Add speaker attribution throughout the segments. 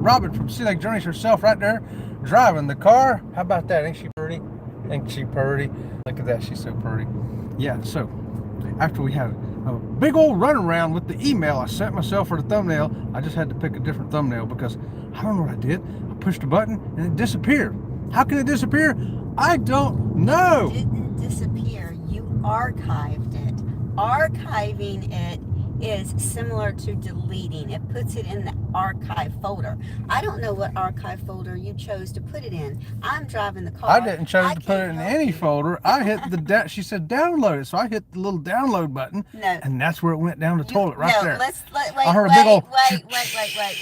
Speaker 1: Robin from Sea Lake Journeys herself right there, driving the car. How about that? Ain't she pretty? Ain't she pretty? Look at that, she's so pretty. Yeah, so after we had a big old run around with the email I sent myself for the thumbnail, I just had to pick a different thumbnail because I don't know what I did. I pushed a button and it disappeared. How can it disappear? I don't know.
Speaker 2: It didn't disappear. You archived it. Archiving it is similar to deleting. It puts it in the archive folder. I don't know what archive folder you chose to put it in. I'm driving the car.
Speaker 1: I didn't choose to put it in any folder. I hit the she said download it, so I hit the little download button.
Speaker 2: No.
Speaker 1: And that's where it went down the toilet right there.
Speaker 2: Wait,
Speaker 1: I heard a big old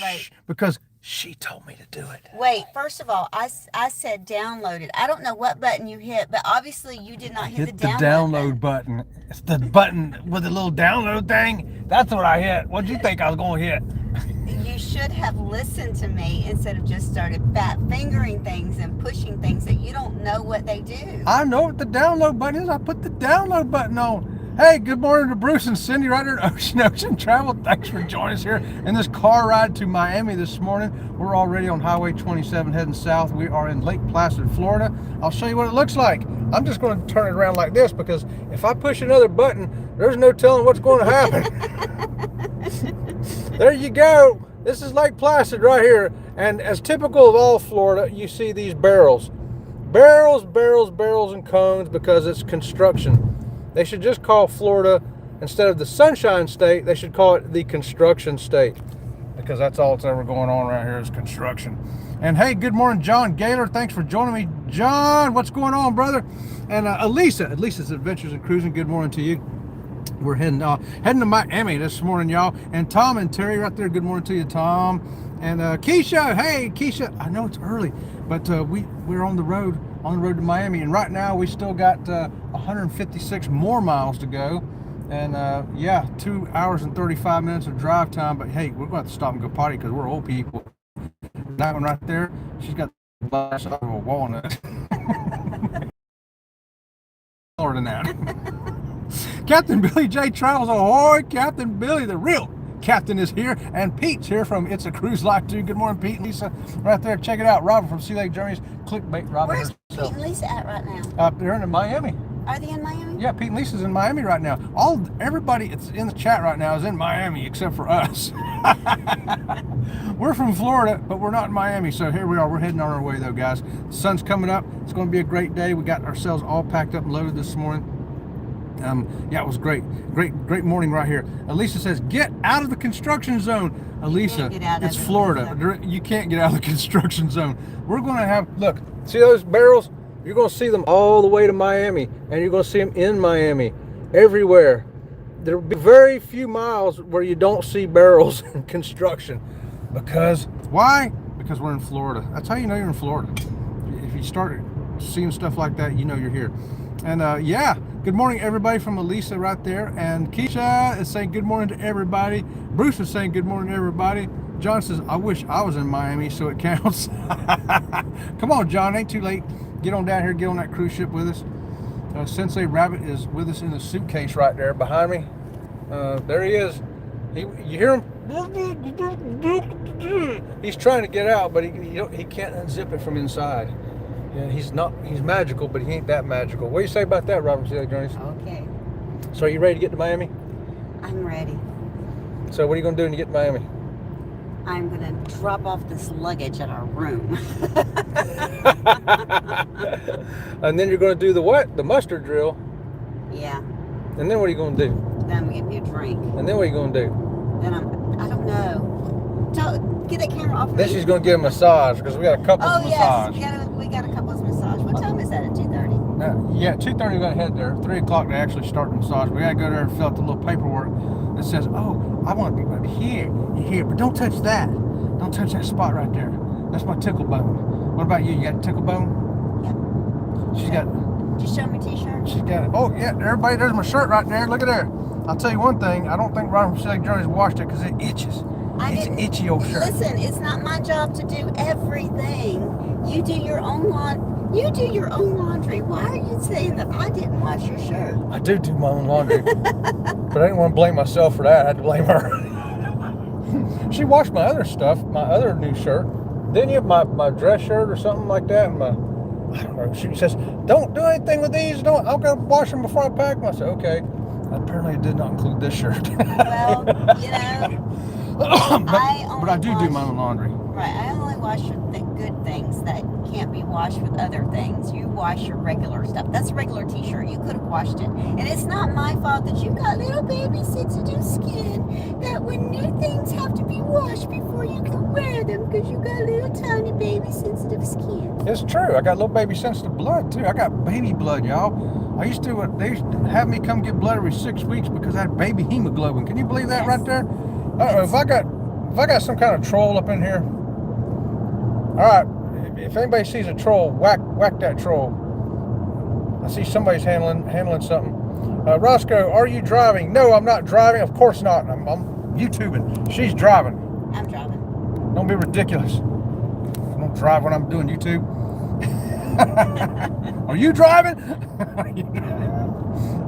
Speaker 2: wait.
Speaker 1: because she told me to do it.
Speaker 2: Wait, first of all, I said download it. I don't know what button you hit, but obviously you did not hit the
Speaker 1: download button. It's the button with the little download thing. That's what I hit. What'd you think I was going to hit?
Speaker 2: You should have listened to me instead of just started fat fingering things and pushing things that you don't know what they do.
Speaker 1: I know what the download button is. I put the download button on. Hey, good morning to Bruce and Cindy right there at Ocean Travel. Thanks for joining us here in this car ride to Miami this morning. We're already on Highway 27 heading south. We are in Lake Placid, Florida. I'll show you what it looks like. I'm just going to turn it around like this because if I push another button, there's no telling what's going to happen. There you go. This is Lake Placid right here. And as typical of all Florida, you see these barrels. Barrels, and cones because it's construction. They should just call Florida, instead of the Sunshine State, they should call it the Construction State. Because that's all that's ever going on right here is construction. And hey, good morning, John Gaylor. Thanks for joining me. John, what's going on, brother? And Elisa's Adventures in Cruising, good morning to you. We're heading to Miami this morning, y'all. And Tom and Terry right there, good morning to you, Tom. And Keisha, hey, Keisha, I know it's early, but we're on the road to Miami. And right now we still got 156 more miles to go. And yeah, 2 hours and 35 minutes of drive time. But hey, we're going to have to stop and go potty because we're old people. That one right there, she's got the glass out of a walnut. More than that. Captain Billy J Travels Ahoy! Captain Billy, the real captain, is here, and Pete's here from It's a Cruise Life too. Good morning, Pete and Lisa. Right there, check it out. Robin from Sea Lake Journeys. Clickbait Robin.
Speaker 2: Where's
Speaker 1: herself.
Speaker 2: Pete and Lisa at right now?
Speaker 1: They're in Miami.
Speaker 2: Are they in Miami?
Speaker 1: Yeah, Pete and Lisa's in Miami right now. Everybody that's in the chat right now is in Miami except for us. We're from Florida, but we're not in Miami, so here we are. We're heading on our way though, guys. The sun's coming up. It's going to be a great day. We got ourselves all packed up and loaded this morning. Yeah, it was great morning right here. Elisa says, get out of the construction zone. Elisa, it's Florida. You can't get out of the construction zone. We're going to have, look, see those barrels? You're going to see them all the way to Miami, and you're going to see them in Miami, everywhere. There'll be very few miles where you don't see barrels in construction. Because, why? Because we're in Florida. That's how you know you're in Florida. If you start seeing stuff like that, you know you're here. And yeah, good morning everybody from Elisa right there. And Keisha is saying good morning to everybody. Bruce is saying good morning to everybody. John says, I wish I was in Miami so it counts. Come on, John, ain't too late. Get on down here, get on that cruise ship with us. Sensei Rabbit is with us in the suitcase right there behind me. There he is. You hear him? He's trying to get out, but he can't unzip it from inside. Yeah, he's magical, but he ain't that magical. What do you say about that, Robert? Sea Lake Journeys?
Speaker 2: Okay.
Speaker 1: So are you ready to get to Miami?
Speaker 2: I'm ready.
Speaker 1: So what are you going to do when you get to Miami?
Speaker 2: I'm going to drop off this luggage at our room.
Speaker 1: And then you're going to do the what? The muster drill.
Speaker 2: Yeah.
Speaker 1: And then what are you going to do?
Speaker 2: Then I'm going to get me a drink.
Speaker 1: And then what are you going to do?
Speaker 2: Then I don't know. Get that camera off me.
Speaker 1: Then she's going to get a massage because we got a couple's massage.
Speaker 2: Yes, we got a couple's massage. What time is that? At 2:30?
Speaker 1: Yeah, 2:30 we got to head there. 3 o'clock they actually start the massage. We got to go there and fill out the little paperwork that says, oh, I want to be right here and here, but don't touch that. Don't touch that spot right there. That's my tickle bone. What about you? You got a tickle bone?
Speaker 2: Yeah.
Speaker 1: She's got.
Speaker 2: Just show me t-shirt.
Speaker 1: She's got it. Oh yeah, everybody, there's my shirt right there. Look at there. I'll tell you one thing. I don't think Robin from Sea Lake Journeys washed it because it itches. It's an itchy old shirt.
Speaker 2: Listen, it's not my job to do everything. You do your own laundry. Why are you saying that I didn't wash your shirt?
Speaker 1: I do my own laundry, but I didn't want to blame myself for that. I had to blame her. She washed my other stuff, my other new shirt. Didn't you? My dress shirt or something like that. And I don't know. She says, don't do anything with these. I'm going to wash them before I pack them. I said, okay. Apparently it did not include this shirt.
Speaker 2: Well,
Speaker 1: but I do my own laundry.
Speaker 2: Right, I only wash the good things that can't be washed with other things. You wash your regular stuff. That's a regular t-shirt. You could have washed it. And it's not my fault that you got little baby sensitive skin, that when new things have to be washed before you can wear them because you got little tiny baby sensitive skin.
Speaker 1: It's true. I got little baby sensitive blood too. I got baby blood, y'all. They used to have me come get blood every 6 weeks because I had baby hemoglobin. Can you believe that right there? Uh-oh, if I got some kind of troll up in here. All right, if anybody sees a troll, whack that troll. I see somebody's handling something. Roscoe, are you driving? No, I'm not driving. Of course not. I'm YouTubing. She's driving.
Speaker 2: I'm driving.
Speaker 1: Don't be ridiculous. I don't drive when I'm doing YouTube. Are you driving?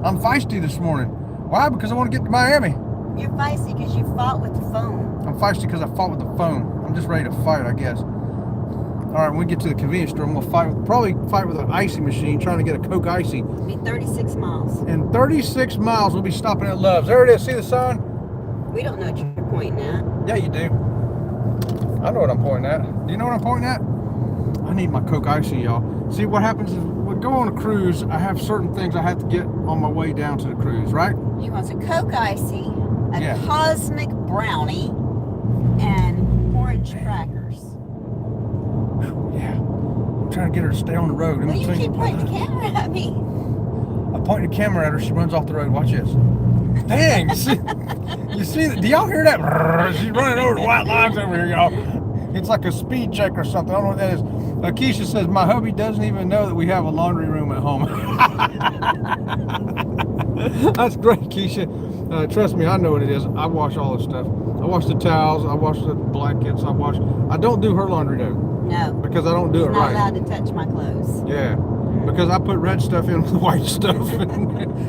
Speaker 1: I'm feisty this morning. Why? Because I want to get to Miami.
Speaker 2: You're feisty because you fought with the phone.
Speaker 1: I'm feisty because I fought with the phone. I'm just ready to fight, I guess. All right, when we get to the convenience store, I'm going to probably fight with an icy machine, trying to get a Coke Icy.
Speaker 2: It'll be 36 miles.
Speaker 1: In 36 miles, we'll be stopping at Love's. There it is. See the sign?
Speaker 2: We don't know what you're pointing at.
Speaker 1: Yeah, you do. I know what I'm pointing at. Do you know what I'm pointing at? I need my Coke Icy, y'all. See, what happens is when I go on a cruise, I have certain things I have to get on my way down to the cruise, right?
Speaker 2: He wants a Coke Icy, a Cosmic Brownie, and orange crackers.
Speaker 1: Yeah. I'm trying to get her to stay on the road.
Speaker 2: Well, you keep pointing the camera at me.
Speaker 1: I point the camera at her. She runs off the road. Watch this. Dang. You see that? Do y'all hear that? She's running over the white lines over here, y'all. It's like a speed check or something. I don't know what that is. Keisha says, my hubby doesn't even know that we have a laundry room at home. That's great, Keisha. Trust me, I know what it is. I wash all this stuff. I wash the towels. I wash the blankets. I don't do her laundry, though.
Speaker 2: No.
Speaker 1: Because I don't do it right.
Speaker 2: Not allowed to touch my clothes.
Speaker 1: Yeah. Because I put red stuff in with white stuff.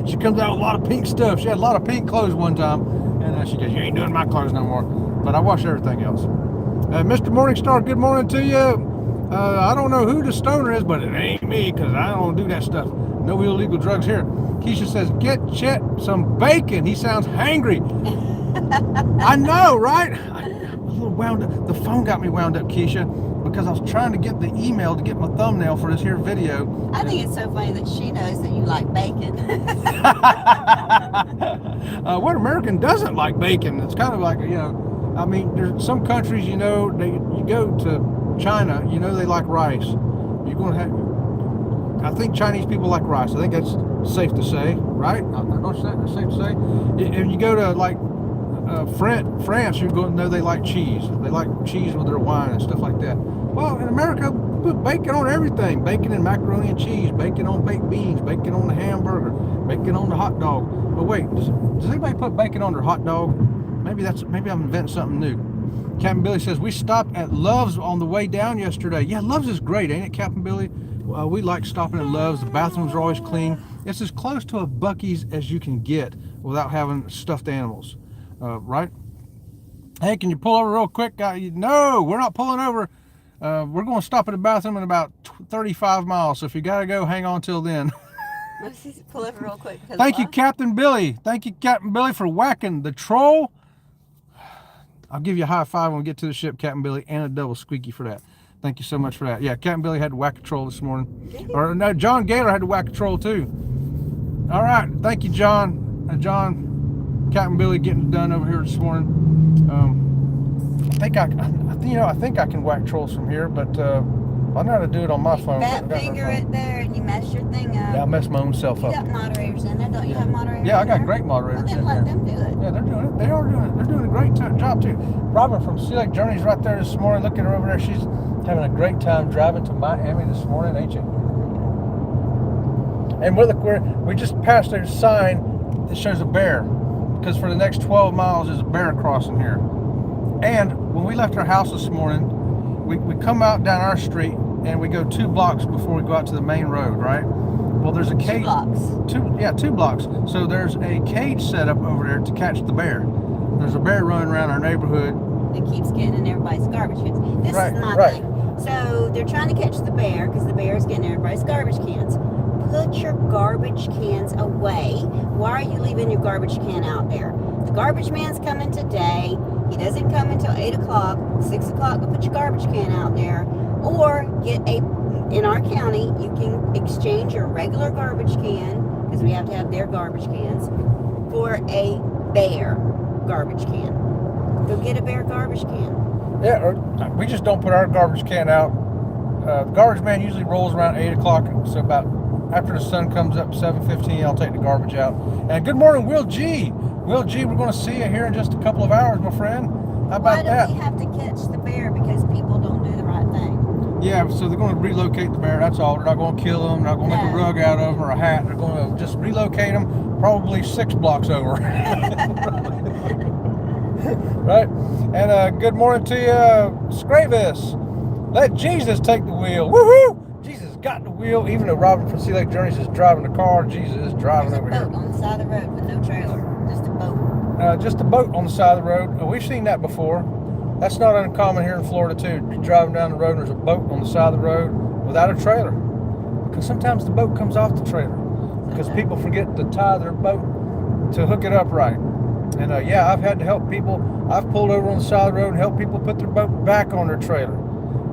Speaker 1: She comes out with a lot of pink stuff. She had a lot of pink clothes one time. And then she goes, you ain't doing my clothes no more. But I wash everything else. Mr. Morningstar, good morning to you. I don't know who the stoner is, but it ain't me because I don't do that stuff. No illegal drugs here. Keisha says, get Chet some bacon. He sounds hangry. I know, right? I'm a little wound up. The phone got me wound up, Keisha, because I was trying to get the email to get my thumbnail for this here video.
Speaker 2: I think it's so funny that she knows that you like bacon.
Speaker 1: What American doesn't like bacon? It's kind of like, I mean, there's some countries, you go to China, they like rice. You're going to have, I think Chinese people like rice. I think that's safe to say, right? That's safe to say. If you go to like France, you're going to know they like cheese. They like cheese with their wine and stuff like that. Well, in America, we put bacon on everything. Bacon and macaroni and cheese, bacon on baked beans, bacon on the hamburger, bacon on the hot dog. But wait, does anybody put bacon on their hot dog? Maybe I'm inventing something new. Captain Billy says, we stopped at Love's on the way down yesterday. Yeah, Love's is great, ain't it, Captain Billy? We like stopping at Love's. The bathrooms are always clean. It's as close to a Buc-ee's as you can get without having stuffed animals, right? Hey, can you pull over real quick? No, we're not pulling over. We're going to stop at the bathroom in about 35 miles. So if you got to go, hang on till then.
Speaker 2: Let's just pull over real quick.
Speaker 1: Thank you, Captain Billy. Thank you, Captain Billy, for whacking the troll. I'll give you a high five when we get to the ship, Captain Billy, and a double squeaky for that. Thank you so much for that. Yeah, Captain Billy had to whack a troll this morning. Or no, John Gaylor had to whack a troll too. All right, thank you, John. Captain Billy getting it done over here this morning. I think I can whack trolls from here, but I know how to do it on my phone.
Speaker 2: Fat finger it there, and you mess your thing up.
Speaker 1: Yeah, I mess my own self up.
Speaker 2: You got moderators in there, don't you have moderators?
Speaker 1: Yeah, I got great moderators in there.
Speaker 2: Let them do it.
Speaker 1: Yeah, they're doing it. They are doing it. They're doing a great job too. Robin from Sea Lake Journeys right there this morning. Look at her over there. She's having a great time driving to Miami this morning, ain't you? And we just passed a sign that shows a bear, because for the next 12 miles there's a bear crossing here. And when we left our house this morning, we come out down our street and we go 2 blocks before we go out to the main road, right? Well, there's a cage. 2 blocks. 2 blocks. So there's a cage set up over there to catch the bear. there's a bear running around our neighborhood.
Speaker 2: It keeps getting in everybody's garbage cans. This
Speaker 1: Right,
Speaker 2: is my
Speaker 1: right.
Speaker 2: thing. So they're trying to catch the bear because the bear is getting in everybody's garbage cans. Put your garbage cans away. Why are you leaving your garbage can out there? The garbage man's coming today. He doesn't come until 8 o'clock, 6 o'clock. Go put your garbage can out there. Or in our county, you can exchange your regular garbage can, because we have to have their garbage cans, for a bear garbage can. Go get a bear garbage can.
Speaker 1: Yeah, or we just don't put our garbage can out. The garbage man usually rolls around 8 o'clock, so about after the sun comes up, 7:15, I'll take the garbage out. And good morning, Will G. Will G, we're going to see you here in just a couple of hours, my friend. How about that?
Speaker 2: Why do we have to catch the bear? Because people don't do the right thing.
Speaker 1: Yeah, so they're going to relocate the bear, that's all. They're not going to kill them, they're not going to make a rug out of them or a hat. They're going to just relocate them probably 6 blocks over. Right? And good morning to you, Scravis. Let Jesus take the wheel. Woohoo! Jesus got the wheel. Even though Robin from Sea Lake Journeys is driving the car, Jesus is driving
Speaker 2: There's
Speaker 1: over
Speaker 2: a
Speaker 1: here.
Speaker 2: boat on the side of the road with no trailer. Just a boat.
Speaker 1: Just a boat on the side of the road. We've seen that before. That's not uncommon here in Florida too. You're driving down the road and there's a boat on the side of the road without a trailer. Because sometimes the boat comes off the trailer. Because people forget to tie their boat to hook it up right. And yeah, I've had to help people. I've pulled over on the side of the road and helped people put their boat back on their trailer.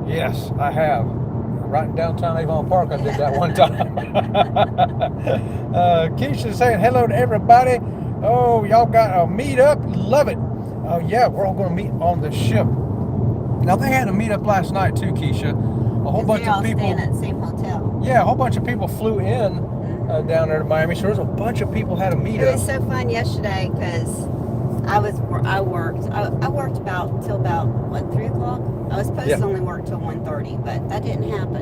Speaker 1: Yes, I have. Right in downtown Avon Park, I did that one time. Keisha's saying hello to everybody. Oh, y'all got a meet up? Love it. Oh, yeah, we're all going to meet on the ship. Now, they had a meet up last night, too, Keisha. A whole bunch of people.
Speaker 2: Staying at the same hotel.
Speaker 1: Yeah, a whole bunch of people flew in down there to Miami. So there's a bunch of people had a meet up.
Speaker 2: It was so fun yesterday because I worked about till about, what, 3 o'clock? I was supposed to only work till 1:30, but that didn't happen.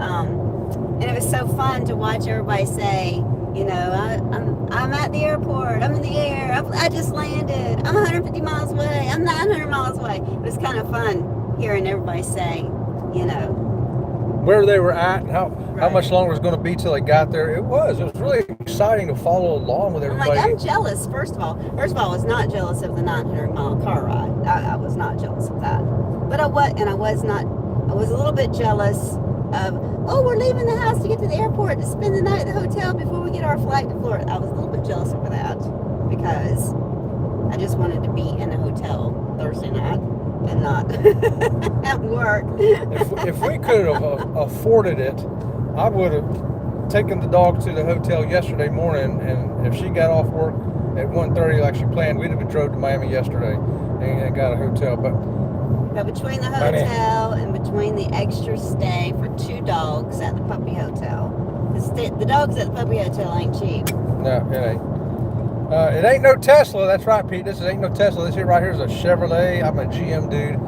Speaker 2: And it was so fun to watch everybody say, you know, I'm at the airport, I'm in the air, I just landed, I'm 150 miles away, I'm 900 miles away. It was kind of fun hearing everybody say, you know,
Speaker 1: where they were at and how much longer it was going to be till they got there. It was really exciting to follow along with everybody.
Speaker 2: I'm jealous, first of all. I was not jealous of the 900-mile car ride. I was not jealous of that. But I was a little bit jealous of, we're leaving the house to get to the airport to spend the night at the hotel before we get our flight to Florida. I was a little bit jealous over that because I just wanted to be in a hotel Thursday night and not at work.
Speaker 1: If we could have afforded it, I would have taken the dog to the hotel yesterday morning, and if she got off work at 1:30 like she planned, we'd have drove to Miami yesterday and got a hotel. But
Speaker 2: between the hotel and between the extra stay for 2 dogs at the puppy hotel, the dogs at the puppy hotel ain't cheap.
Speaker 1: No, it ain't. It ain't no Tesla. That's right, Pete. This ain't no Tesla. This here right here is a Chevrolet. I'm a GM dude.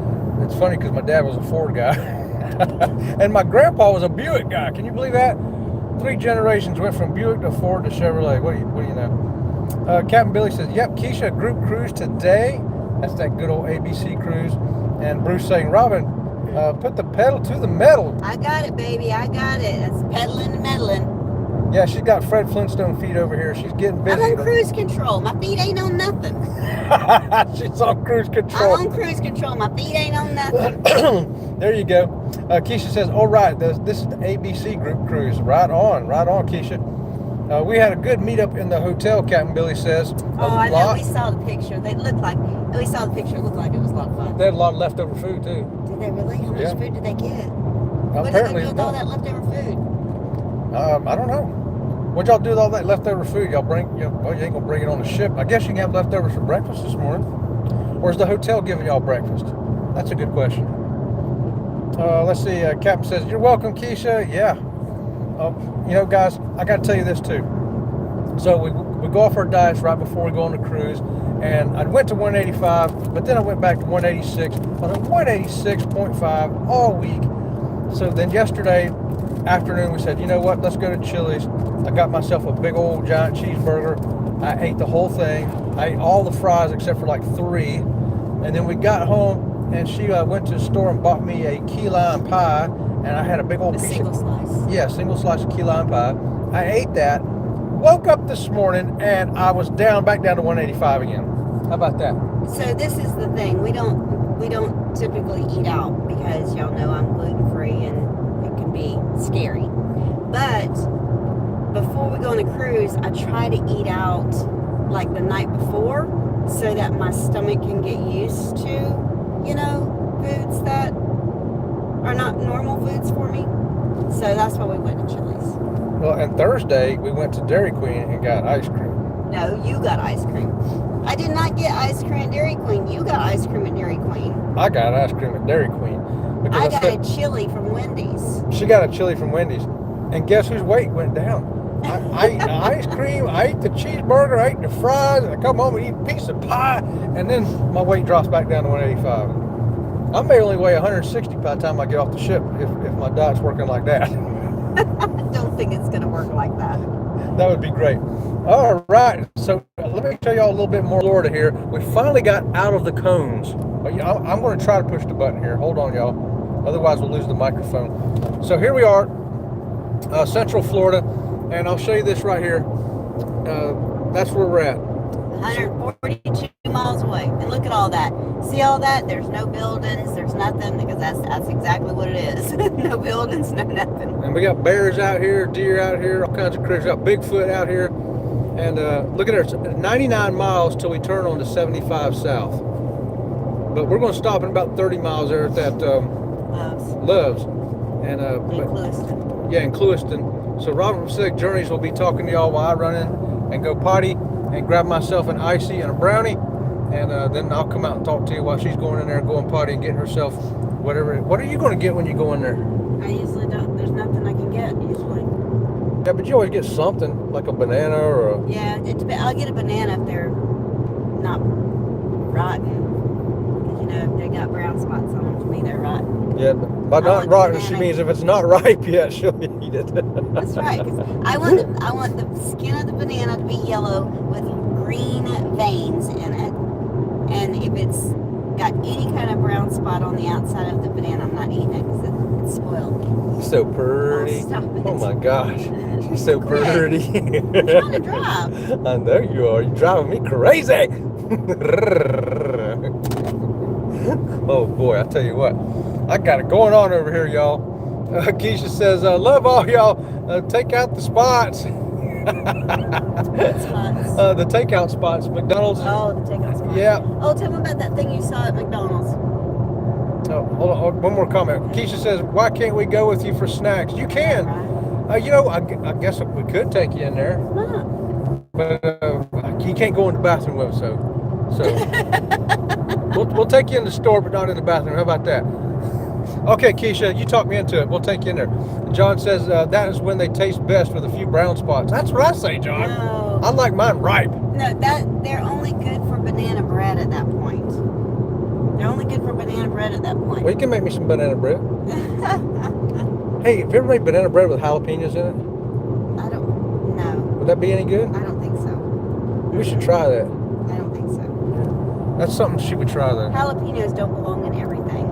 Speaker 1: It's funny because my dad was a Ford guy. And my grandpa was a Buick guy. Can you believe that? 3 generations went from Buick to Ford to Chevrolet. What do you know? Captain Billy says, yep, Keisha, group cruise today. That's that good old ABC cruise. And Bruce saying, Robin, put the pedal to the metal.
Speaker 2: I got it, baby. I got it. It's pedaling and meddling.
Speaker 1: Yeah, she's got Fred Flintstone feet over here. She's getting busy.
Speaker 2: I'm on cruise control. My feet ain't on nothing.
Speaker 1: She's on cruise control.
Speaker 2: I'm on cruise control. My feet ain't on nothing.
Speaker 1: There you go. Keisha says, all right, this is the ABC group cruise. Right on, Keisha. We had a good meetup in the hotel, Captain Billy says.
Speaker 2: I know. We saw the picture. It looked like it was a lot of fun.
Speaker 1: They had a lot of leftover food, too.
Speaker 2: Did they really? How much food did they get? What did
Speaker 1: Apparently,
Speaker 2: they do with all that leftover food?
Speaker 1: I don't know. What'd y'all do with all that leftover food? Y'all you ain't going to bring it on the ship. I guess you can have leftovers for breakfast this morning. Or is the hotel giving y'all breakfast? That's a good question. Let's see. Captain says, you're welcome, Keisha. Yeah. You know, guys, I got to tell you this, too. So we go off our diets right before we go on the cruise. And I went to 185, but then I went back to 186. But I'm 186.5 all week. So then yesterday afternoon, we said, you know what, let's go to Chili's. I got myself a big old giant cheeseburger. I ate the whole thing. I ate all the fries except for like 3. And then we got home, and she went to the store and bought me a key lime pie. And I had a big old
Speaker 2: single slice.
Speaker 1: Yeah, single slice of key lime pie. I ate that. Woke up this morning, and I was back down to 185 again. How about that?
Speaker 2: So this is the thing. We don't typically eat out because y'all know I'm gluten free and it can be scary. But before we go on a cruise, I try to eat out like the night before so that my stomach can get used to, foods that are not normal foods for me. So that's why we went to Chili's.
Speaker 1: Well, and Thursday we went to Dairy Queen and got ice cream.
Speaker 2: No, you got ice cream. I did not get ice cream at Dairy Queen. You got ice cream at Dairy Queen.
Speaker 1: I got ice cream at Dairy Queen.
Speaker 2: I got a chili from Wendy's.
Speaker 1: She got a chili from Wendy's. And guess whose weight went down? I ate the ice cream, I ate the cheeseburger, I ate the fries, and I come home and eat a piece of pie, and then my weight drops back down to 185. I may only weigh 160 by the time I get off the ship if my diet's working like that.
Speaker 2: I don't think it's going to work like that.
Speaker 1: That would be great. All right, so let me tell y'all a little bit more Florida here. We finally got out of the cones. I'm going to try to push the button here. Hold on, y'all. Otherwise, we'll lose the microphone. So here we are, Central Florida. And I'll show you this right here. That's where we're at.
Speaker 2: 142 miles away. And look at all that. See all that? There's no buildings. There's nothing because that's exactly what it is. No buildings, no nothing.
Speaker 1: And we got bears out here, deer out here, all kinds of critters. Got Bigfoot out here. And look at there. It's 99 miles till we turn on to 75 south. But we're going to stop in about 30 miles there at that Loves. And
Speaker 2: in Clewiston.
Speaker 1: Yeah, in Clewiston. So Robert from Civic Journeys will be talking to y'all while I run in and go potty and grab myself an icy and a brownie, and then I'll come out and talk to you while she's going in there and going potty and getting herself whatever. What are you going to get when you go in there?
Speaker 2: I usually don't. There's nothing I can get usually.
Speaker 1: Yeah, but you always get something like a banana or a...
Speaker 2: Yeah, I'll get a banana if they're not rotten. Because if they got brown spots on them, to me they're rotten.
Speaker 1: Yeah, by not rotten, she means if it's not ripe yet, she'll eat it.
Speaker 2: That's right. 'Cause I want the skin of the banana to be yellow with green veins in it, and if it's got any kind of brown spot on the outside of the banana, I'm not eating it because it's spoiled.
Speaker 1: So pretty.
Speaker 2: Oh, stop it.
Speaker 1: Oh my gosh, she's so pretty.
Speaker 2: I'm trying to drive.
Speaker 1: I know you are. You're driving me crazy. Oh boy, I tell you what, I got it going on over here, y'all. Keisha says, love all y'all. Take out the spots.
Speaker 2: What spots?
Speaker 1: The takeout spots, McDonald's.
Speaker 2: Oh, the takeout spots.
Speaker 1: Yeah.
Speaker 2: Oh, tell me about that thing you saw at McDonald's.
Speaker 1: Oh, hold on, one more comment. Keisha says, why can't we go with you for snacks? You can.
Speaker 2: Right.
Speaker 1: I guess we could take you in there.
Speaker 2: Why not?
Speaker 1: But you can't go in the bathroom with us, so we'll take you in the store, but not in the bathroom. How about that? Okay, Keisha, you talked me into it. We'll take you in there. John says that is when they taste best with a few brown spots. That's what I say, John.
Speaker 2: No.
Speaker 1: I like mine ripe.
Speaker 2: No, they're only good for banana bread at that point. They're only good for banana bread at that point.
Speaker 1: Well, you can make me some banana bread. Hey, have you ever made banana bread with jalapenos in it?
Speaker 2: I don't know.
Speaker 1: Would that be any good?
Speaker 2: I don't think so.
Speaker 1: We should try that.
Speaker 2: I don't think so.
Speaker 1: That's something she would try then.
Speaker 2: Jalapenos don't belong in everything.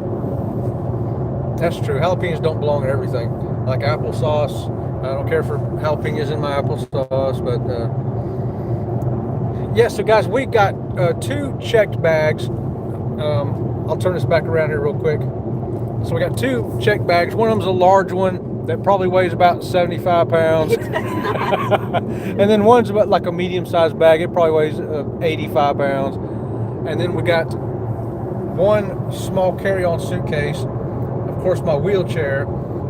Speaker 1: That's true. Jalapenos don't belong in everything. Like applesauce. I don't care for jalapenos in my applesauce, but yeah, so guys, we got 2 checked bags. I'll turn this back around here real quick. So we got 2 checked bags. One of them's a large one that probably weighs about 75 pounds. And then one's about like a medium-sized bag. It probably weighs 85 pounds. And then we got 1 small carry-on suitcase, of course my wheelchair,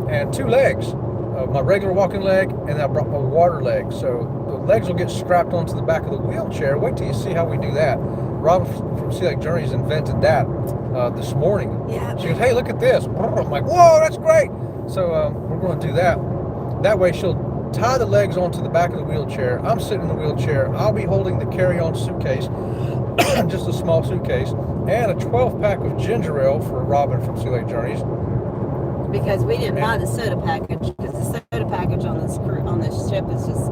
Speaker 1: and 2 legs. My regular walking leg, and I brought my water leg. So the legs will get strapped onto the back of the wheelchair. Wait till you see how we do that. Rob from Sea Journeys invented that this morning.
Speaker 2: Yeah.
Speaker 1: She goes, hey, look at this. I'm like, whoa, that's great. So we're going to do that. That way she'll tie the legs onto the back of the wheelchair. I'm sitting in the wheelchair. I'll be holding the carry-on suitcase, just a small suitcase, and a 12-pack of ginger ale for Robin from Sea Journeys.
Speaker 2: Because we didn't buy the soda package, because the soda package on this ship is just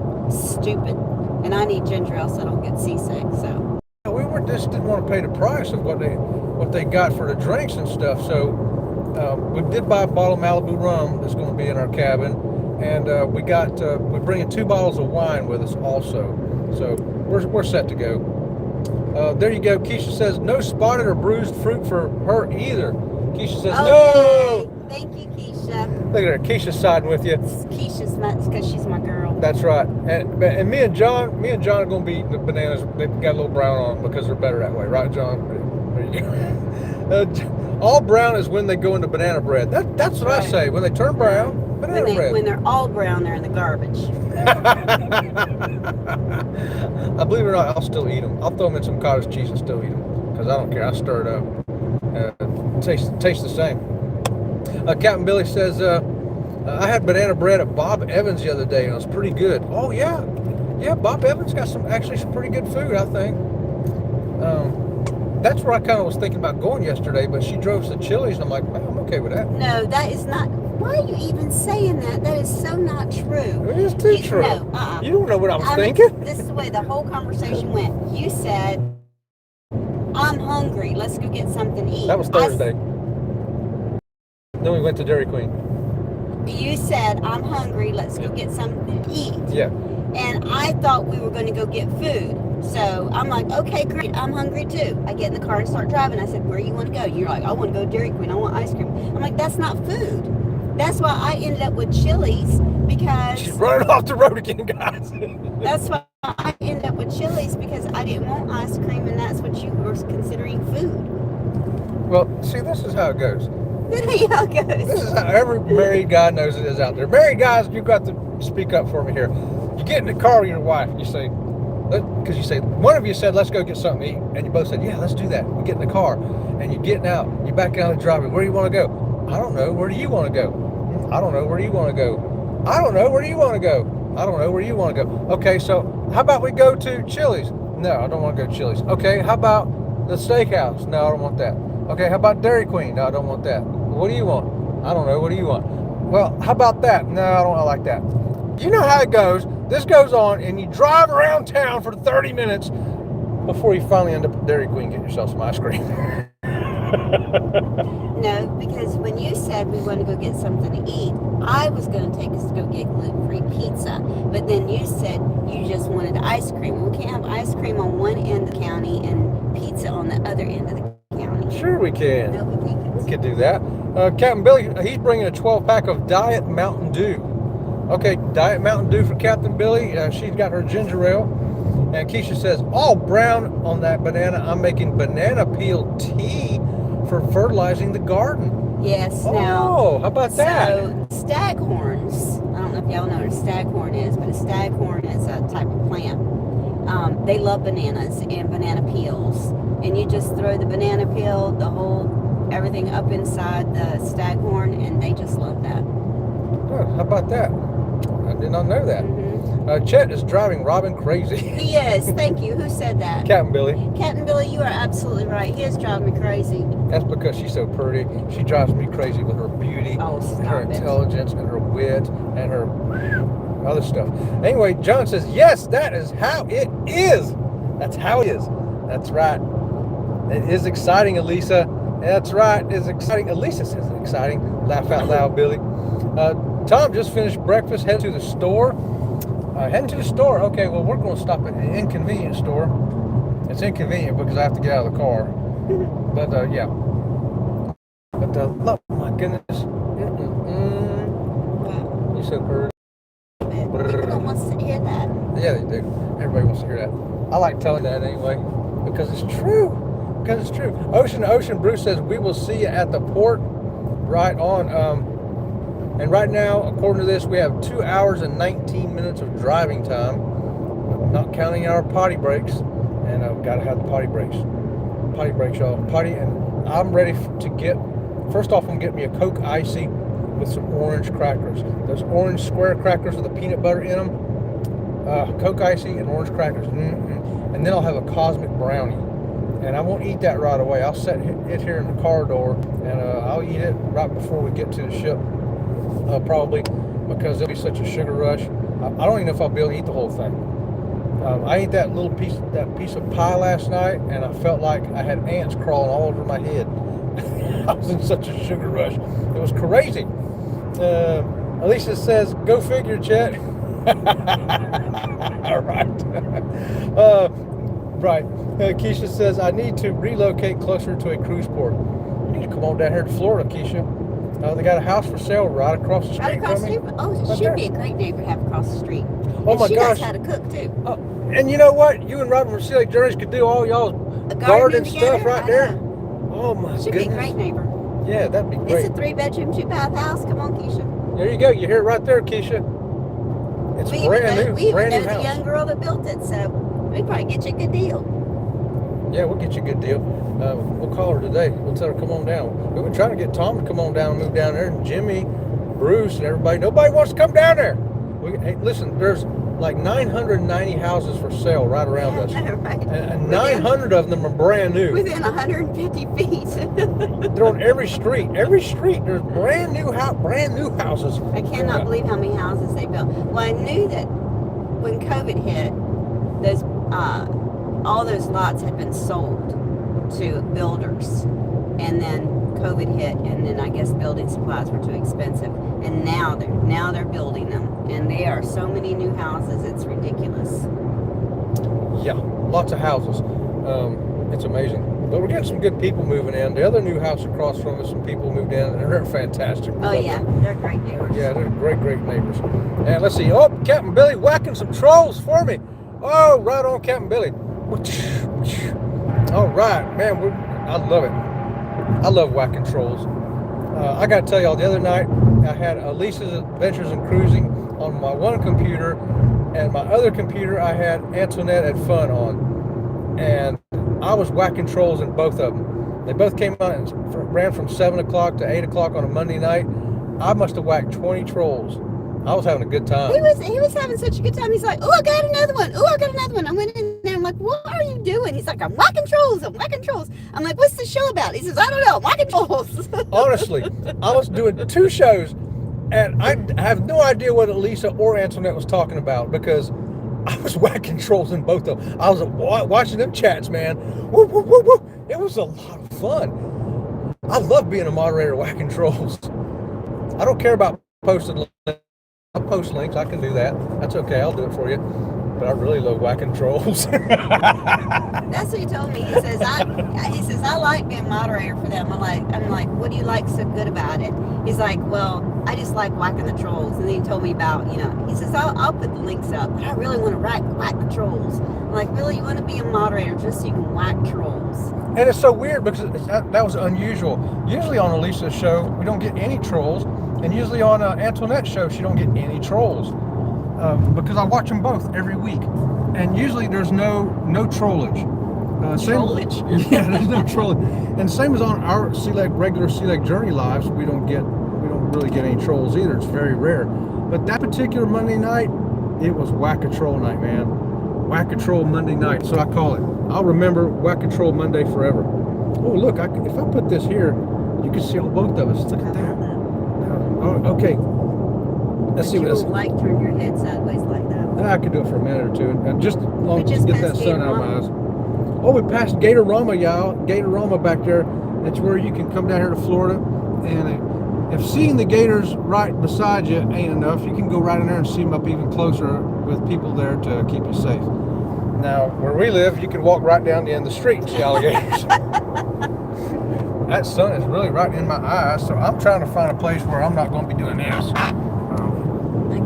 Speaker 2: stupid, and I need ginger ale so I don't get seasick. So
Speaker 1: we just didn't want to pay the price of what they got for the drinks and stuff. So we did buy a bottle of Malibu rum that's going to be in our cabin, and we're bringing 2 bottles of wine with us also. So we're set to go. There you go. Keisha says, no spotted or bruised fruit for her either. Keisha says,
Speaker 2: Okay.
Speaker 1: no.
Speaker 2: Thank you, Keisha.
Speaker 1: Look at her. Keisha's siding with you.
Speaker 2: Keisha's nuts because she's my girl.
Speaker 1: That's right. And me and John are going to be eating the bananas. They've got a little brown on them because they're better that way. Right, John? There you go. All brown is when they go into banana bread. That's what I say. When they turn brown, banana bread.
Speaker 2: When they're all brown, they're in the garbage.
Speaker 1: I believe it or not, I'll still eat them. I'll throw them in some cottage cheese and still eat them because I don't care. I stir it up. Tastes the same. Captain Billy says, I had banana bread at Bob Evans the other day and it was pretty good. Oh yeah, Bob Evans got some pretty good food, I think. That's where I kind of was thinking about going yesterday, but she drove us to Chili's and I'm like, man, I'm okay with that.
Speaker 2: No, that is not. Why are you even saying that? That is so not true.
Speaker 1: It is too true.
Speaker 2: No,
Speaker 1: You don't know what I was thinking.
Speaker 2: This is the way the whole conversation went. You said, I'm hungry. Let's go get something to eat.
Speaker 1: That was Thursday. Then we went to Dairy Queen.
Speaker 2: You said, I'm hungry. Let's go get something to eat.
Speaker 1: Yeah.
Speaker 2: And I thought we were going to go get food. So I'm like, okay, great. I'm hungry too. I get in the car and start driving. I said, where do you want to go? You're like, I want to go to Dairy Queen. I want ice cream. I'm like, that's not food. That's why I ended up with Chili's because...
Speaker 1: She's running off the road again, guys.
Speaker 2: That's why I ended up with Chili's because I didn't want ice cream and that's what you were considering food.
Speaker 1: Well, see, this is how it goes.
Speaker 2: This is how it goes.
Speaker 1: This is how every married guy knows it is out there. Married guys, you've got to speak up for me here. You get in the car with your wife, you say, because you say, one of you said, let's go get something to eat. And you both said, yeah, let's do that. We get in the car and you're getting out. You're back out of the driveway. Where do you want to go? I don't know. Where do you want to go? I don't know. Where do you want to go? I don't know. Where do you want to go? I don't know. Where do you want to go? Okay, so how about we go to Chili's? No, I don't want to go to Chili's. Okay, how about the steakhouse? No, I don't want that. Okay, how about Dairy Queen? No, I don't want that. What do you want? I don't know. What do you want? Well, how about that? No, I don't like that. You know how it goes. This goes on, and you drive around town for 30 minutes before you finally end up at Dairy Queen and get yourself some ice cream.
Speaker 2: No, because when you said we want to go get something to eat, I was going to take us to go get gluten-free pizza. But then you said you just wanted ice cream. We can't have ice cream on one end of the county and pizza on the other end of the county.
Speaker 1: Sure we can.
Speaker 2: No, we can't.
Speaker 1: We could do that. Captain Billy, he's bringing a 12-pack of Diet Mountain Dew. Okay, Diet Mountain Dew for Captain Billy. She's got her ginger ale. And Keisha says, all brown on that banana. I'm making banana peel tea for fertilizing the garden.
Speaker 2: Yes.
Speaker 1: Oh,
Speaker 2: now,
Speaker 1: how about that?
Speaker 2: So staghorns, I don't know if y'all know what a staghorn is, but a staghorn is a type of plant. They love bananas and banana peels. And you just throw the banana peel, everything up inside the staghorn, and they just love that.
Speaker 1: Oh, how about that? I did not know that.
Speaker 2: Mm-hmm.
Speaker 1: Chet is driving Robin crazy.
Speaker 2: He is. Thank you. Who said that?
Speaker 1: Captain Billy.
Speaker 2: Captain Billy, you are absolutely right. He is driving me crazy.
Speaker 1: That's because she's so pretty. She drives me crazy with her beauty, and her intelligence, and her wit, and her other stuff. Anyway, John says, yes, that is how it is. That's how it is. That's right. It is exciting, Elisa. That's right. It's exciting. Elisa says it's exciting. Laugh out loud, Billy. Tom just finished breakfast, headed to the store. Heading to the store. Okay, well, we're going to stop at an inconvenient store. It's inconvenient because I have to get out of the car. But, yeah. But, oh, my goodness.
Speaker 2: Wow.
Speaker 1: You're so pretty.
Speaker 2: People don't want to hear that.
Speaker 1: Yeah, they do. Everybody wants to hear that. I like telling that anyway because it's true. Because it's true. Ocean to Ocean Bruce says, we will see you at the port. Right on. And right now, according to this, we have 2 hours and 19 minutes of driving time, not counting our potty breaks. And I've got to have the potty breaks. Potty breaks, y'all. Potty, and I'm ready to get, first off, I'm getting me a Coke Icy with some orange crackers. Those orange square crackers with the peanut butter in them. Coke Icy and orange crackers. Mm-hmm. And then I'll have a cosmic brownie. And I won't eat that right away. I'll set it here in the car door, and I'll eat it right before we get to the ship. Probably because there'll be such a sugar rush. I don't even know if I'll be able to eat the whole thing. I ate that piece of pie last night, and I felt like I had ants crawling all over my head. I was in such a sugar rush. It was crazy. Alicia says, "Go figure, Chet." All right. Right. Keisha says, I need to relocate closer to a cruise port. You need to come on down here to Florida, Keisha. They got a house for sale right across the street
Speaker 2: Right across
Speaker 1: from
Speaker 2: the
Speaker 1: me.
Speaker 2: street. Oh,
Speaker 1: Right
Speaker 2: she'd
Speaker 1: there.
Speaker 2: be a great neighbor to have across the street.
Speaker 1: Oh
Speaker 2: And
Speaker 1: my
Speaker 2: she
Speaker 1: gosh.
Speaker 2: knows how to cook too.
Speaker 1: Oh, and you know what? You and Robin from Sea Lake Journeys could do all y'all's garden stuff
Speaker 2: together,
Speaker 1: right
Speaker 2: I
Speaker 1: there.
Speaker 2: know.
Speaker 1: Oh my
Speaker 2: She'd
Speaker 1: goodness.
Speaker 2: be a great neighbor.
Speaker 1: Yeah, that'd be great.
Speaker 2: It's a 3-bedroom, 2-bath house. Come on, Keisha.
Speaker 1: There you go. You hear it right there, Keisha. It's
Speaker 2: We
Speaker 1: brand
Speaker 2: even
Speaker 1: new
Speaker 2: know the
Speaker 1: house.
Speaker 2: young girl that built it, so we probably get you a good deal.
Speaker 1: Yeah, we'll get you a good deal. We'll call her today. We'll tell her come on down. We've been trying to get Tom to come on down and move down there, and Jimmy, Bruce, and everybody. Nobody wants to come down there. Hey, listen, there's like 990 houses for sale right around us.
Speaker 2: Right.
Speaker 1: And 900 of them are brand new.
Speaker 2: Within 150 feet.
Speaker 1: They're on every street. Every street, there's brand new houses.
Speaker 2: I cannot believe how many houses they built. Well, I knew that when COVID hit, those all those lots had been sold to builders, and then COVID hit, and then I guess building supplies were too expensive, and now they're building them, and there are so many new houses, it's ridiculous.
Speaker 1: Yeah, lots of houses. It's amazing. But we're getting some good people moving in. The other new house across from us, some people moved in, and they're fantastic.
Speaker 2: Oh yeah, they're great neighbors.
Speaker 1: Yeah, they're great neighbors. And let's see. Oh, Captain Billy whacking some trolls for me. Oh, right on, Captain Billy. All right, man. I love it. I love whacking trolls. I got to tell y'all, the other night I had Elisa's Adventures in Cruising on my one computer, and my other computer I had Antoinette at Fun on, and I was whacking trolls in both of them. They both came on and ran from 7 o'clock to 8 o'clock on a Monday night. I must have whacked 20 trolls. I was having a good time.
Speaker 2: He was having such a good time. He's like, oh, I got another one. Oh, I got another one. I went in there. I'm like, what are you doing? He's like, I'm whacking trolls. I'm whacking trolls. I'm like, what's the show about? He says, I don't know. I'm whacking trolls.
Speaker 1: Honestly, I was doing 2 shows, and I have no idea what Elisa or Antoinette was talking about, because I was whacking trolls in both of them. I was watching them chats, man. Woo, woo, woo, woo. It was a lot of fun. I love being a moderator whacking trolls. I don't care about posting links. I'll post links. I can do that. That's okay. I'll do it for you. But I really love whacking trolls.
Speaker 2: That's what he told me. He says, I like being moderator for them. I'm like, what do you like so good about it? He's like, well, I just like whacking the trolls. And then he told me about, he says, I'll put the links up, but I really want to whack the trolls. I'm like, really? You want to be a moderator just so you can whack trolls?
Speaker 1: And it's so weird because that was unusual. Usually on Elisa's show, we don't get any trolls. And usually on Antoinette's show, she don't get any trolls. Because I watch them both every week. And usually there's no trollage.
Speaker 2: Trollage?
Speaker 1: Yeah, there's no trolling. And same as on our regular Sea Lake Journey lives, we don't really get any trolls either. It's very rare. But that particular Monday night, it was Whack-a-Troll night, man. Whack-a-Troll Monday night, so I call it. I'll remember Whack-a-Troll Monday forever. Oh, look, if I put this here, you can see all both of us. Look at that. Oh, okay. Let's see what this.
Speaker 2: You like turn your head sideways like that.
Speaker 1: I could do it for a minute or two, and just long to get that sun out of my eyes.
Speaker 2: Gatorama.
Speaker 1: Oh, we passed Gatorama, y'all. Gatorama back there. That's where you can come down here to Florida, and if seeing the gators right beside you ain't enough, you can go right in there and see them up even closer with people there to keep you safe. Now, where we live, you can walk right down the end of the street and see alligators. That sun is really right in my eyes, so I'm trying to find a place where I'm not going to be doing this.
Speaker 2: I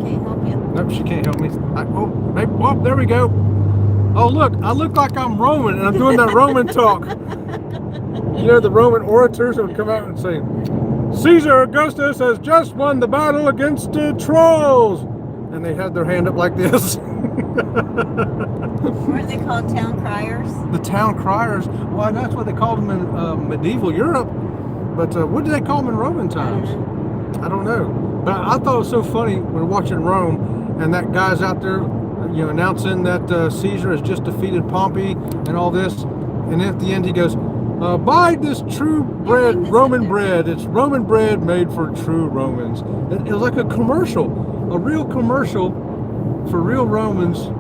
Speaker 2: can't help you.
Speaker 1: Nope, she can't help me. Oh, there we go. Oh, look, I look like I'm Roman, and I'm doing that Roman talk. You know, the Roman orators would come out and say, Caesar Augustus has just won the battle against the trolls. And they had their hand up like this.
Speaker 2: Weren't they called town criers?
Speaker 1: The town criers. Well, that's what they called them in medieval Europe. But what did they call them in Roman times? I don't know. But I thought it was so funny. We were watching Rome, and that guy's out there, announcing that Caesar has just defeated Pompey and all this. And then at the end, he goes, buy this true bread, Roman bread. It's Roman bread made for true Romans. It was like a commercial, a real commercial for real Romans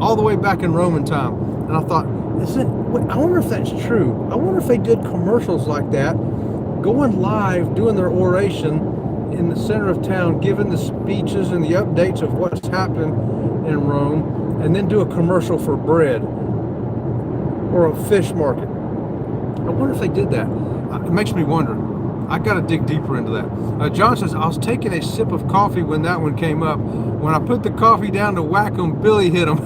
Speaker 1: all the way back in Roman time. And I thought, I wonder if that's true. I wonder if they did commercials like that, going live, doing their oration in the center of town, giving the speeches and the updates of what's happened in Rome, and then do a commercial for bread. or a fish market. I wonder if they did that. It makes me wonder. I got to dig deeper into that. John says, I was taking a sip of coffee when that one came up. When I put the coffee down to whack him, Billy hit him.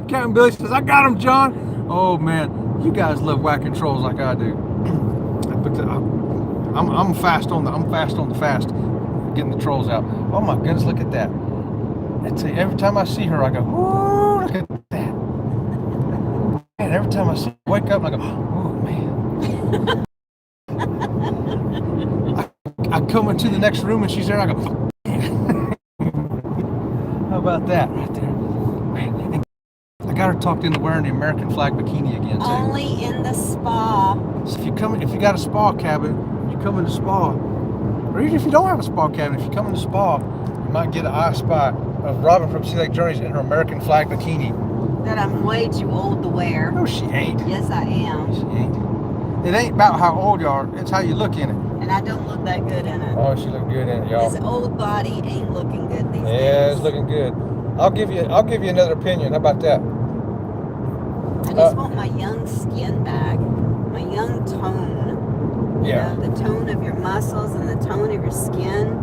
Speaker 1: Captain Billy says, I got him, John. Oh, man. You guys love whacking trolls like I do. I'm fast on the fast, getting the trolls out. Oh, my goodness, look at that. I tell you, every time I see her, I go, ooh, look at that. And every time I see her, I wake up and I go, oh, man. I come into the next room and she's there and I go, how about that right there? Man, I got her talked into wearing the American flag bikini again too.
Speaker 2: Only in the spa.
Speaker 1: So if you got a spa cabin, you come in the spa. Or even if you don't have a spa cabin, if you come in the spa, you might get an eye spy of Robin from Sea Lake Journeys in her American flag bikini.
Speaker 2: That I'm way too old to wear.
Speaker 1: No, she ain't.
Speaker 2: Yes, I am.
Speaker 1: She ain't. It ain't about how old you are, it's how you look in it.
Speaker 2: And I don't look that good in it.
Speaker 1: Oh, she look good in it, y'all.
Speaker 2: This old body ain't looking good these days.
Speaker 1: Yeah, it's looking good. I'll give you another opinion. How about that?
Speaker 2: I just want my young skin back, my young tone.
Speaker 1: Yeah.
Speaker 2: You know, the tone of your muscles and the tone of your skin.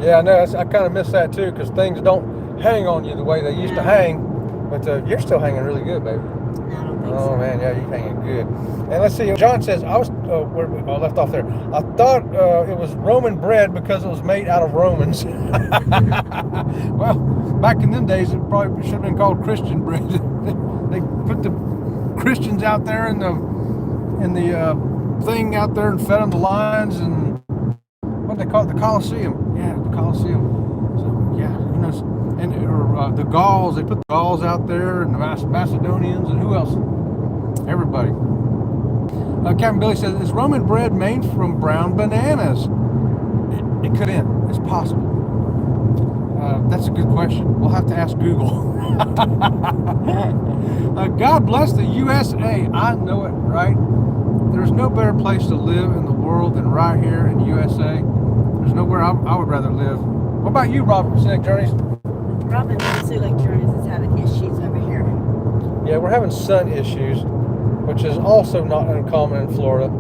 Speaker 1: Yeah, I know. I kind of miss that too, because things don't hang on you the way they used to hang. But you're still hanging really good, baby.
Speaker 2: No, I don't think so.
Speaker 1: Oh man, yeah, you're hanging good. And let's see. John says I left off there. I thought it was Roman bread because it was made out of Romans. Well, back in them days, it probably should have been called Christian bread. They put the Christians out there in the thing out there and fed them the lions and what they call it, the Colosseum. Yeah, the Colosseum. So yeah, who knows? And the Gauls, they put the Gauls out there, and the Macedonians, and who else? Everybody. Captain Billy says, is Roman bread made from brown bananas? It could end. It's possible. That's a good question. We'll have to ask Google. God bless the USA. I know it, right? There's no better place to live in the world than right here in the USA. There's nowhere I would rather live. What about you, Robert from Sea Lake Journeys?
Speaker 2: Robin from Sea Lake Journeys is having issues over here.
Speaker 1: Yeah, we're having sun issues, which is also not uncommon in Florida.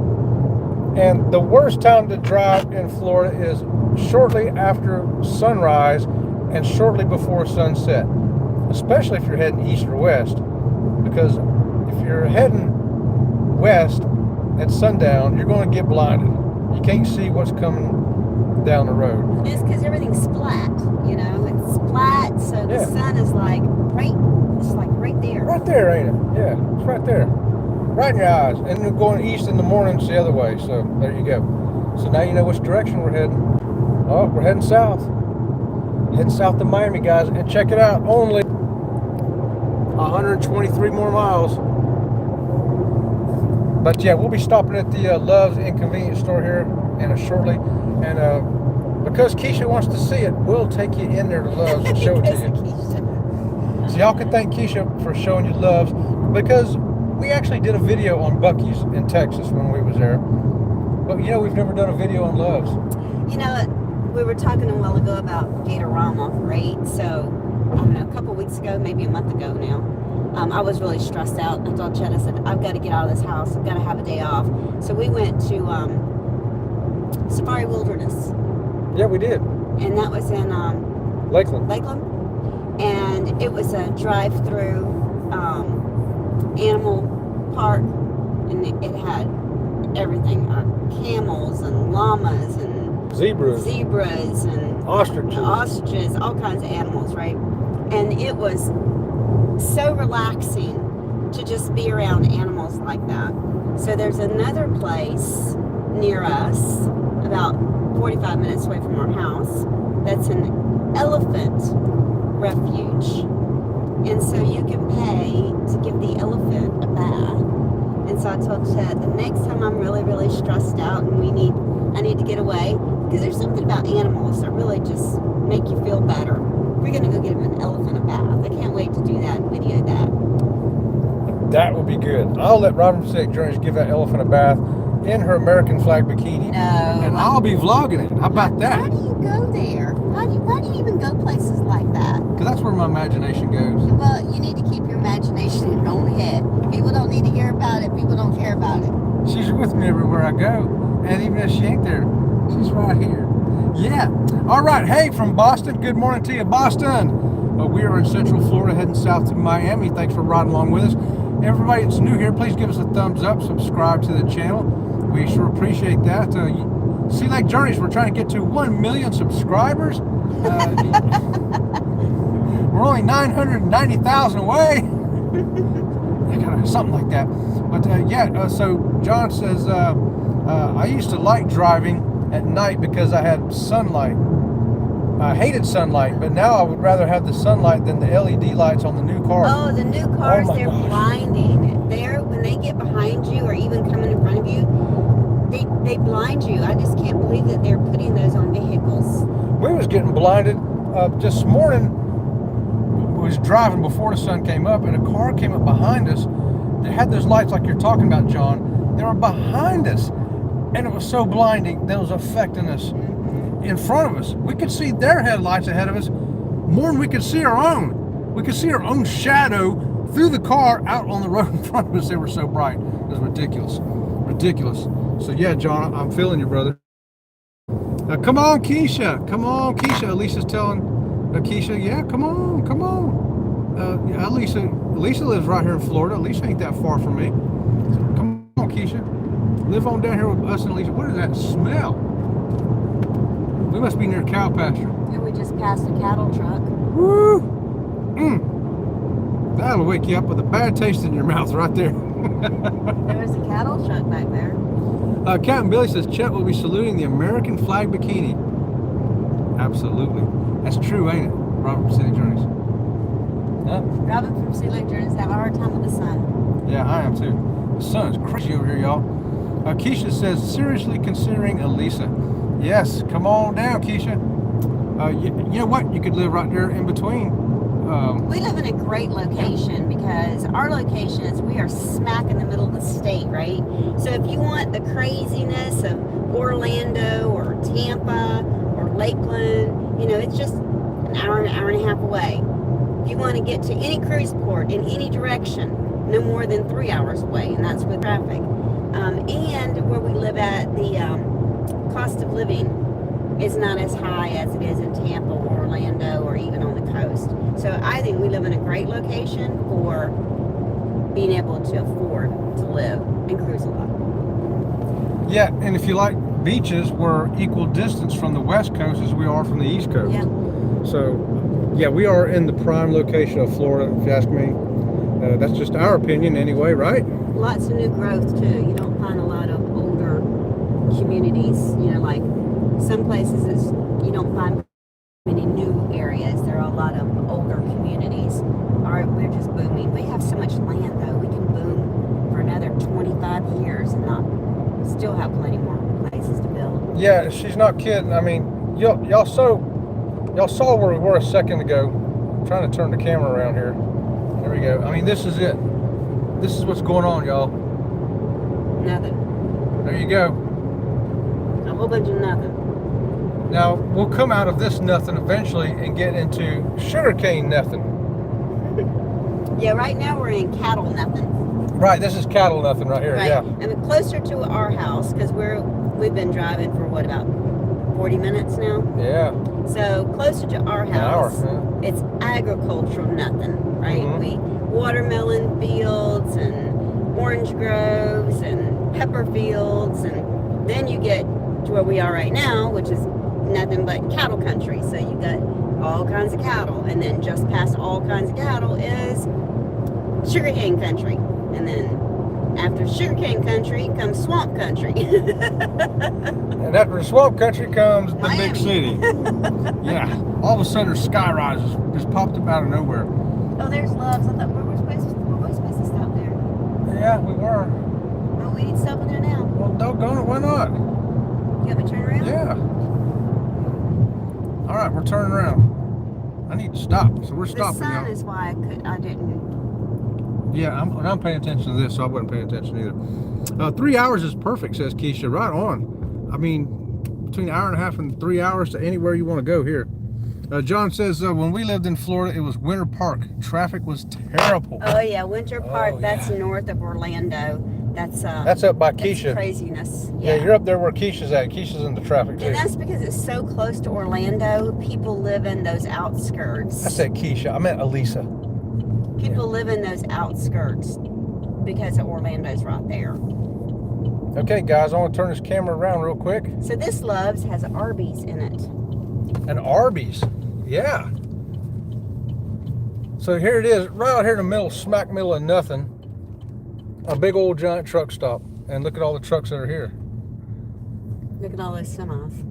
Speaker 1: And the worst time to drive in Florida is shortly after sunrise and shortly before sunset, especially if you're heading east or west. Because if you're heading west at sundown, you're going to get blinded. You can't see what's coming down the road.
Speaker 2: It's because everything's flat, you know, it's flat, so the sun is like right there.
Speaker 1: Right there, ain't it? Yeah, it's right there. Right in your eyes. And we're going east in the morning, it's the other way, so there you go. So now you know which direction we're heading. Oh, we're heading south. Heading south to Miami, guys, and check it out, only 123 more miles. But yeah, we'll be stopping at the Love's Inconvenience Store here in shortly, and because Keisha wants to see it, we'll take you in there to Love's and show it to you. So y'all can thank Keisha for showing you Love's, because we actually did a video on Buc-ee's in Texas when we was there, but you know, we've never done a video on Love's.
Speaker 2: You know, we were talking a while ago about Gatorama, right? So I don't know, a couple weeks ago, maybe a month ago now, I was really stressed out. I told Chad, I said, I've got to get out of this house. I've got to have a day off. So we went to Safari Wilderness.
Speaker 1: Yeah, we did.
Speaker 2: And that was in
Speaker 1: Lakeland.
Speaker 2: And it was a drive-through animal park. And it had everything. Camels and llamas and
Speaker 1: zebras
Speaker 2: and ostriches, all kinds of animals, right? And it was so relaxing to just be around animals like that. So there's another place near us, about 45 minutes away from our house, that's an elephant refuge. And so you can pay to give the elephant a bath. And so I told Chad, the next time I'm really, really stressed out and I need to get away, because there's something about animals that really just make you feel better. We're going to go give an elephant a bath. I can't wait to do that and video that.
Speaker 1: That would be good. I'll let Robin from Sea Lake Journeys give that elephant a bath in her American flag bikini.
Speaker 2: No.
Speaker 1: And I'll be vlogging it. How about that?
Speaker 2: How do you go there? Why do you even go places like that?
Speaker 1: Because that's where my imagination goes.
Speaker 2: Well, you need to keep your imagination in her own head. People don't need to hear about it. People don't care about it.
Speaker 1: She's with me everywhere I go. And even if she ain't there, she's right here. Yeah. All right. Hey, from Boston. Good morning to you, Boston. We are in Central Florida, heading south to Miami. Thanks for riding along with us. Everybody that's new here, please give us a thumbs up. Subscribe to the channel. We sure appreciate that. Sea Lake Journeys, we're trying to get to 1 million subscribers. We're only 990,000 away. Something like that. But so John says, I used to like driving at night because I had sunlight. I hated sunlight, but now I would rather have the sunlight than the LED lights on the new cars.
Speaker 2: Oh, the new cars, they're blinding. When they get behind you or even coming in front of you, they blind you. I just can't believe that they're putting those on vehicles.
Speaker 1: We was getting blinded this morning. We was driving before the sun came up, and a car came up behind us. They had those lights like you're talking about, John. They were behind us, and it was so blinding that it was affecting us. In front of us, we could see their headlights ahead of us more than we could see our own. We could see our own shadow through the car out on the road in front of us. They were so bright. It was ridiculous. So yeah, John, I'm feeling you, brother. Come on, Keisha. Alicia's telling Keisha, yeah, come on. Alicia lives right here in Florida. Alicia ain't that far from me. So, come on, Keisha. Live on down here with us and Alicia. What is that smell? We must be near cow pasture.
Speaker 2: And we just passed a cattle truck.
Speaker 1: Woo! That'll wake you up with a bad taste in your mouth right there.
Speaker 2: There was a cattle truck back there.
Speaker 1: Captain Billy says Chet will be saluting the American flag bikini. Absolutely. That's true, ain't it? Robert from Sea Lake Journeys. Huh?
Speaker 2: Robin from Sea Lake Journeys have a hard time with the sun.
Speaker 1: Yeah, I am too. The sun is crazy over here, y'all. Keisha says, seriously considering Elisa. Yes, come on down, Keisha. You know what? You could live right there in between.
Speaker 2: We live in a great location because our location is, we are smack in the middle of the state, right? So if you want the craziness of Orlando or Tampa or Lakeland, it's just an hour and a half away. If you want to get to any cruise port in any direction, no more than 3 hours away, and that's with traffic. And where we live at, the cost of living is not as high as it is in Tampa or Orlando or even on the coast. So I think we live in a great location for being able to afford to live and cruise a lot.
Speaker 1: Yeah, and if you like beaches, we're equal distance from the West Coast as we are from the East Coast.
Speaker 2: Yeah.
Speaker 1: So, yeah, we are in the prime location of Florida, if you ask me. That's just our opinion anyway, right?
Speaker 2: Lots of new growth, too. You don't find a lot of older communities, like some places you don't find many new areas. There are a lot of older communities. We're just booming. We have so much land, though. We can boom for another 25 years and still have plenty more places to build.
Speaker 1: Yeah, she's not kidding. I mean, y'all saw where we were a second ago. I'm trying to turn the camera around here. There we go. I mean, this is it. This is what's going on, y'all.
Speaker 2: Nothing.
Speaker 1: There you go.
Speaker 2: A whole bunch of nothing.
Speaker 1: Now, we'll come out of this nothing eventually and get into sugarcane nothing.
Speaker 2: Yeah, right now we're in cattle nothing.
Speaker 1: Right, this is cattle nothing right here,
Speaker 2: right.
Speaker 1: Yeah.
Speaker 2: And closer to our house, because we've been driving for about 40 minutes now?
Speaker 1: Yeah.
Speaker 2: So closer to our house, it's agricultural nothing, right?
Speaker 1: Mm-hmm.
Speaker 2: Watermelon fields and orange groves and pepper fields, and then you get to where we are right now, which is nothing but cattle country. So you got all kinds of cattle, and then just past all kinds of cattle is sugarcane country, and then after sugarcane country comes swamp country.
Speaker 1: And after swamp country comes the
Speaker 2: Miami.
Speaker 1: big city. Yeah, all of a sudden there's sky rises just popped up out of nowhere.
Speaker 2: Oh, there's Loves. I thought we were supposed to stop there.
Speaker 1: Yeah, we were.
Speaker 2: Oh, we need to stop in there now.
Speaker 1: Well, doggone it, why not?
Speaker 2: You want me to turn around?
Speaker 1: Yeah. All right, we're turning around. I need to stop, so we're stopping.
Speaker 2: The sun
Speaker 1: y'all.
Speaker 2: is why I didn't.
Speaker 1: Yeah, I'm paying attention to this, so I wasn't paying attention either. 3 hours is perfect, says Keisha. Right on. I mean, between an hour and a half and 3 hours to anywhere you want to go here. John says when we lived in Florida, it was Winter Park. Traffic was terrible.
Speaker 2: Oh yeah, Winter Park.
Speaker 1: Oh,
Speaker 2: that's
Speaker 1: yeah.
Speaker 2: north of Orlando. That's
Speaker 1: up by Keisha.
Speaker 2: Craziness.
Speaker 1: Yeah, you're up there where Keisha's at. Keisha's in the traffic too.
Speaker 2: And that's because it's so close to Orlando. People live in those outskirts.
Speaker 1: I said Keisha. I meant Elisa.
Speaker 2: People live in those outskirts because Orlando's right there.
Speaker 1: Okay, guys, I want to turn this camera around real quick.
Speaker 2: So this Love's has Arby's in it.
Speaker 1: An Arby's, yeah. So here it is, right out here in the middle, smack middle of nothing. A big old giant truck stop. And look at all the trucks that are here.
Speaker 2: Look at all those semis.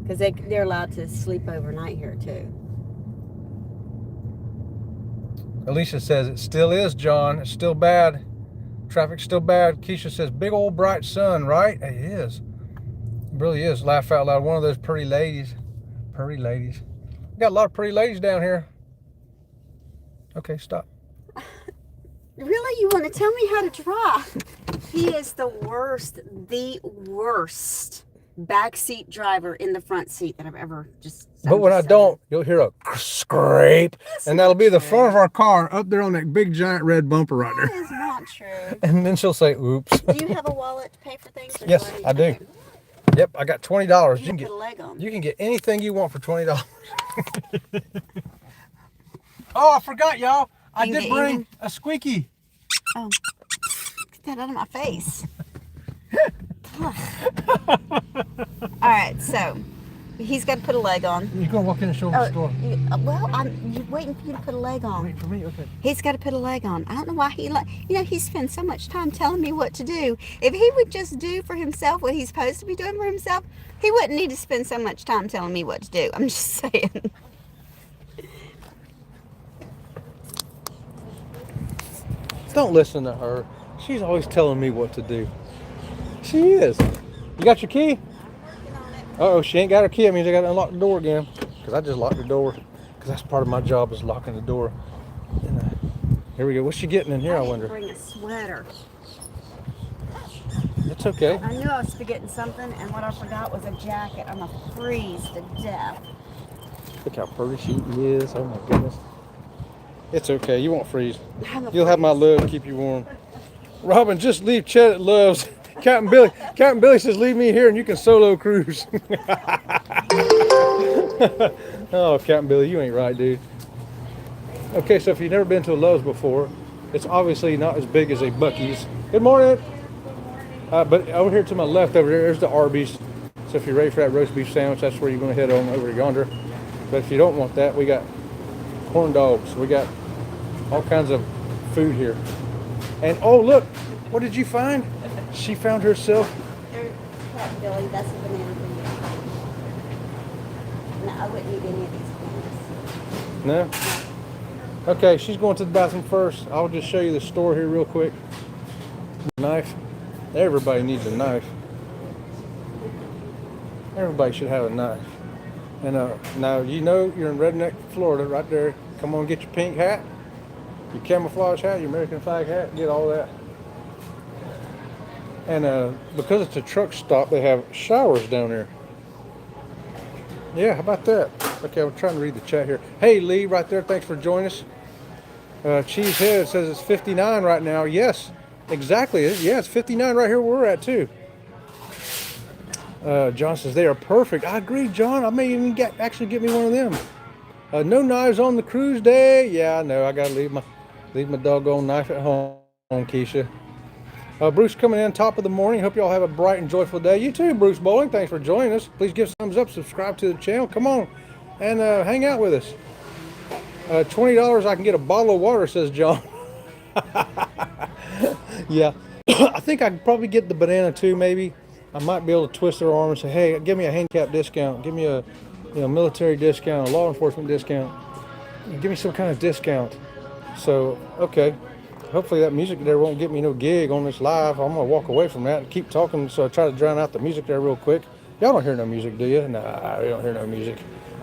Speaker 2: Because they're allowed to sleep overnight here too.
Speaker 1: Alicia says it still is, John. It's still bad. Traffic's still bad. Keisha says big old bright sun, right? It is. It really is. Laugh out loud. One of those pretty ladies. Pretty ladies. We got a lot of pretty ladies down here. Okay, stop.
Speaker 2: Really? You want to tell me how to drive? He is the worst backseat driver in the front seat that I've ever just...
Speaker 1: But when I don't, you'll hear a scrape, and that'll be the front of our car up there on that big giant red bumper right there.
Speaker 2: That is not true.
Speaker 1: And then she'll say, oops.
Speaker 2: Do you have a wallet to pay for things?
Speaker 1: Yes, I do. Yep, I got $20.
Speaker 2: You can put a leg on.
Speaker 1: You can get anything you want for $20. Oh, I forgot, y'all. I did bring a squeaky.
Speaker 2: Oh, get that out of my face. All right, so he's got to put a leg on.
Speaker 1: You're going to walk in and show him the store.
Speaker 2: Well, I'm waiting for you to put a leg on.
Speaker 1: Wait for me? Okay.
Speaker 2: He's got to put a leg on. I don't know why he spends so much time telling me what to do. If he would just do for himself what he's supposed to be doing for himself, he wouldn't need to spend so much time telling me what to do. I'm just saying.
Speaker 1: Don't listen to her. She's always telling me what to do. She is. You got your key? Uh-oh, she ain't got her key. That means I got to unlock the door again. Because I just locked the door. Because that's part of my job is locking the door. And, here we go. What's she getting in here, I wonder?
Speaker 2: Bring a sweater.
Speaker 1: It's okay.
Speaker 2: I knew I was forgetting something, and what I forgot was a jacket. I'm going to freeze to death.
Speaker 1: Look how pretty she is. Oh, my goodness. It's okay. You won't freeze. You'll have my love to keep you warm. Robin, just leave Chet at Love's. Captain Billy. Captain Billy says, leave me here and you can solo cruise. Oh, Captain Billy, you ain't right, dude. Okay, so if you've never been to a Love's before, it's obviously not as big as a Buc-ee's. Good morning. But over here to my left, over there's the Arby's. So if you're ready for that roast beef sandwich, that's where you're going to head on over yonder. But if you don't want that, we got corn dogs. We got all kinds of food here. And oh, look, what did you find? She found herself.
Speaker 2: Billy, that's a banana for you. No, I wouldn't eat any of these bananas.
Speaker 1: No? Okay, she's going to the bathroom first. I'll just show you the store here real quick. Knife. Everybody needs a knife. Everybody should have a knife. And now you know you're in Redneck, Florida, right there. Come on, get your pink hat, your camouflage hat, your American flag hat, get all that. And because it's a truck stop, they have showers down there. Yeah, how about that? Okay, I'm trying to read the chat here. Hey, Lee, right there, thanks for joining us. Cheesehead says it's 59 right now. Yes, exactly. Yeah, it's 59 right here where we're at, too. John says they are perfect. I agree, John. I may even actually get me one of them. No knives on the cruise day. Yeah, I know. I gotta leave my doggone knife at home, Keisha. Bruce coming in top of the morning. Hope y'all have a bright and joyful day. You too, Bruce Bowling. Thanks for joining us. Please give us a thumbs up, subscribe to the channel. Come on and hang out with us. $20 I can get a bottle of water, says John. Yeah, I think I could probably get the banana too, maybe. I might be able to twist their arm and say, hey, give me a handicap discount. Give me a military discount, a law enforcement discount. Give me some kind of discount. So, okay. Hopefully that music there won't get me no gig on this live. I'm going to walk away from that and keep talking, so I try to drown out the music there real quick. Y'all don't hear no music, do you? Nah, we don't hear no music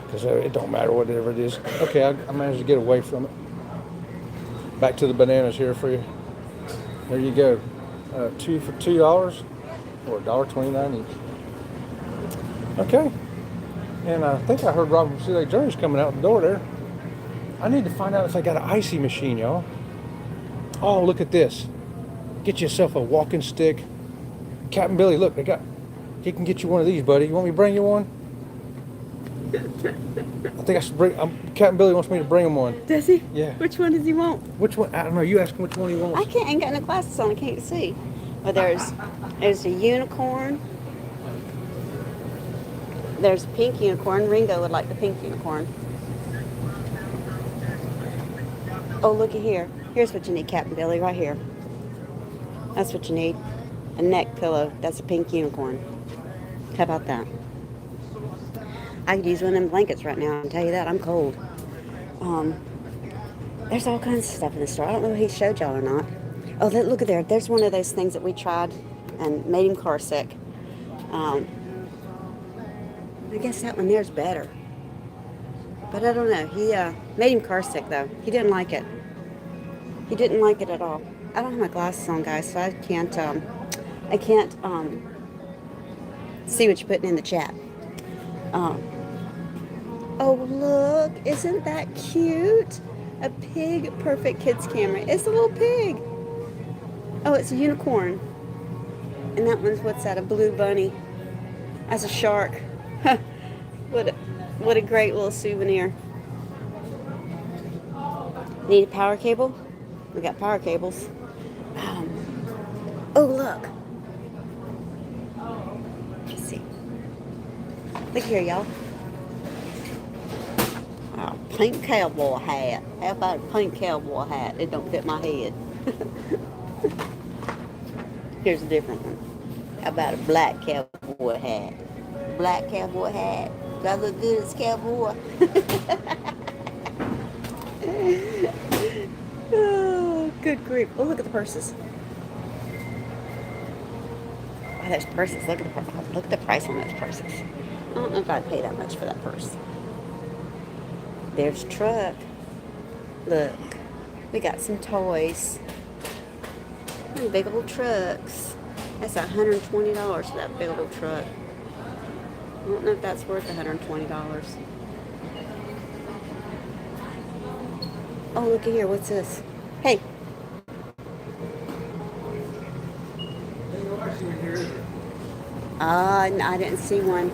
Speaker 1: because it don't matter whatever it is. Okay, I managed to get away from it. Back to the bananas here for you. There you go. Two for $2 or $1.29 each. Okay. And I think I heard Robert from Sea Lake Journey's coming out the door there. I need to find out if they got an icy machine, y'all. Oh, look at this. Get yourself a walking stick. Captain Billy, look, he can get you one of these, buddy. You want me to bring you one? I think I should bring, Captain Billy wants me to bring him one.
Speaker 2: Does he?
Speaker 1: Yeah.
Speaker 2: Which one does he want?
Speaker 1: Which one? I don't know. You ask him which one he wants.
Speaker 2: I ain't got no glasses on. I can't see. Well, there's a unicorn. There's a pink unicorn. Ringo would like the pink unicorn. Oh, looky here. Here's what you need, Captain Billy, right here. That's what you need. A neck pillow. That's a pink unicorn. How about that? I could use one of them blankets right now. I can tell you that. I'm cold. There's all kinds of stuff in the store. I don't know if he showed y'all or not. Oh, look at there. There's one of those things that we tried and made him car sick. I guess that one there's better. But I don't know. He made him car sick, though. He didn't like it. He didn't like it at all. I don't have my glasses on, guys, so I can't see what you're putting in the chat. Oh, look. Isn't that cute? A pig perfect kids camera. It's a little pig. Oh, it's a unicorn. And that one's, what's that? A blue bunny. That's a shark. What a great little souvenir. Need a power cable? We got power cables. Oh, look. Let's see. Look here, y'all. A pink cowboy hat. How about a pink cowboy hat? It don't fit my head. Here's a different one. How about a black cowboy hat? Black cowboy hat. Do I look good as cowboy? Oh, good grief. Oh, look at the purses. Oh, there's purses. Look at the price on those purses. I don't know if I'd pay that much for that purse. There's a truck. Look. We got some toys. And big old trucks. That's $120 for that big old truck. I don't know if that's worth $120. Oh, look at here. What's this? Hey. I didn't see one.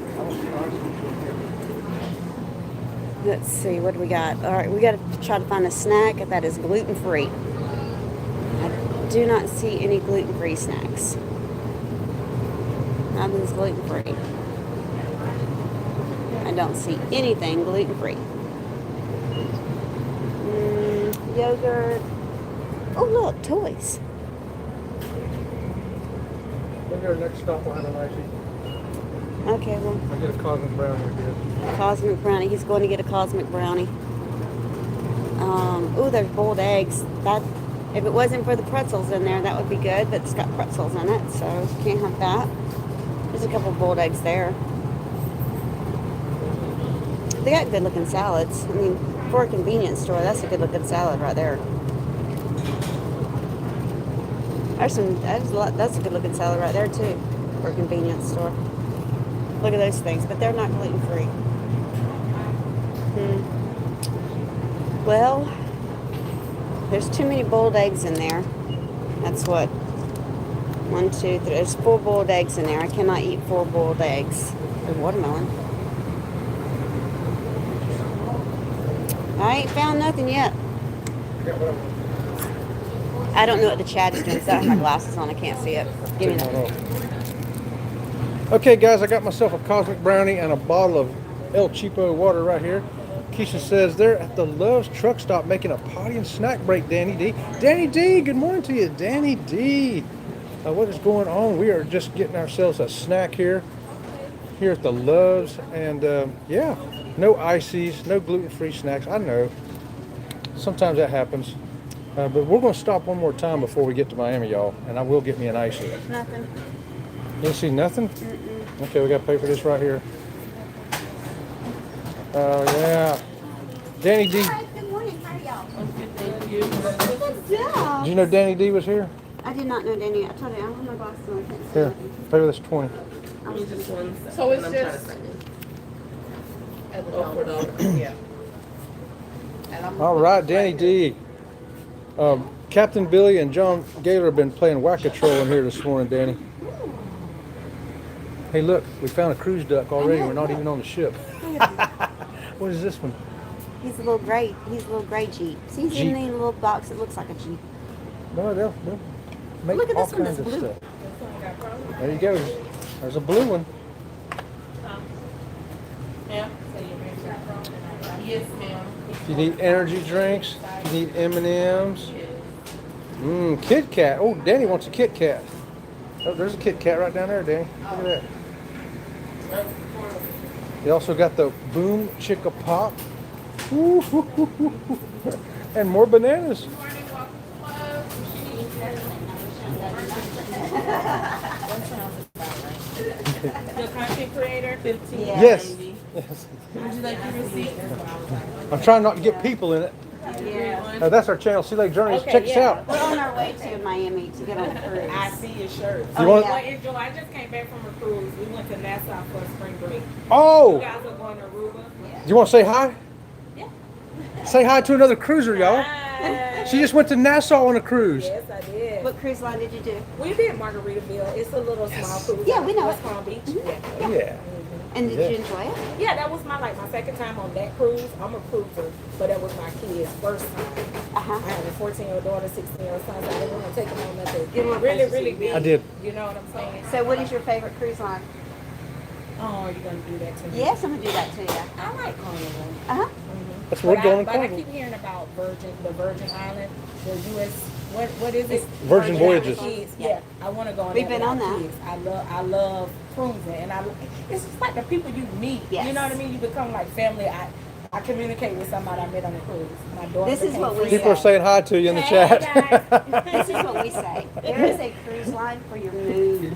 Speaker 2: Let's see. What do we got? All right. We got to try to find a snack that is gluten-free. I do not see any gluten-free snacks. Nothing's gluten-free. I don't see anything gluten-free. Yogurt. Oh, look, toys.
Speaker 1: We'll go to the next stop behind an icy.
Speaker 2: Okay, well.
Speaker 1: I'll get a cosmic brownie here.
Speaker 2: Cosmic brownie. He's going to get a cosmic brownie. Oh, there's boiled eggs. That, if it wasn't for the pretzels in there, that would be good, but it's got pretzels in it, so can't have that. There's a couple of boiled eggs there. They got good looking salads. I mean, for a convenience store, that's a good looking salad right there. That's a good looking salad right there too, for a convenience store. Look at those things, but they're not gluten free. Well, there's too many boiled eggs in there. That's what, 1, 2, 3. There's 4 boiled eggs in there. I cannot eat 4 boiled eggs. There's watermelon. I ain't found nothing yet. I don't know what the chat is doing, so I have my glasses on. I can't see it. Give me that.
Speaker 1: Okay, guys, I got myself a cosmic brownie and a bottle of El Cheapo water right here. Keisha says they're at the Love's truck stop making a potty and snack break, Danny D. Danny D, good morning to you, Danny D. What is going on? We are just getting ourselves a snack here at the Love's, and yeah, no ices, no gluten-free snacks. I know sometimes that happens, but we're going to stop one more time before we get to Miami, y'all, and I will get me an icy.
Speaker 2: Nothing.
Speaker 1: You don't see nothing?
Speaker 2: Mm-mm.
Speaker 1: Okay, we got to pay for this right here. Oh yeah, Danny D.
Speaker 2: Hi, good morning. How are y'all?
Speaker 3: Thank you.
Speaker 2: Good job.
Speaker 1: Did you know Danny D was here?
Speaker 2: I did not know Danny. I told you I don't have my glasses on. I can't see
Speaker 1: Here,
Speaker 2: nothing.
Speaker 1: pay for this 20.
Speaker 3: This one's
Speaker 4: So it's
Speaker 3: and I'm trying to
Speaker 4: just-
Speaker 3: sign in. Yeah.
Speaker 1: All right, Danny D. Captain Billy and John Gaylor have been playing whack-a-troll in here this morning, Danny. Hey, look, we found a cruise duck already. We're not even on the ship. What is this one?
Speaker 2: He's a little gray. He's a little gray Jeep. See, he's
Speaker 1: Jeep.
Speaker 2: in the little box that looks like a Jeep.
Speaker 1: No, they'll make
Speaker 2: Look at
Speaker 1: all
Speaker 2: this one
Speaker 1: kinds
Speaker 2: that's
Speaker 1: of
Speaker 2: blue.
Speaker 1: stuff. There you go. There's a blue one.
Speaker 3: Yeah. Yes, ma'am.
Speaker 1: If you need energy drinks, if you need M&Ms. Kit Kat. Oh, Danny wants a Kit Kat. Oh, there's a Kit Kat right down there, Danny. Look at that. They also got the Boom Chicka Pop. And more bananas.
Speaker 3: The content creator, 15.
Speaker 1: Yes.
Speaker 3: Would you like your receipt?
Speaker 1: I'm trying not to get people in it.
Speaker 2: Yeah.
Speaker 1: That's our channel, Sea Lake Journeys.
Speaker 3: Okay,
Speaker 1: Check us
Speaker 3: yeah.
Speaker 1: out.
Speaker 2: We're on our way to Miami to get on the cruise.
Speaker 3: I see your shirt.
Speaker 1: You want-
Speaker 3: Well, enjoy. I just came back from a cruise. We went to Nassau for a spring break. You
Speaker 1: Oh,
Speaker 3: guys are going to Aruba?
Speaker 1: you want to say hi?
Speaker 3: Yeah.
Speaker 1: Say hi to another cruiser, y'all.
Speaker 3: Hi.
Speaker 1: She just went to Nassau on a cruise.
Speaker 3: Yes, I did.
Speaker 2: What cruise line did you do?
Speaker 3: We did Margaritaville. It's a little small cruise.
Speaker 2: Yeah, we know
Speaker 3: West
Speaker 2: it.
Speaker 3: Palm Beach.
Speaker 2: Mhm.
Speaker 3: Yeah.
Speaker 1: Yeah.
Speaker 2: And did
Speaker 1: Yeah.
Speaker 2: you enjoy it?
Speaker 3: Yeah, that was my second time on that cruise. I'm a cruiser, but that was my kid's first time.
Speaker 2: Uh-huh.
Speaker 3: I have a 14-year-old daughter, 16-year-old son, so I didn't want to take them on nothing.
Speaker 2: Didn't want
Speaker 3: Really,
Speaker 2: places
Speaker 3: really
Speaker 2: to
Speaker 3: big.
Speaker 1: I did.
Speaker 3: You know what I'm saying?
Speaker 2: So what is your favorite cruise line?
Speaker 3: Oh, you're going to do that to me?
Speaker 2: Yes, I'm going to do that to you.
Speaker 3: I like Carnival.
Speaker 2: Uh-huh.
Speaker 1: That's where we're going to
Speaker 3: But I
Speaker 1: Carnival.
Speaker 3: keep hearing about the Virgin Island, the U.S. What is it?
Speaker 1: Virgin Voyages.
Speaker 3: Kids. Yeah, I want to go on
Speaker 2: We've
Speaker 3: that
Speaker 2: been
Speaker 3: with
Speaker 2: on
Speaker 3: my
Speaker 2: that.
Speaker 3: kids. I love cruising, and it's just like the people you meet.
Speaker 2: Yes.
Speaker 3: You know what I mean? You become like family. I communicate with somebody I met on the cruise. My daughter.
Speaker 2: This is
Speaker 3: became
Speaker 2: what we
Speaker 3: friends.
Speaker 1: People are saying hi to you in the
Speaker 3: Hey,
Speaker 1: chat.
Speaker 3: guys.
Speaker 2: This is what we say. There is a cruise line for your mood.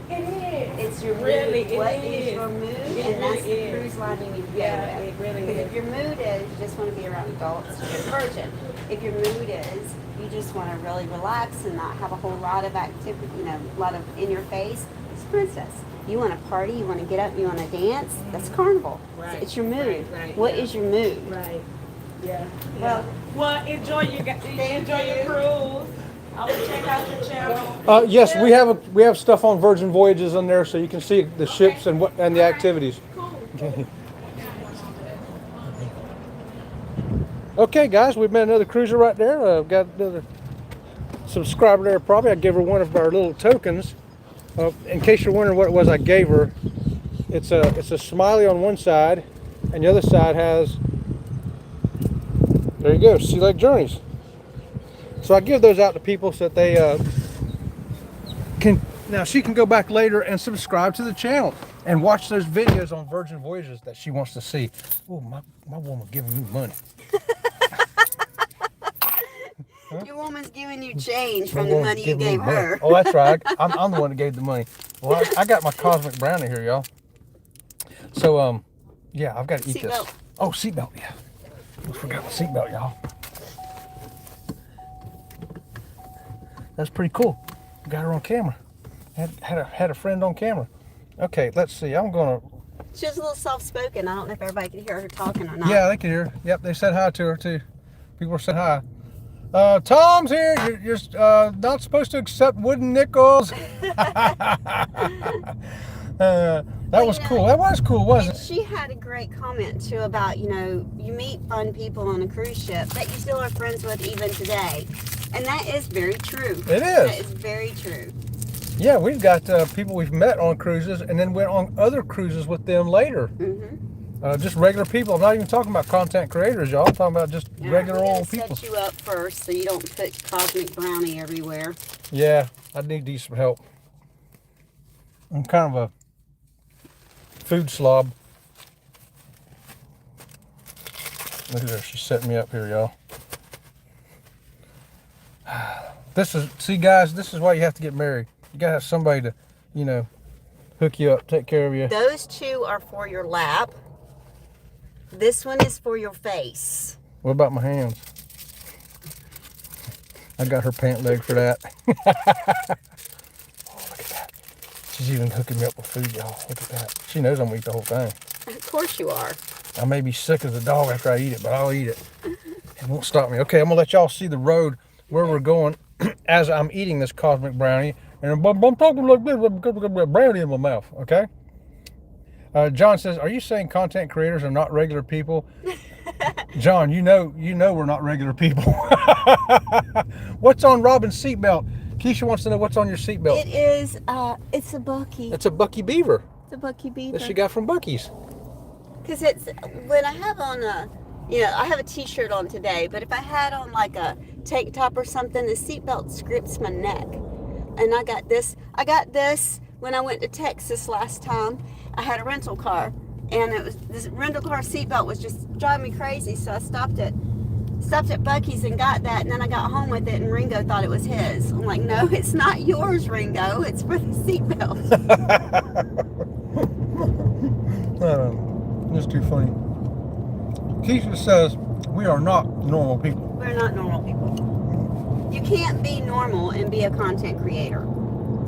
Speaker 3: It is.
Speaker 2: It's your mood.
Speaker 3: Really, it
Speaker 2: What
Speaker 3: is.
Speaker 2: is your mood?
Speaker 3: It
Speaker 2: And that's
Speaker 3: really
Speaker 2: the
Speaker 3: is.
Speaker 2: cruise line you need to go
Speaker 3: Yeah,
Speaker 2: with.
Speaker 3: it really
Speaker 2: Because
Speaker 3: is.
Speaker 2: if your mood is you just want to be around adults, you're virgin. If your mood is you just want to really relax and not have a whole lot of activity, a lot of in your face, it's princess. You want to party, you want to get up, you want to dance, that's Carnival.
Speaker 3: Right.
Speaker 2: It's your mood.
Speaker 3: Right,
Speaker 2: What
Speaker 3: yeah.
Speaker 2: is your mood?
Speaker 3: Right. Yeah.
Speaker 2: Well,
Speaker 3: Enjoy your cruise. I will check out your channel.
Speaker 1: Yes, we have stuff on Virgin Voyages on there, so you can see the ships and the activities.
Speaker 3: Cool.
Speaker 1: Okay, guys, we've met another cruiser right there. Got another subscriber there. Probably I gave her one of our little tokens. In case you're wondering what it was I gave her, it's a smiley on one side, and the other side has. There you go, Sea Lake Journeys. So I give those out to people so that they can. Now she can go back later and subscribe to the channel and watch those videos on Virgin Voyages that she wants to see. Oh, my woman giving me money.
Speaker 2: your woman's giving you change from the money you gave her.
Speaker 1: Oh, that's right. I'm the one that gave the money. Well, I got my cosmic brownie here, y'all. So, yeah, I've got to eat this.
Speaker 2: Seatbelt.
Speaker 1: Oh, seatbelt, yeah. I forgot my seatbelt, y'all. That's pretty cool. Got her on camera. Had a friend on camera. Okay, let's see. I'm gonna.
Speaker 2: She was a little soft-spoken. I don't know if everybody could hear her talking or not.
Speaker 1: Yeah, they can hear her. Yep, they said hi to her too. People said hi. Tom's here. You're not supposed to accept wooden nickels. That was cool. That was cool, wasn't it?
Speaker 2: She had a great comment too about, you meet fun people on a cruise ship that you still are friends with even today. And that is very true.
Speaker 1: It is.
Speaker 2: That is very true.
Speaker 1: Yeah, we've got people we've met on cruises and then went on other cruises with them later.
Speaker 2: Mm-hmm.
Speaker 1: Just regular people. I'm not even talking about content creators, y'all. I'm talking about just regular
Speaker 2: I'm gonna
Speaker 1: old people.
Speaker 2: set you up first so you don't put cosmic brownie everywhere.
Speaker 1: Yeah, I need these some help. I'm kind of a food slob. Look at her. She's setting me up here, y'all. See, guys, this is why you have to get married. You gotta have somebody to, hook you up, take care of you.
Speaker 2: Those two are for your lap. This one is for your face.
Speaker 1: What about my hands? I got her pant leg for that. Oh, look at that. She's even hooking me up with food, y'all. Look at that. She knows I'm gonna eat the whole thing.
Speaker 2: Of course you are.
Speaker 1: I may be sick as a dog after I eat it, but I'll eat it. It won't stop me. Okay, I'm gonna let y'all see the road where we're going as I'm eating this cosmic brownie. And I'm talking like this, I've got brownie in my mouth, okay? John says, are you saying content creators are not regular people? John, you know we're not regular people. What's on Robin's seatbelt? Keisha wants to know what's on your seatbelt.
Speaker 2: It is, it's a Bucky.
Speaker 1: It's a Bucky Beaver
Speaker 2: It's a Bucky Beaver.
Speaker 1: that she got from Bucky's.
Speaker 2: Because it's, when I have on I have a t-shirt on today, but if I had on like a tank top or something, the seatbelt scripts my neck. And I got this when I went to Texas last time. I had a rental car, and this rental car seatbelt was just driving me crazy, so I stopped at Bucky's and got that, and then I got home with it, and Ringo thought it was his. I'm like, no, it's not yours, Ringo. It's for the seatbelt.
Speaker 1: That's too funny. Keisha says we are not normal people.
Speaker 2: We're not normal people. You can't be normal and be a content creator.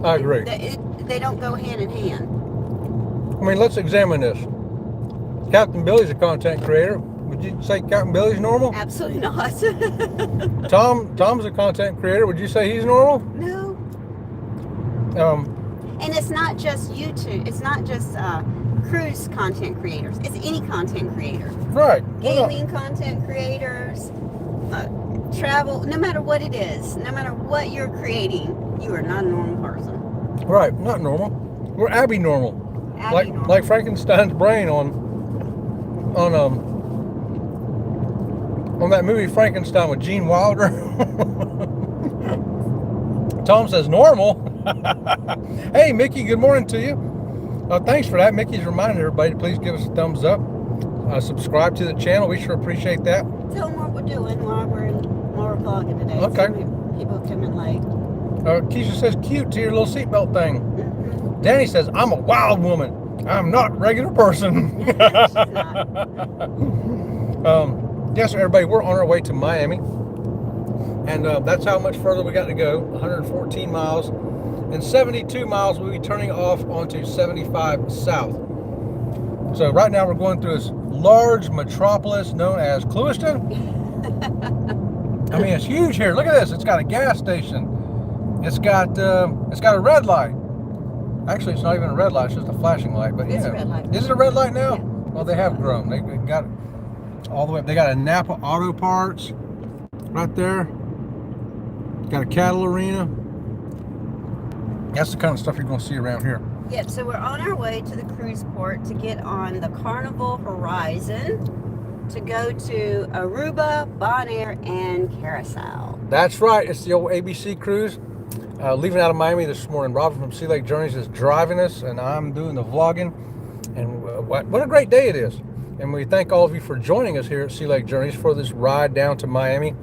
Speaker 1: I agree.
Speaker 2: They don't go hand in hand.
Speaker 1: I mean, let's examine this. Captain Billy's a content creator. Would you say Captain Billy's normal?
Speaker 2: Absolutely not.
Speaker 1: Tom's a content creator. Would you say he's normal?
Speaker 2: No. And it's not just YouTube. It's not just cruise content creators. It's any content creator.
Speaker 1: Right.
Speaker 2: Gaming content creators, travel, no matter what it is, no matter what you're creating, you are not a normal person.
Speaker 1: Right. Not normal. We're Abby normal. Like Frankenstein's brain on that movie Frankenstein with Gene Wilder. Tom says normal. Hey Mickey, good morning to you. Thanks for that. Mickey's reminding everybody to please give us a thumbs up. Subscribe to the channel. We sure appreciate that.
Speaker 2: Tell them what we're doing while we're vlogging today.
Speaker 1: Okay.
Speaker 2: So people come in late.
Speaker 1: Keisha says cute to your little seatbelt thing. Danny says, I'm a wild woman. I'm not a regular person.
Speaker 2: She's not.
Speaker 1: Yes, everybody, we're on our way to Miami. And that's how much further we got to go, 114 miles. And 72 miles we'll be turning off onto 75 south. So right now we're going through this large metropolis known as Clewiston. I mean, it's huge here. Look at this. It's got a gas station. It's got a red light. Actually, it's not even a red light. It's just a flashing light. But
Speaker 2: It's a red light.
Speaker 1: Is it a red light now?
Speaker 2: Yeah.
Speaker 1: Well, they have grown. They got all the way. They got a Napa Auto Parts right there. Got a cattle arena. That's the kind of stuff you're going to see around here.
Speaker 2: Yep, so we're on our way to the cruise port to get on the Carnival Horizon to go to Aruba, Bonaire, and Carousel.
Speaker 1: That's right. It's the old ABC cruise. Leaving out of Miami this morning. Robin from Sea Lake Journeys is driving us, and I'm doing the vlogging. And what a great day it is. And we thank all of you for joining us here at Sea Lake Journeys for this ride down to Miami.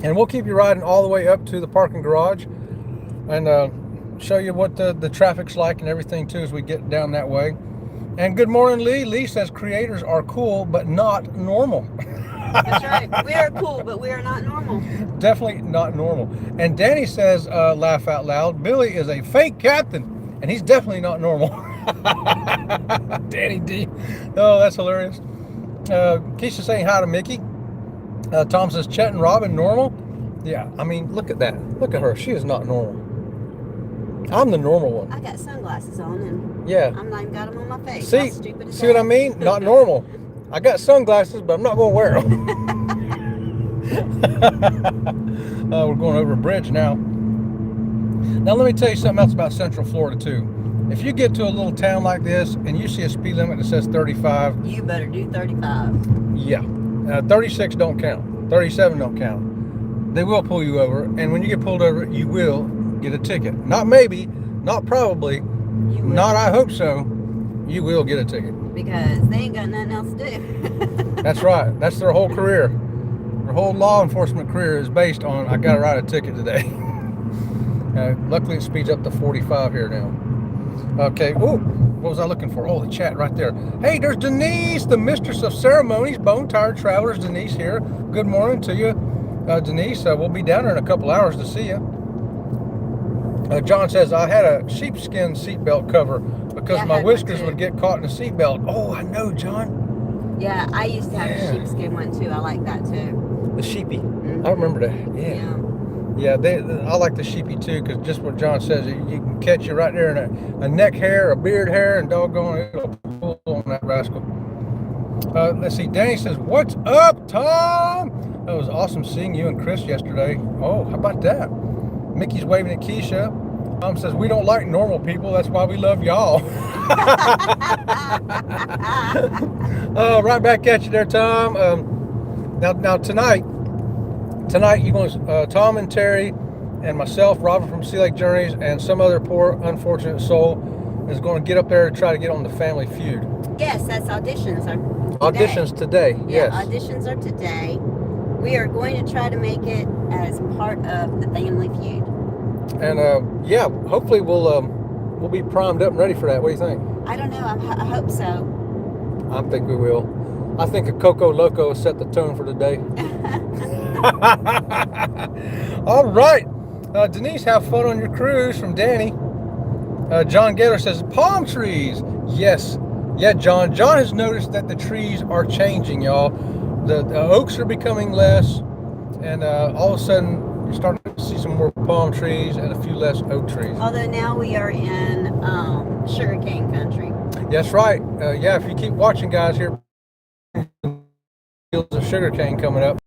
Speaker 1: And we'll keep you riding all the way up to the parking garage and show you what the traffic's like and everything too as we get down that way. And good morning, Lee. Lee says creators are cool, but not normal.
Speaker 2: That's right. We are cool, but we are not normal.
Speaker 1: Definitely not normal. And Danny says, laugh out loud, Billy is a fake captain, and he's definitely not normal. Danny D. Oh, that's hilarious. Keisha's saying hi to Mickey. Tom says, Chet and Robin, normal? Yeah, I mean, look at that. Look at her. She is not normal. I'm the normal one.
Speaker 2: I got sunglasses on, and
Speaker 1: yeah,
Speaker 2: I'm not even got them on my face.
Speaker 1: See what I mean? Not normal. I got sunglasses, but I'm not going to wear them. We're going over a bridge now. Now, let me tell you something else about Central Florida, too. If you get to a little town like this and you see a speed limit that says 35,
Speaker 2: you better do 35.
Speaker 1: Yeah. 36 don't count. 37 don't count. They will pull you over, and when you get pulled over, you will get a ticket. Not maybe, not probably, not I hope so. You will get a ticket.
Speaker 2: Because they ain't got nothing else to do.
Speaker 1: That's right. That's their whole career. Their whole law enforcement career is based on, I got to write a ticket today. Luckily, it speeds up to 45 here now. Okay. Oh, what was I looking for? Oh, the chat right there. Hey, there's Denise, the mistress of ceremonies. Bone Tired Travelers, Denise here. Good morning to you, Denise. We'll be down there in a couple hours to see you. John says, I had a sheepskin seatbelt cover because my whiskers would get caught in the seatbelt. Oh, I know, John.
Speaker 2: Yeah, I used to have
Speaker 1: Yeah.
Speaker 2: a sheepskin one too. I like that too.
Speaker 1: The sheepy.
Speaker 2: Mhm.
Speaker 1: I remember that. Yeah. Yeah, I like the sheepy too, because just what John says, you can catch you right there in a neck hair, a beard hair, and doggone it'll pull on that rascal. Let's see. Danny says, "What's up, Tom? It was awesome seeing you and Chris yesterday." Oh, how about that? Mickey's waving at Keisha. Tom says, "We don't like normal people. That's why we love y'all." Right back at you there, Tom. Now tonight you're going Tom and Terry and myself, Robert from Sea Lake Journeys, and some other poor unfortunate soul is going to get up there to try to get on the Family Feud.
Speaker 2: Yes, that's auditions.
Speaker 1: Auditions today.
Speaker 2: Yeah,
Speaker 1: Yes.
Speaker 2: auditions are today. We are going to try to make it as part of the Family Feud.
Speaker 1: And yeah, hopefully we'll be primed up and ready for that. What do you think?
Speaker 2: I don't know. I hope so.
Speaker 1: I think we will. I think a Coco Loco set the tone for the day. All right. Denise, have fun on your cruise from Danny. John Gaylor says, palm trees. Yes. Yeah, John. John has noticed that the trees are changing, y'all. The oaks are becoming less, and all of a sudden you're starting to see some more palm trees and a few less oak trees.
Speaker 2: Although now we are in sugarcane country.
Speaker 1: That's right. Yeah, if you keep watching, guys, here, fields of sugarcane coming up.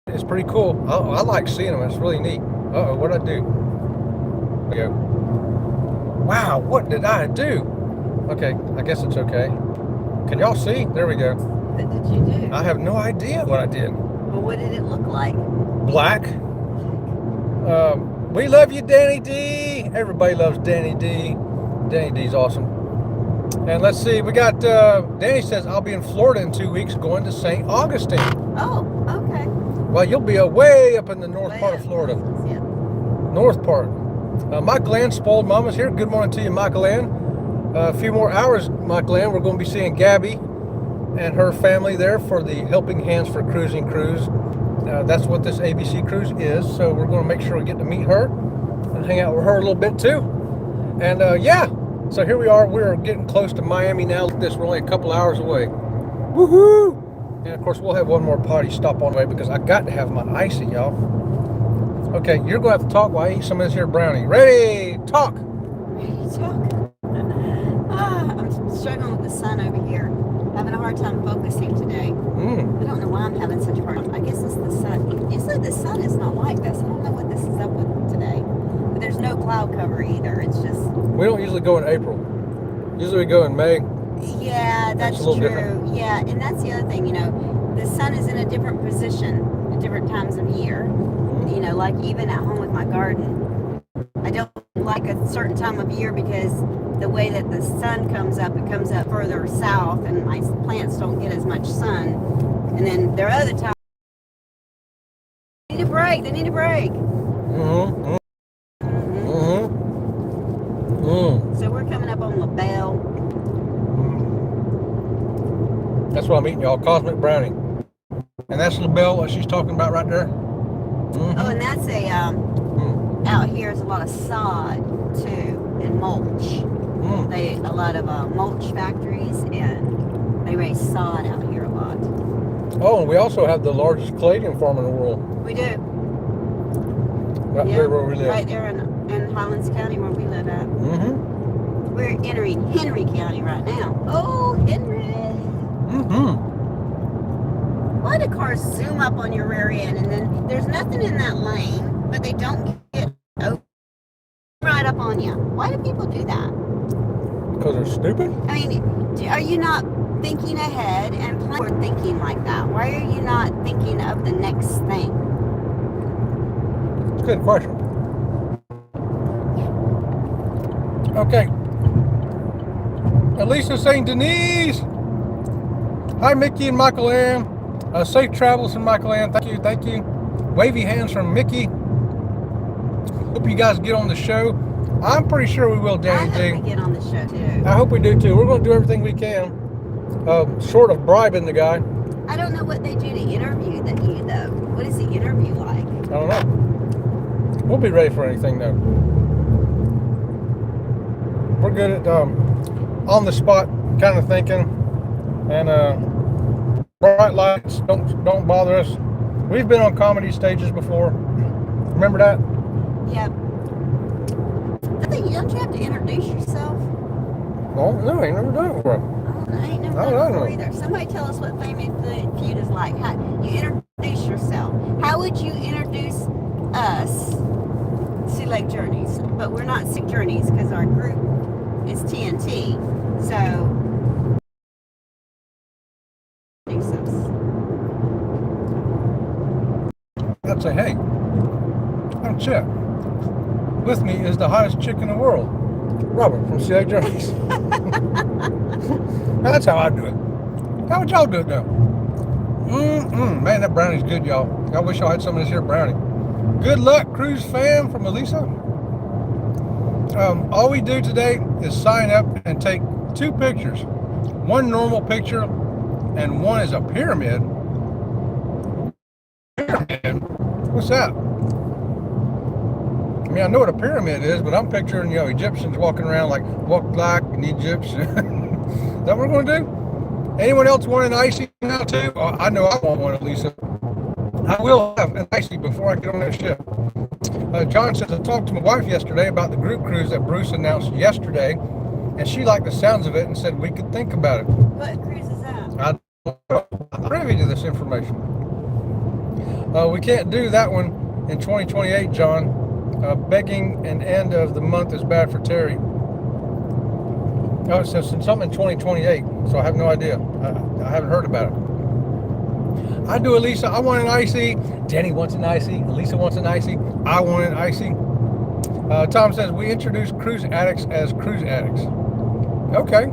Speaker 1: It's pretty cool. I like seeing them. It's really neat. Uh-oh, what'd I do? There we go. Wow, what did I do? Okay, I guess it's okay. Can y'all see? There we go.
Speaker 2: What did you do?
Speaker 1: I have no idea what I did.
Speaker 2: Well, what did it look like?
Speaker 1: Black. We love you, Danny D. Everybody loves Danny D. Danny D's awesome. And let's see, we got, Danny says, I'll be in Florida in 2 weeks going to St. Augustine.
Speaker 2: Oh, okay.
Speaker 1: Well, you'll be way up in the north part of Florida.
Speaker 2: Yeah.
Speaker 1: North part. Michael Ann, Spoiled Mama's here. Good morning to you, Michael Ann. A few more hours, Michael Ann, we're going to be seeing Gabby and her family there for the Helping Hands for Cruising cruise. That's what this ABC cruise is, so we're going to make sure we get to meet her and hang out with her a little bit too. And yeah, so here we are. We're getting close to Miami now. Look at this, we're only a couple hours away. Woohoo! And of course, we'll have one more potty stop on the way because I got to have my icy, y'all. Okay, you're going to have to talk while I eat some of this here brownie. Ready? Talk!
Speaker 2: Ready to talk? I'm struggling with the sun over here. Having a hard time focusing today. I don't know why I'm having such a hard time. I guess it's the sun. Usually the sun is not like this. I don't know what this is up with today. But there's no cloud cover either. It's just...
Speaker 1: We don't usually go in April. Usually we go in May.
Speaker 2: Yeah, that's
Speaker 1: a little
Speaker 2: true.
Speaker 1: different.
Speaker 2: Yeah, and that's the other thing, you know, the sun is in a different position at different times of year. You know, like even at home with my garden. I don't like a certain time of year because the way that the sun comes up, it comes up further south and my plants don't get as much sun. And then there are other times they need a break. They need a break. So we're coming up on LaBelle.
Speaker 1: That's what I'm eating, y'all. Cosmic brownie. And that's LaBelle, what she's talking about right there.
Speaker 2: Oh, and that's a out here is a lot of sod too and mulch. A lot of mulch factories, and they raise sod out here a lot.
Speaker 1: Oh, and we also have the largest caladium farm in the world.
Speaker 2: We do.
Speaker 1: Right there where we live.
Speaker 2: Right there in Highlands County where we live at. We're entering Henry County right now. Oh, Henry. Why do cars zoom up on your rear end and then there's nothing in that lane, but they don't get right up on you? Why do people do that?
Speaker 1: Because they're stupid?
Speaker 2: I mean, are you not thinking ahead and planning or thinking like that? Why are you not thinking of the next thing?
Speaker 1: It's a good question. Okay. Elisa St. Denise. Hi, Mickey and Michael Ann. Safe travels from Michael Ann. Thank you, thank you. Wavy hands from Mickey. Hope you guys get on the show. I'm pretty sure we will, Danny D.
Speaker 2: I hope we get on the show too.
Speaker 1: I hope we do too. We're going to do everything we can, short of bribing the guy.
Speaker 2: I don't know what they do to interview you though. What is the interview like?
Speaker 1: I don't know. We'll be ready for anything though. We're good at on the spot kind of thinking, and bright lights. Don't bother us. We've been on comedy stages before. Remember that?
Speaker 2: Yep. Don't you have to introduce yourself?
Speaker 1: Oh, no, I ain't never done it before.
Speaker 2: I ain't never done it before either. Somebody tell us what Family Feud is like. How you introduce yourself? How would you introduce us? Sea Lake Journeys, but we're not Sick Journeys because our group is TNT. So,
Speaker 1: I'd say, hey, I'm Chet. With me is the hottest chick in the world, Robert from Sea Lake Journeys. That's how I do it. How would y'all do it now? Man, that brownie's good, y'all. I wish y'all had some of this here brownie. Good luck, cruise fam from Elisa. All we do today is sign up and take 2 pictures. One normal picture and one is a pyramid. Pyramid? What's that? I mean, I know what a pyramid is, but I'm picturing, Egyptians walking around walk like an Egyptian. Is that what we're going to do? Anyone else want an icy now too? Oh, I know I want one, Elisa. I will have an icy before I get on that ship. John says, I talked to my wife yesterday about the group cruise that Bruce announced yesterday, and she liked the sounds of it and said we could think about it.
Speaker 2: What cruise is that?
Speaker 1: I don't know. I'm privy to this information. We can't do that one in 2028, John. Begging an end of the month is bad for Terry. Oh, it says something in 2028, so I have no idea. I haven't heard about it. I do, Elisa. I want an icy. Danny wants an icy. Elisa wants an icy. I want an icy. Tom says we introduce cruise addicts as cruise addicts. Okay.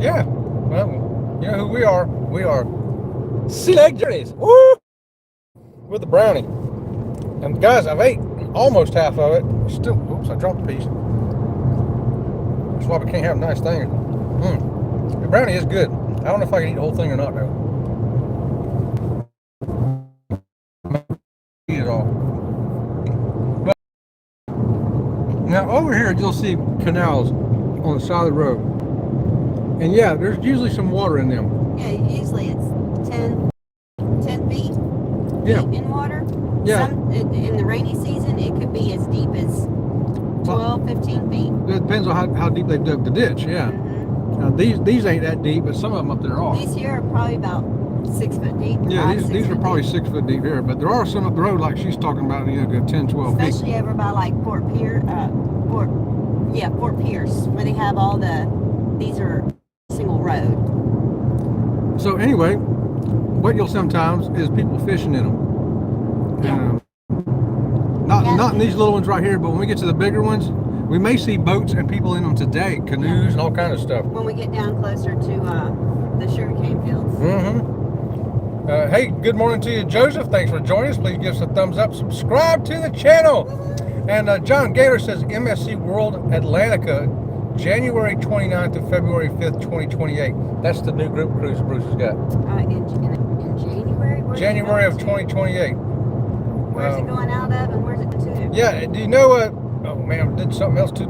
Speaker 1: Yeah. Well, you know who we are? We are Sea Lake Journeys. Woo! With the brownie. And guys, I've ate almost half of it. Still, oops, I dropped a piece. That's why we can't have nice things. The brownie is good. I don't know if I can eat the whole thing or not, though. Eat it all. But now, over here, you'll see canals on the side of the road. And yeah, there's usually some water in them.
Speaker 2: Yeah, usually it's 10 feet in water.
Speaker 1: Yeah.
Speaker 2: In the rainy season, it could be as deep as 12, 15 feet.
Speaker 1: It depends on how deep they dug the ditch, yeah. Now, these ain't that deep, but some of them up there are.
Speaker 2: These here are probably about 6 foot deep.
Speaker 1: Yeah, these are probably 6 foot deep here, but there are some up the road like she's talking about, 10, 12 feet.
Speaker 2: Especially over by like Fort Pierce, where they have all these are single road.
Speaker 1: So anyway, what you'll sometimes is people fishing in them.
Speaker 2: Yeah.
Speaker 1: Not in these little ones right here, but when we get to the bigger ones, we may see boats and people in them today, canoes and all kind of stuff.
Speaker 2: When we get down closer to the sugarcane fields.
Speaker 1: Hey, good morning to you, Joseph. Thanks for joining us. Please give us a thumbs up. Subscribe to the channel. And John Gator says MSC World Atlantica, January 29th to February 5th, 2028. That's the new group cruise Bruce has got.
Speaker 2: In January?
Speaker 1: January of 2028.
Speaker 2: Where's it going out of and where's it to?
Speaker 1: Yeah, do you know what? Oh man, I did something else too.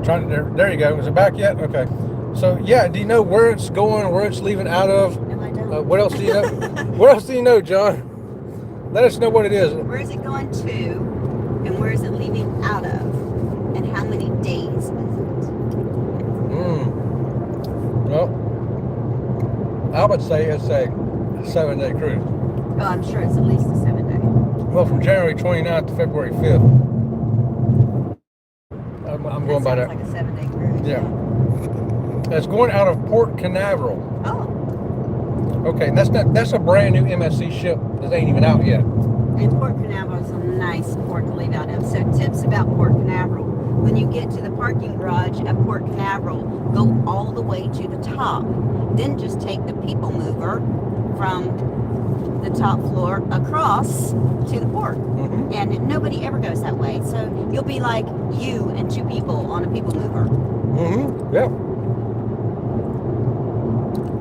Speaker 1: There you go. Is it back yet? Okay. So yeah, do you know where it's going, where it's leaving out of?
Speaker 2: No, I don't.
Speaker 1: What else do you know? What else do you know, John? Let us know what it is.
Speaker 2: Where is it going to, and where is it leaving out of, and how many days is it?
Speaker 1: Well, I would say it's a 7-day cruise.
Speaker 2: Oh, I'm sure it's at least a 7-day.
Speaker 1: Well, from January 29th to February 5th. I'm going by that.
Speaker 2: Like a 7-day cruise.
Speaker 1: Yeah. It's going out of Port Canaveral.
Speaker 2: Oh.
Speaker 1: Okay, and that's a brand new MSC ship that ain't even out yet.
Speaker 2: And Port Canaveral is a nice port to leave out of. So tips about Port Canaveral. When you get to the parking garage at Port Canaveral, go all the way to the top. Then just take the people mover from the top floor across to the port. And nobody ever goes that way. So you'll be like you and 2 people on a people mover.
Speaker 1: Yeah.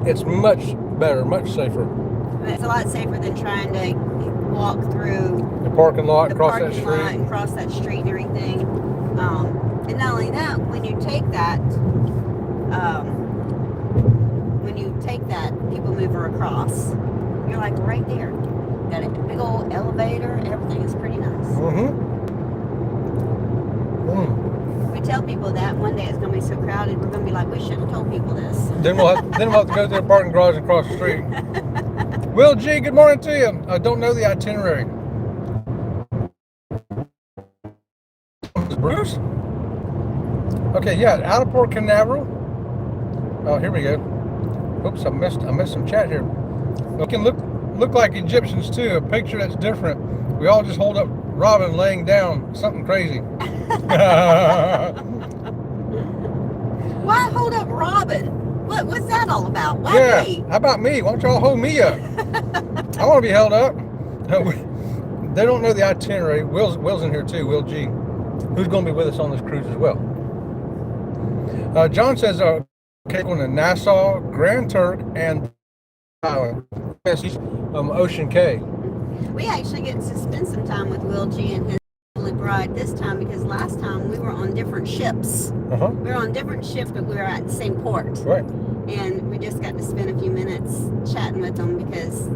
Speaker 1: It's much better, much safer.
Speaker 2: It's a lot safer than trying to walk through
Speaker 1: the parking lot,
Speaker 2: the
Speaker 1: cross
Speaker 2: parking
Speaker 1: that street.
Speaker 2: lot and cross that street and everything. And not only that, when you take that when you take that people mover across, you're like right there. Got a big old elevator. Everything is pretty nice. We tell people that one day it's going to be so crowded, we're going to be like, we should have told people this.
Speaker 1: Then we'll have to go to the parking garage across the street. Will G, good morning to you. I don't know the itinerary. Bruce? Okay, yeah, out of Port Canaveral. Oh, here we go. Oops, I missed some chat here. We can look like Egyptians too. A picture that's different. We all just hold up Robin laying down something crazy.
Speaker 2: Why hold up Robin? What's that all about? Why
Speaker 1: Yeah,
Speaker 2: me?
Speaker 1: how about me? Why don't y'all hold me up? I want to be held up. They don't know the itinerary. Will's in here too. Will G, who's going to be with us on this cruise as well. John says, okay, going to Nassau, Grand Turk, and Island. Ocean Cay.
Speaker 2: We actually get to spend some time with Will G and his lovely bride this time because last time we were on different ships. We were on different ships, but we were at the same port.
Speaker 1: Right.
Speaker 2: And we just got to spend a few minutes chatting with them because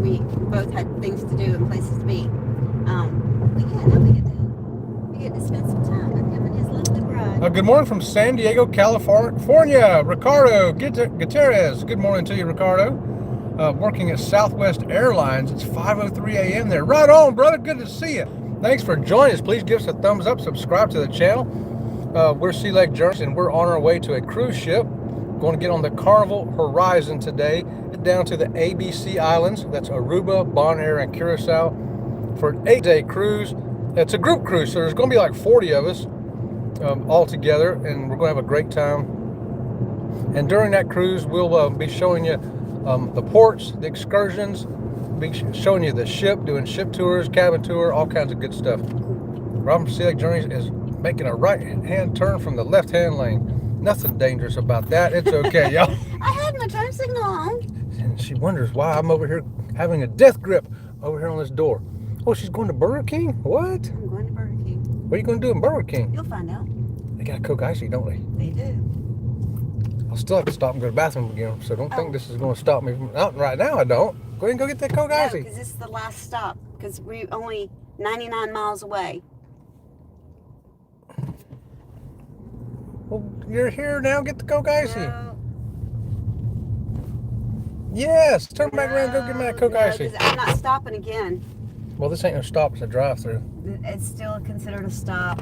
Speaker 2: we both had things to do and places to be. Now we get to spend some time with him and his lovely bride.
Speaker 1: Good morning from San Diego, California. Ricardo Gutierrez. Good morning to you, Ricardo. Working at Southwest Airlines. It's 5:03 a.m. there. Right on, brother. Good to see you. Thanks for joining us. Please give us a thumbs up. Subscribe to the channel. We're Sea Lake Journeys, and we're on our way to a cruise ship. Going to get on the Carnival Horizon today. Down to the ABC Islands. That's Aruba, Bonaire, and Curacao for an 8-day cruise. It's a group cruise, so there's going to be like 40 of us all together, and we're going to have a great time. And during that cruise, we'll be showing you the ports, the excursions, be showing you the ship, doing ship tours, cabin tour, all kinds of good stuff. Robin Sea Lake Journeys is making a right-hand turn from the left-hand lane. Nothing dangerous about that. It's okay, y'all.
Speaker 2: I had my turn signal on.
Speaker 1: And she wonders why I'm over here having a death grip over here on this door. Oh, she's going to Burger King? What?
Speaker 2: I'm going to Burger King.
Speaker 1: What are you going to do in Burger King?
Speaker 2: You'll find out.
Speaker 1: They got a Coke Icy, don't they?
Speaker 2: They do.
Speaker 1: I'll still have to stop and go to the bathroom again, so don't think this is going to stop me from... Not right now, I don't. Go ahead and go get that Coke Icy.
Speaker 2: No, because this is the last stop. Because we're only 99 miles away.
Speaker 1: Well, you're here now. Get the Coke Icy.
Speaker 2: No.
Speaker 1: Yes. Turn back around and go get me that Coke Icy.
Speaker 2: 'Cause I'm not stopping again.
Speaker 1: Well, this ain't no stop. It's a drive-through.
Speaker 2: It's still considered a stop.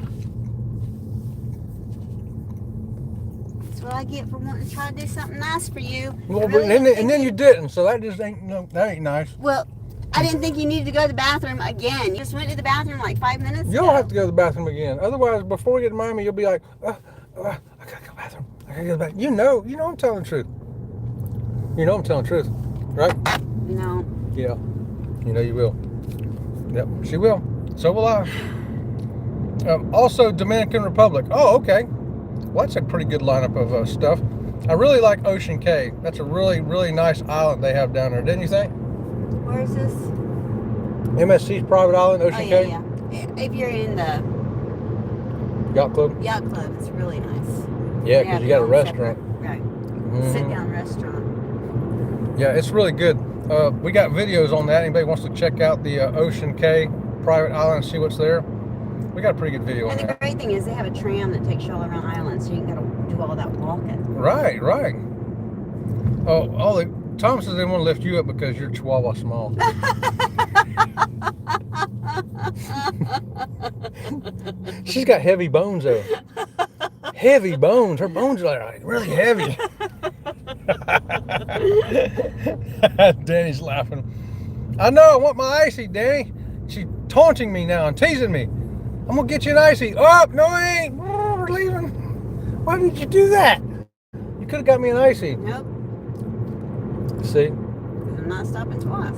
Speaker 2: That's what I get for wanting to try to do something nice for you.
Speaker 1: Well, and then you didn't, so that just ain't that ain't nice.
Speaker 2: Well, I didn't think you needed to go to the bathroom again. You just went to the bathroom like 5 minutes
Speaker 1: You
Speaker 2: ago.
Speaker 1: don't have to go to the bathroom again. Otherwise, before we get to Miami, you'll be like, I gotta go to the bathroom. I gotta go to the bathroom. You know I'm telling the truth. You know I'm telling the truth, right?
Speaker 2: No.
Speaker 1: Yeah. You know you will. Yep, she will. So will I. Also, Dominican Republic. Oh, okay. Well, that's a pretty good lineup of stuff. I really like Ocean Cay. That's a really, really nice island they have down there. Didn't you think?
Speaker 2: Where is this?
Speaker 1: MSC's private island, Ocean Cay.
Speaker 2: Yeah. If you're in the
Speaker 1: Yacht Club.
Speaker 2: yacht club, it's really nice.
Speaker 1: Yeah, because you got a restaurant.
Speaker 2: Right.
Speaker 1: Mhm.
Speaker 2: Sit down restaurant.
Speaker 1: Yeah, it's really good. We got videos on that. Anybody wants to check out the Ocean Cay private island and see what's there? We got a pretty good video on
Speaker 2: And the
Speaker 1: that.
Speaker 2: great thing is they have a tram that takes you all around island, so you can go do all that walking.
Speaker 1: Right. Oh, Tom says they want to lift you up because you're Chihuahua small. She's got heavy bones though. Heavy bones. Her bones are like really heavy. Danny's laughing. I know. I want my icy, Danny. She's taunting me now and teasing me. I'm gonna get you an icy. Oh no, I ain't. Oh, we're leaving. Why did you do that? You could have got me an icy.
Speaker 2: Nope.
Speaker 1: See?
Speaker 2: I'm not stopping twice.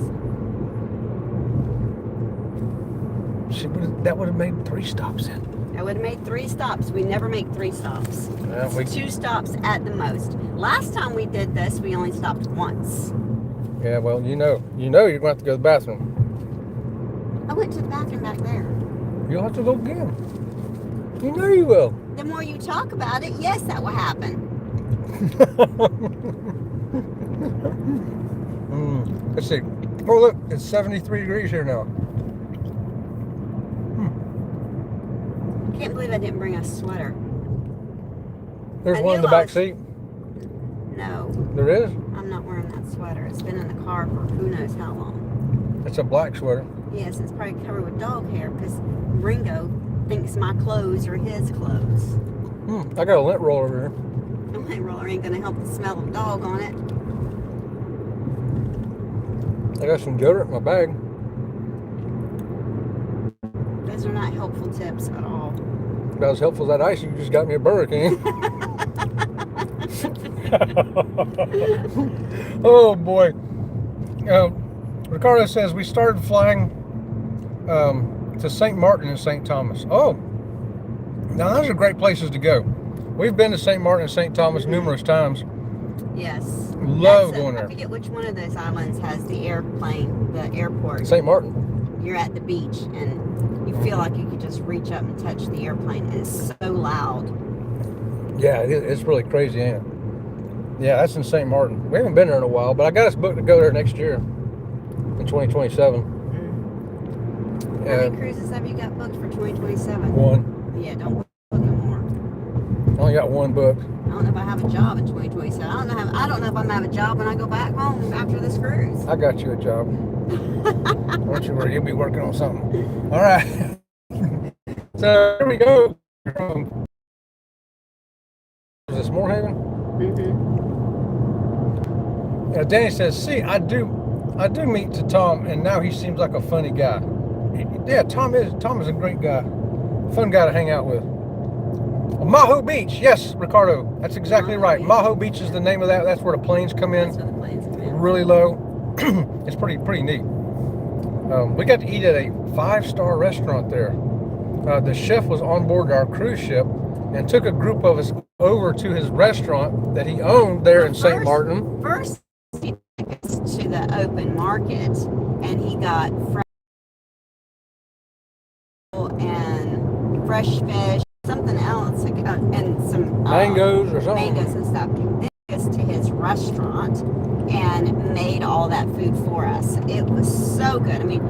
Speaker 1: That would have made 3 stops then.
Speaker 2: I would have made 3 stops. We never make 3 stops.
Speaker 1: Yeah,
Speaker 2: It's 2 stops at the most. Last time we did this, we only stopped once.
Speaker 1: Yeah, well, you know you're going to have to go to the bathroom.
Speaker 2: I went to the bathroom back there.
Speaker 1: You'll have to go again. You know you will.
Speaker 2: The more you talk about it, yes, that will happen.
Speaker 1: Let's see. Oh, look, it's 73 degrees here now.
Speaker 2: I can't believe I didn't bring a sweater.
Speaker 1: There's one in the back seat.
Speaker 2: No.
Speaker 1: There is?
Speaker 2: I'm not wearing that sweater. It's been in the car for who knows how long.
Speaker 1: It's a black sweater.
Speaker 2: Yes, it's probably covered with dog hair because Ringo thinks my clothes are his clothes.
Speaker 1: I got a lint roller over here.
Speaker 2: The lint roller ain't gonna help the smell of dog on it.
Speaker 1: I got some deodorant in my bag.
Speaker 2: Those are not helpful tips at all.
Speaker 1: About as helpful as that ice you just got me a Burger King. Oh boy. Ricardo says we started flying to St. Martin and St. Thomas. Oh, now those are great places to go. We've been to St. Martin and St. Thomas numerous times.
Speaker 2: Yes.
Speaker 1: Love going there.
Speaker 2: I forget which one of those islands has the airplane, the airport.
Speaker 1: St. Martin.
Speaker 2: You're at the beach and you feel like you could just reach up and touch the airplane, and it's so loud.
Speaker 1: Yeah, it's really crazy, ain't it? Yeah, that's in St. Martin. We haven't been there in a while, but I got us booked to go there next year in 2027.
Speaker 2: How many cruises have you got booked for 2027?
Speaker 1: One.
Speaker 2: Yeah, don't book no more.
Speaker 1: I only got one booked.
Speaker 2: I don't know if I have a job in 2027. I don't know if I'm gonna have a job when I go back home after this cruise.
Speaker 1: I got you a job. Don't you worry, you'll be working on something. All right. So here we go. Is this Moorhaven? Danny says, "See, I do meet to Tom, and now he seems like a funny guy." Yeah, Tom is a great guy, fun guy to hang out with. Maho Beach, yes, Ricardo, that's exactly right. Maho Beach is the name of that. That's where the planes come in.
Speaker 2: That's where the planes come in.
Speaker 1: Really low. It's pretty neat. We got to eat at a 5-star restaurant there. The chef was on board our cruise ship and took a group of us over to his restaurant that he owned there in St. Martin.
Speaker 2: First, he took us to the open market, and he got fresh fish, something else, and some
Speaker 1: mangoes or something.
Speaker 2: Mangoes and stuff. Then he took us to his restaurant and made all that food for us. It was so good. I mean,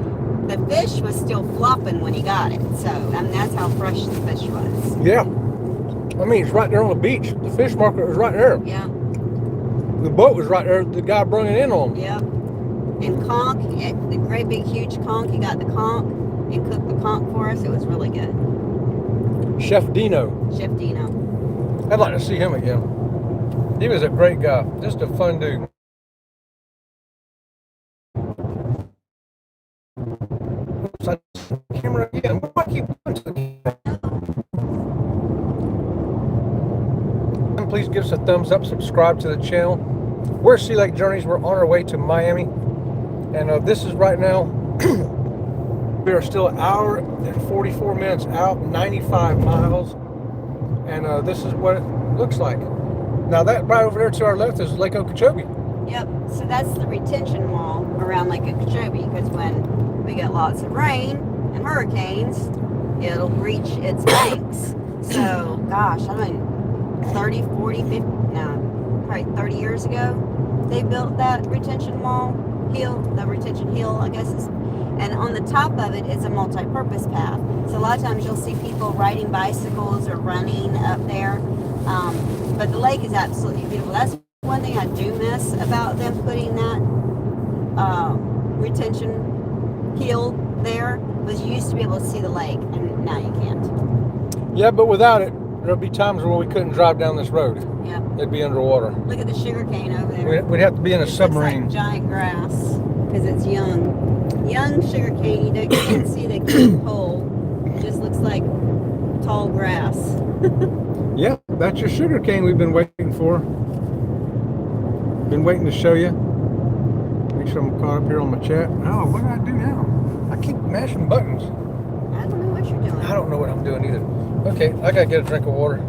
Speaker 2: the fish was still flopping when he got it. So, I mean, that's how fresh the fish was.
Speaker 1: Yeah. I mean, it's right there on the beach. The fish market was right there.
Speaker 2: Yeah.
Speaker 1: The boat was right there. The guy brought it in on.
Speaker 2: Yeah. And conch, the great big huge conch, he got the conch and cooked the conch for us. It was really good.
Speaker 1: Chef Dino.
Speaker 2: Chef Dino.
Speaker 1: I'd like to see him again. He was a great guy. Just a fun dude. Camera again. Why do I keep going to the camera? Please give us a thumbs up, subscribe to the channel. We're Sea Lake Journeys. We're on our way to Miami, and this is right now. We are still an hour and 44 minutes out, 95 miles, and this is what it looks like. Now that right over there to our left is Lake Okeechobee.
Speaker 2: Yep, so that's the retention wall around Lake Okeechobee, because when we get lots of rain and hurricanes, it'll breach its banks. So, gosh, I mean, 30, 40, 50, no, probably 30 years ago, they built that retention wall, the retention hill, I guess is. And on the top of it is a multi-purpose path. So a lot of times you'll see people riding bicycles or running up there. But the lake is absolutely beautiful. That's one thing I do miss about them putting that retention hill there, was you used to be able to see the lake, and now you can't.
Speaker 1: Yeah, but without it, there'll be times where we couldn't drive down this road.
Speaker 2: Yeah.
Speaker 1: It'd be underwater.
Speaker 2: Look at the sugarcane over there.
Speaker 1: We'd have to be in a submarine.
Speaker 2: Looks like giant grass because it's young. Young sugarcane, you can't see the cute pole. It just looks like tall grass.
Speaker 1: Yeah, that's your sugarcane we've been waiting for. Been waiting to show you. Make sure I'm caught up here on my chat. Oh, what do I do now? I keep mashing buttons.
Speaker 2: I don't know what you're doing.
Speaker 1: I don't know what I'm doing either. Okay, I gotta get a drink of water.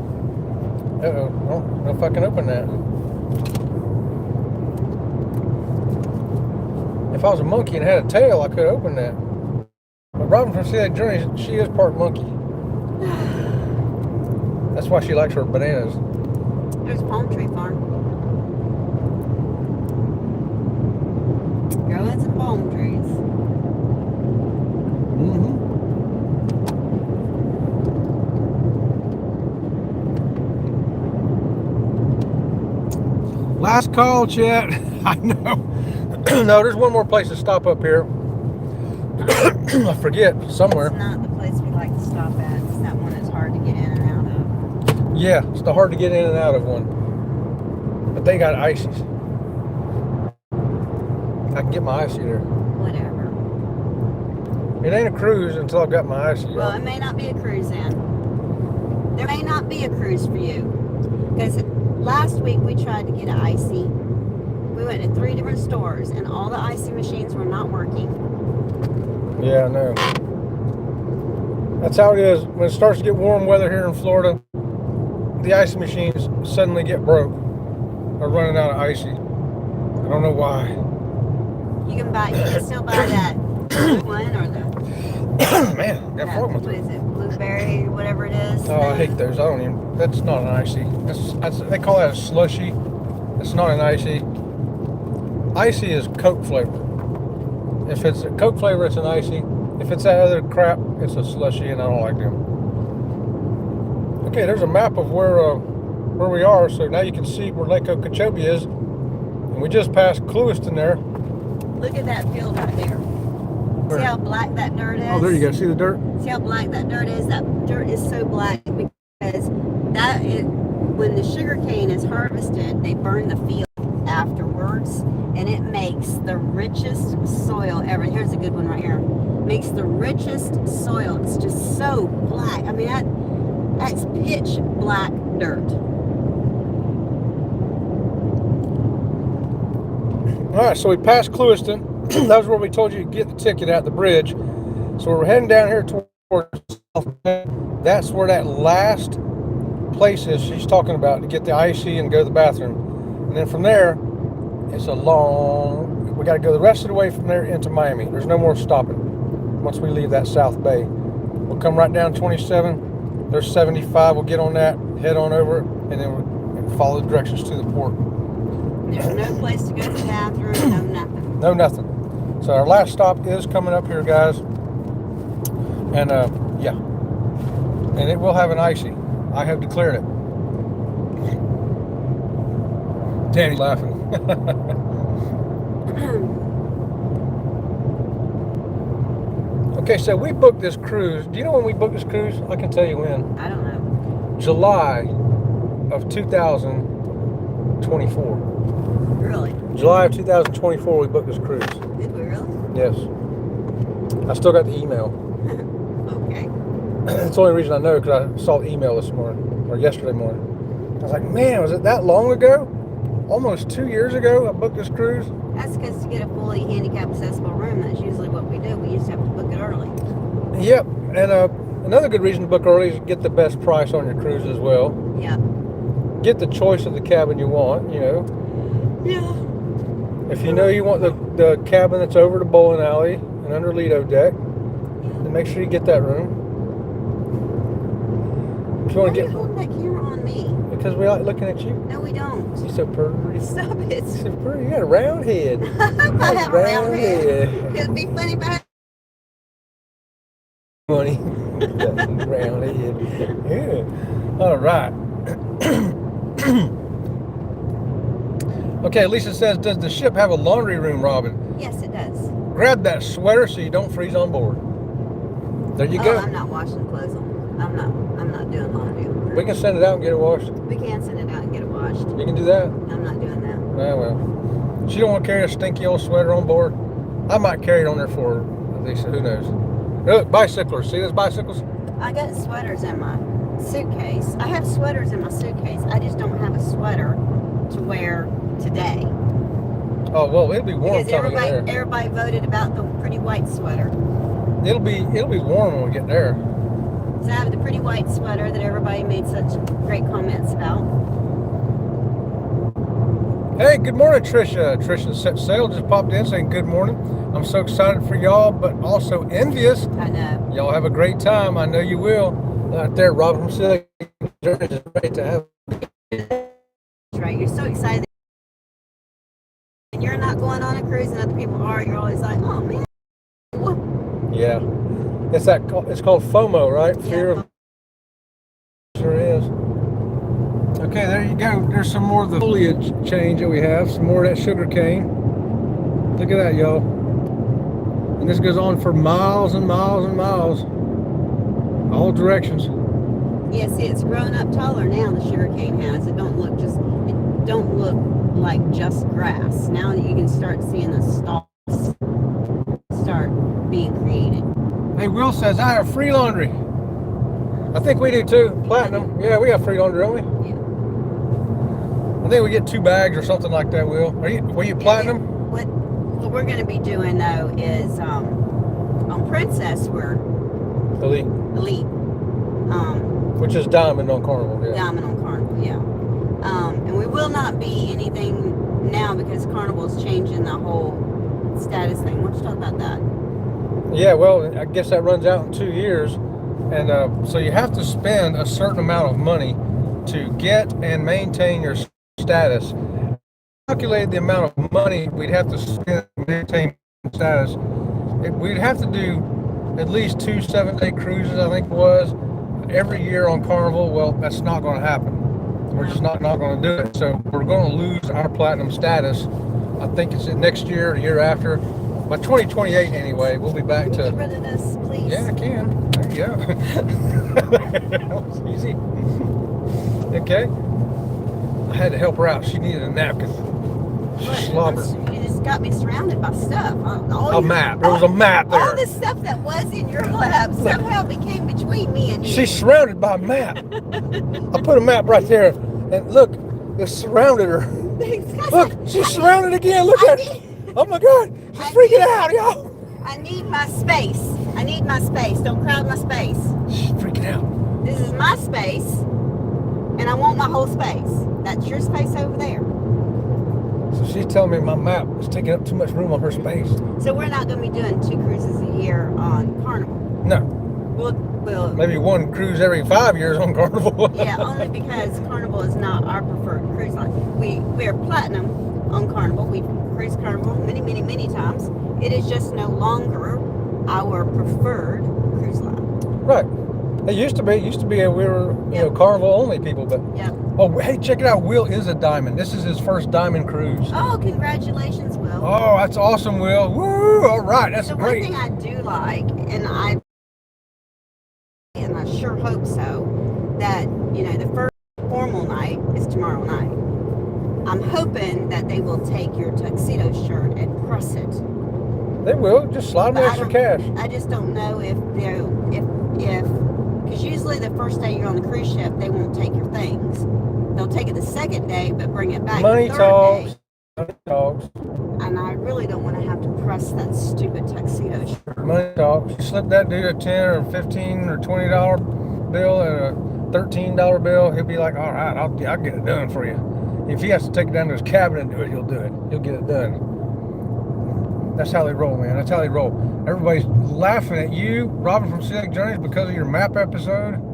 Speaker 1: Uh-oh, I don't know if I can open that. If I was a monkey and had a tail, I could open that. But Robin from Sea Lake Journeys, she is part monkey. That's why she likes her bananas.
Speaker 2: There's a palm tree farm. Growing some palm trees.
Speaker 1: Mm-hmm. Last call, Chet. I know. No, there's one more place to stop up here. I forget, somewhere.
Speaker 2: It's not the place we like to stop at. It's that one that's hard to get in and out of.
Speaker 1: Yeah, it's the hard to get in and out of one. But they got ices. I can get my icy there.
Speaker 2: Whatever.
Speaker 1: It ain't a cruise until I've got my icy.
Speaker 2: Well, it may not be a cruise then. There may not be a cruise for you. Because last week we tried to get an icy. We went to 3 different stores and all the icy machines were not working.
Speaker 1: Yeah, I know. That's how it is. When it starts to get warm weather here in Florida, the icy machines suddenly get broke or running out of icy. I don't know why.
Speaker 2: You can still buy that blue one or the
Speaker 1: Man, got frog
Speaker 2: what is it, blueberry, whatever it is.
Speaker 1: Oh, I hate those. I don't even. That's not an icy. That's they call that a slushy. It's not an icy. Icy is Coke flavor. If it's a Coke flavor, it's an icy. If it's that other crap, it's a slushy, and I don't like them. Okay, there's a map of where we are, so now you can see where Lake Okeechobee is, and we just passed Clewiston there.
Speaker 2: Look at that field right there.
Speaker 1: Where?
Speaker 2: See how black that dirt is?
Speaker 1: Oh, there you go. See the dirt?
Speaker 2: See how black that dirt is? That dirt is so black because when the sugarcane is harvested, they burn the field afterwards, and it makes the richest soil ever. Here's a good one right here. Makes the richest soil. It's just so black. I mean, that's pitch black dirt.
Speaker 1: All right, so we passed Clewiston. That was where we told you to get the ticket at the bridge. So we're heading down here towards South Bay. That's where that last place is she's talking about to get the icy and go to the bathroom. And then from there, it's a long, we got to go the rest of the way from there into Miami. There's no more stopping once we leave that South Bay. We'll come right down 27. There's 75. We'll get on that, head on over, and then we'll follow the directions to the port.
Speaker 2: There's no place to go to the bathroom, no nothing.
Speaker 1: No nothing. So our last stop is coming up here, guys. And yeah. And it will have an icy. I have declared it. Danny's laughing. Okay, so we booked this cruise. Do you know when we booked this cruise? I can tell you when.
Speaker 2: I don't know.
Speaker 1: July of 2024.
Speaker 2: Really?
Speaker 1: July of 2024, we booked this cruise.
Speaker 2: Did we really?
Speaker 1: Yes. I still got the email.
Speaker 2: Okay.
Speaker 1: That's the only reason I know, because I saw the email this morning, or yesterday morning. I was like, man, was it that long ago? Almost 2 years ago, I booked this cruise.
Speaker 2: That's because to get a fully handicap accessible room, that's usually what we do. We used to have to book it early.
Speaker 1: Yep, and another good reason to book early is to get the best price on your cruise as well.
Speaker 2: Yeah.
Speaker 1: Get the choice of the cabin you want, you know.
Speaker 2: Yeah.
Speaker 1: If you know you want the cabin that's over the bowling alley and under Lido deck, then make sure you get that room. If you
Speaker 2: Why
Speaker 1: want
Speaker 2: are
Speaker 1: to
Speaker 2: you
Speaker 1: get,
Speaker 2: holding that camera on me?
Speaker 1: because we like looking at you.
Speaker 2: No, we don't.
Speaker 1: You're so pretty.
Speaker 2: Stop it.
Speaker 1: You're so pretty. You got a round head.
Speaker 2: I have a round head.
Speaker 1: head.
Speaker 2: It'd be funny if I had
Speaker 1: Money. Round head. Yeah. All right. Okay, Lisa says, does the ship have a laundry room, Robin?
Speaker 2: Yes, it does.
Speaker 1: Grab that sweater so you don't freeze on board. There you go.
Speaker 2: I'm not washing clothes on. I'm not doing laundry.
Speaker 1: We can send it out and get it washed.
Speaker 2: We can send it out and get it washed.
Speaker 1: You can do that?
Speaker 2: I'm not doing that.
Speaker 1: Ah, well. She don't want to carry a stinky old sweater on board. I might carry it on there for her, Lisa. Who knows? Look, bicyclers. See those bicycles?
Speaker 2: I got sweaters in my suitcase. I have sweaters in my suitcase. I just don't have a sweater to wear today.
Speaker 1: Oh, well, it'll be warm
Speaker 2: Because
Speaker 1: coming there.
Speaker 2: everybody voted about the pretty white sweater.
Speaker 1: It'll be warm when we get there.
Speaker 2: So I have the pretty white sweater that everybody made such great comments about.
Speaker 1: Hey, good morning, Trisha. Trisha Set Sail just popped in saying good morning. I'm so excited for y'all, but also envious.
Speaker 2: I know.
Speaker 1: Y'all have a great time. I know you will. Out there, Robin from Sugarcane is ready to have
Speaker 2: you're so excited and you're not going on a cruise and other people are. You're always like, oh man.
Speaker 1: Yeah. It's called FOMO, right? Fear of. Sure is. Okay, there you go. There's some more of the foliage change that we have. Some more of that sugarcane. Look at that, y'all. And this goes on for miles and miles and miles. All directions.
Speaker 2: Yeah, see, it's grown up taller now. The sugarcane has. It don't look like just grass. Now you can start seeing the stalks start being created.
Speaker 1: Hey, Will says I have free laundry. I think we do too. Platinum. Yeah, we have free laundry, don't we?
Speaker 2: Yeah.
Speaker 1: I think we get 2 bags or something like that, Will. Were you platinum?
Speaker 2: What we're going to be doing though is on Princess we're
Speaker 1: Elite. Which is diamond on Carnival, yeah.
Speaker 2: Diamond on Carnival, yeah. And we will not be anything now because Carnival's changing the whole status thing. Why don't you talk about that?
Speaker 1: Yeah, well, I guess that runs out in 2 years. And so you have to spend a certain amount of money to get and maintain your status. Calculated the amount of money we'd have to spend to maintain status. We'd have to do at least 2 7-day cruises, I think it was, every year on Carnival. Well, that's not going to happen. We're just not going to do it. So we're going to lose our platinum status. I think it's next year or the year after. By 2028 anyway, we'll be back to.
Speaker 2: Get rid of this, please.
Speaker 1: Yeah, I can. There you go. That was easy. Okay. I had to help her out. She needed a napkin. She slobbered.
Speaker 2: You just got me surrounded by stuff.
Speaker 1: A map. There was a map there.
Speaker 2: All the stuff that was in your lap somehow became between me and you.
Speaker 1: She's surrounded by a map. I put a map right there, and look, it surrounded her. Look, she's surrounded again. Look at her. Oh my God, she's freaking out, y'all.
Speaker 2: I need my space. I need my space. Don't crowd my space.
Speaker 1: She's freaking out.
Speaker 2: This is my space, and I want my whole space. That's your space over there.
Speaker 1: So she's telling me my map is taking up too much room on her space.
Speaker 2: So we're not going to be doing 2 cruises a year on Carnival.
Speaker 1: No.
Speaker 2: We'll
Speaker 1: maybe 1 cruise every 5 years on Carnival.
Speaker 2: Yeah, only because Carnival is not our preferred cruise line. We're platinum on Carnival. We've cruised Carnival many, many, many times. It is just no longer our preferred cruise line.
Speaker 1: Right. It used to be. We were, Carnival only people, but.
Speaker 2: Yeah.
Speaker 1: Oh, hey, check it out. Will is a diamond. This is his first diamond cruise.
Speaker 2: Oh, congratulations, Will.
Speaker 1: Oh, that's awesome, Will. Woo! All right, that's great.
Speaker 2: One thing I do like, and I sure hope so, that the first formal night is tomorrow night. I'm hoping that they will take your tuxedo shirt and press it.
Speaker 1: They will. Just slide them extra cash.
Speaker 2: I just don't know if because usually the first day you're on the cruise ship, they won't take your things. They'll take it the second day, but bring it back
Speaker 1: Money
Speaker 2: the third
Speaker 1: talks.
Speaker 2: day.
Speaker 1: Money talks.
Speaker 2: And I really don't want to have to press that stupid tuxedo shirt.
Speaker 1: Money talks. You slip that dude a $10 or $15 or $20 bill and a $13 bill, he'll be like, all right, I'll get it done for you. If he has to take it down to his cabin and do it, he'll do it. He'll get it done. That's how they roll, man. That's how they roll. Everybody's laughing at you, Robin from Scenic Journeys, because of your map episode.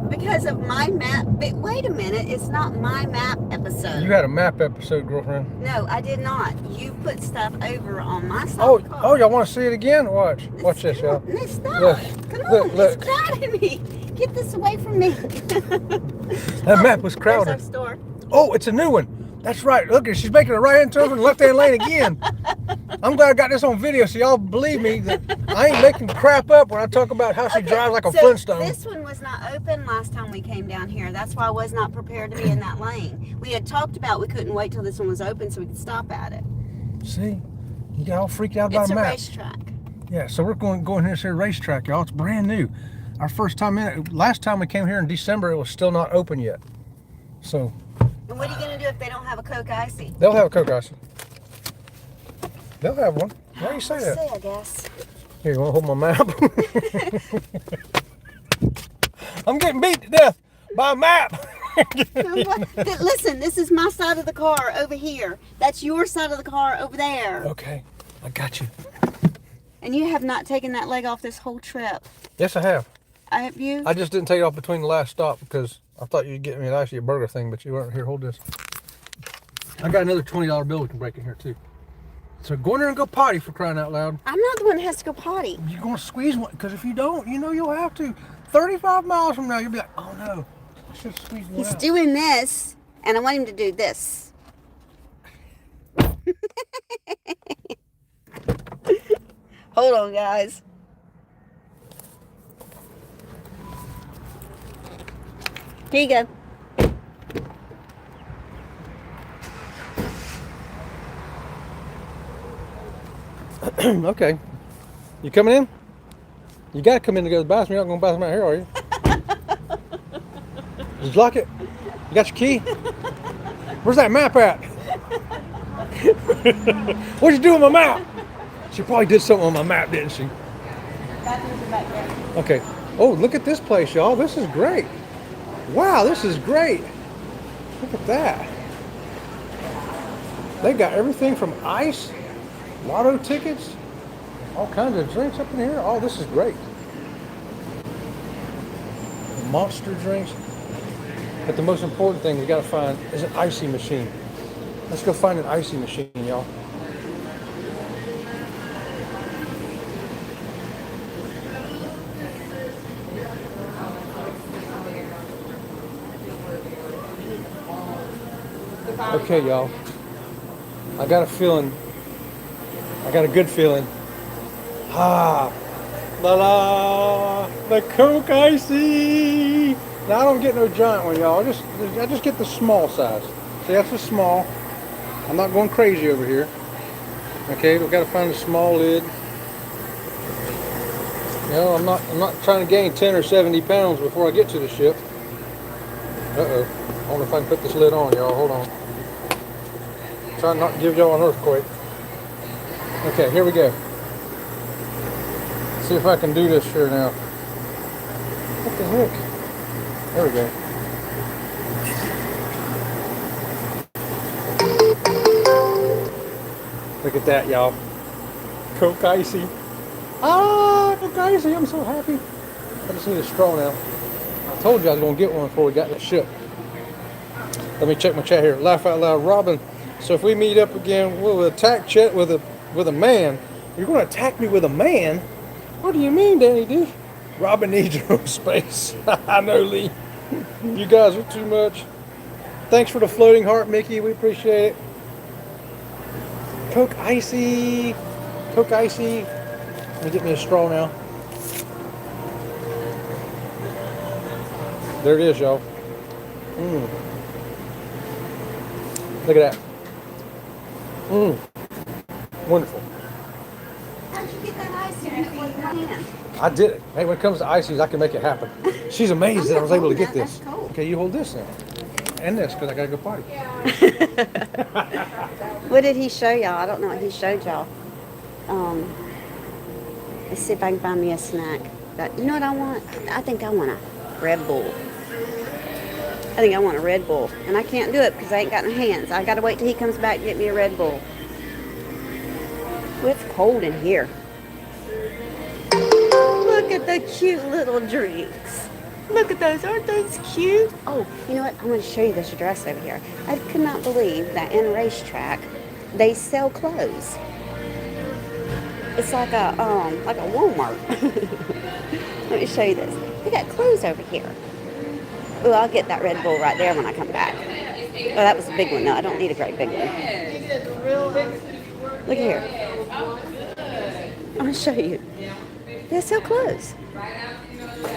Speaker 2: Because of my map. But wait a minute, it's not my map episode.
Speaker 1: You had a map episode, girlfriend.
Speaker 2: No, I did not. You put stuff over on my side
Speaker 1: Oh,
Speaker 2: of the car.
Speaker 1: oh, y'all want to see it again? Watch this, y'all.
Speaker 2: Stop.
Speaker 1: Look,
Speaker 2: Come on,
Speaker 1: look.
Speaker 2: it's crowding me. Get this away from me.
Speaker 1: That map was crowded.
Speaker 2: There's our store.
Speaker 1: Oh, it's a new one. That's right. Look, she's making a right-hand turn from the left-hand lane again. I'm glad I got this on video so y'all believe me that I ain't making crap up when I talk about how she drives like a Flintstone.
Speaker 2: This one was not open last time we came down here. That's why I was not prepared to be in that lane. We had talked about we couldn't wait till this one was open so we could stop at it.
Speaker 1: See? You got all freaked out about a map.
Speaker 2: It's a racetrack.
Speaker 1: Yeah, so we're going here to see a racetrack, y'all. It's brand new. Our first time in it. Last time we came here in December, it was still not open yet. So...
Speaker 2: And what are you going to do if they don't have a Coke Icy?
Speaker 1: They'll have a Coke Icy. They'll have one. Why do you say that?
Speaker 2: See, I guess.
Speaker 1: Here, you want to hold my map? I'm getting beat to death by a map.
Speaker 2: Listen, this is my side of the car over here. That's your side of the car over there.
Speaker 1: Okay, I got you.
Speaker 2: And you have not taken that leg off this whole trip.
Speaker 1: Yes, I have.
Speaker 2: Have you?
Speaker 1: I just didn't take it off between the last stop because I thought you'd get me actually a burger thing, but you weren't. Here, hold this. I got another $20 bill we can break in here too. So go in there and go potty, for crying out loud.
Speaker 2: I'm not the one that has to go potty.
Speaker 1: You're going to squeeze one, because if you don't, you know you'll have to. 35 miles from now, you'll be like, oh no, I should have squeezed one
Speaker 2: He's
Speaker 1: out.
Speaker 2: doing this, and I want him to do this. Hold on, guys. Here you go.
Speaker 1: Okay. You coming in? You got to come in to go to the bathroom. You're not going to the bathroom out here, are you? Did you lock it? You got your key? Where's that map at? What'd you do with my map? She probably did something on my map, didn't she?
Speaker 2: Bathrooms are back there.
Speaker 1: Okay. Oh, look at this place, y'all. This is great. Wow, this is great. Look at that. They got everything from ice, lotto tickets, all kinds of drinks up in here. Oh, this is great. Monster drinks. But the most important thing we got to find is an icy machine. Let's go find an icy machine, y'all. Okay, y'all. I got a feeling. I got a good feeling. Ah, la la, the Coke Icy. Now I don't get no giant one, y'all. I just get the small size. See, that's a small. I'm not going crazy over here. Okay, we've got to find a small lid. You know, I'm not trying to gain 10 or 70 pounds before I get to the ship. Uh-oh. I wonder if I can put this lid on, y'all. Hold on. Try not to give y'all an earthquake. Okay, here we go. See if I can do this here now. What the heck? There we go. Look at that, y'all. Coke Icy. Ah, Coke Icy. I'm so happy. I just need a straw now. I told you I was going to get one before we got in the ship. Let me check my chat here. Laugh out loud, Robin. So if we meet up again, we'll attack Chet with a man. You're going to attack me with a man? What do you mean, Danny D? Robin needs her own space. I know, Lee. You guys are too much. Thanks for the floating heart, Mickey. We appreciate it. Coke Icy. Coke Icy. Let me get me a straw now. There it is, y'all. Look at that. Wonderful.
Speaker 2: How'd you get that ice in your hand?
Speaker 1: I did it. Hey, when it comes to ices, I can make it happen. She's amazed that I was able to get this.
Speaker 2: That's cool.
Speaker 1: Okay, you hold this now. And this, because I got to go potty.
Speaker 2: What did he show y'all? I don't know what he showed y'all. Let's see if I can find me a snack. You know what I want? I think I want a Red Bull. I think I want a Red Bull. And I can't do it because I ain't got no hands. I got to wait till he comes back and get me a Red Bull. Well, it's cold in here. Look at the cute little drinks. Look at those. Aren't those cute? Oh, you know what? I'm going to show you this dress over here. I could not believe that in Racetrack, they sell clothes. It's like a Walmart. Let me show you this. They got clothes over here. Oh, I'll get that Red Bull right there when I come back. Oh, that was a big one. No, I don't need a great big one. Look here. I'm going to show you. They sell clothes.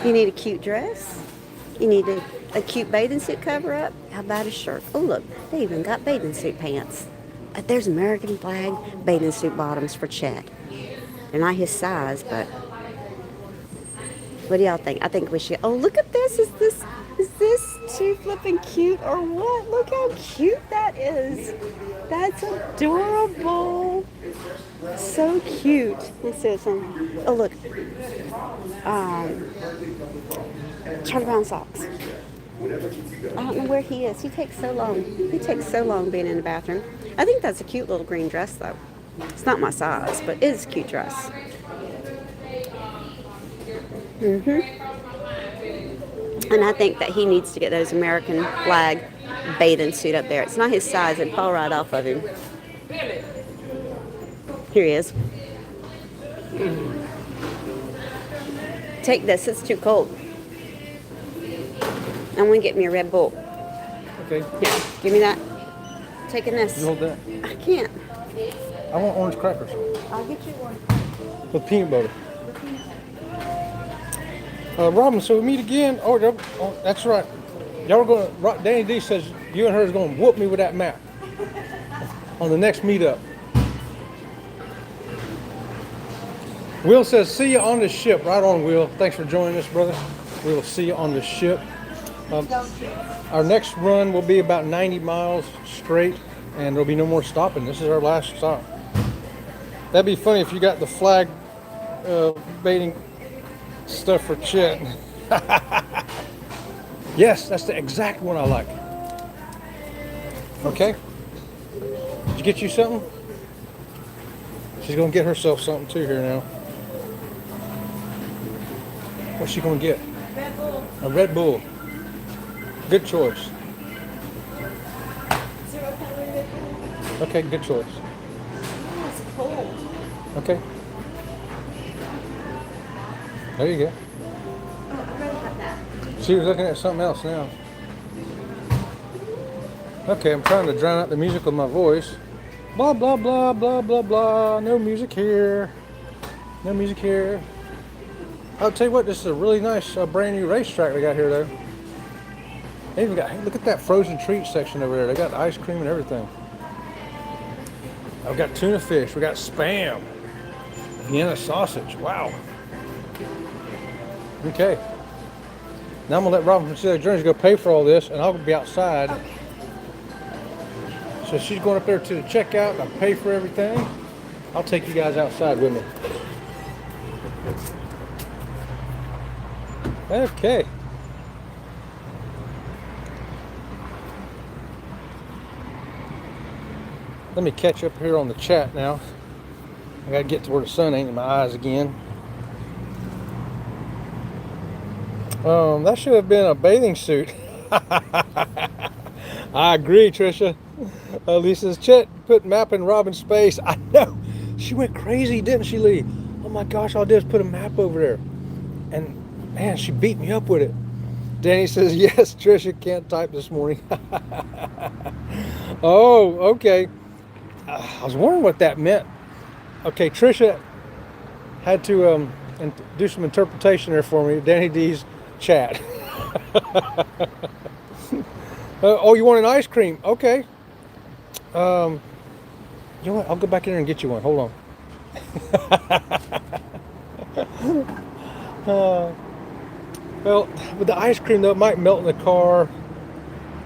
Speaker 2: You need a cute dress. You need a cute bathing suit cover up. How about a shirt? Oh, look. They even got bathing suit pants. There's American flag bathing suit bottoms for Chet. They're not his size, but what do y'all think? I think we should. Oh, look at this. Is this too flipping cute or what? Look how cute that is. That's adorable. So cute. Let's see some. Oh, look. Charlie Brown socks. I don't know where he is. He takes so long. He takes so long being in the bathroom. I think that's a cute little green dress, though. It's not my size, but it is a cute dress. And I think that he needs to get those American flag bathing suit up there. It's not his size. It'd fall right off of him. Here he is. Take this. It's too cold. I want to get me a Red Bull.
Speaker 1: Okay.
Speaker 2: Here, give me that. Taking this.
Speaker 1: You hold that.
Speaker 2: I can't.
Speaker 1: I want orange crackers
Speaker 2: I'll get you one.
Speaker 1: with peanut butter. Robin, so we meet again. Oh, that's right. Y'all are going to, Danny D says you and her is going to whoop me with that map on the next meetup. Will says, see you on the ship. Right on, Will. Thanks for joining us, brother. We will see you on the ship. Our next run will be about 90 miles straight, and there'll be no more stopping. This is our last stop. That'd be funny if you got the flag baiting stuff for Chet. Yes, that's the exact one I like. Okay. Did you get you something? She's gonna get herself something too here now. What's she gonna get?
Speaker 3: Red Bull.
Speaker 1: A Red Bull. Good choice. Okay, good choice.
Speaker 2: Oh, it's cold.
Speaker 1: Okay. There you go.
Speaker 2: Oh, I read about that.
Speaker 1: She was looking at something else now. Okay, I'm trying to drown out the music with my voice. Blah, blah, blah, blah, blah, blah. No music here. No music here. I'll tell you what, this is a really nice brand new racetrack they got here though. They even got, look at that frozen treat section over there. They got ice cream and everything. I've got tuna fish. We got Spam. Vienna sausage. Wow. Okay. Now I'm gonna let Robin from Celiac Journeys go pay for all this, and I'll be outside.
Speaker 2: Okay.
Speaker 1: So she's going up there to the checkout, and I'll pay for everything. I'll take you guys outside with me. Okay. Let me catch up here on the chat now. I gotta get to where the sun ain't in my eyes again. That should have been a bathing suit. I agree, Trisha. Lisa's Chet put map in Robin's space. I know. She went crazy, didn't she, Lee? Oh my gosh, all I did was put a map over there. And man, she beat me up with it. Danny says, yes, Trisha can't type this morning. Oh, okay. I was wondering what that meant. Okay, Trisha had to do some interpretation there for me. Danny D's chat. Oh, you want an ice cream? Okay. You know what? I'll go back in there and get you one. Hold on. Well, with the ice cream though, it might melt in the car.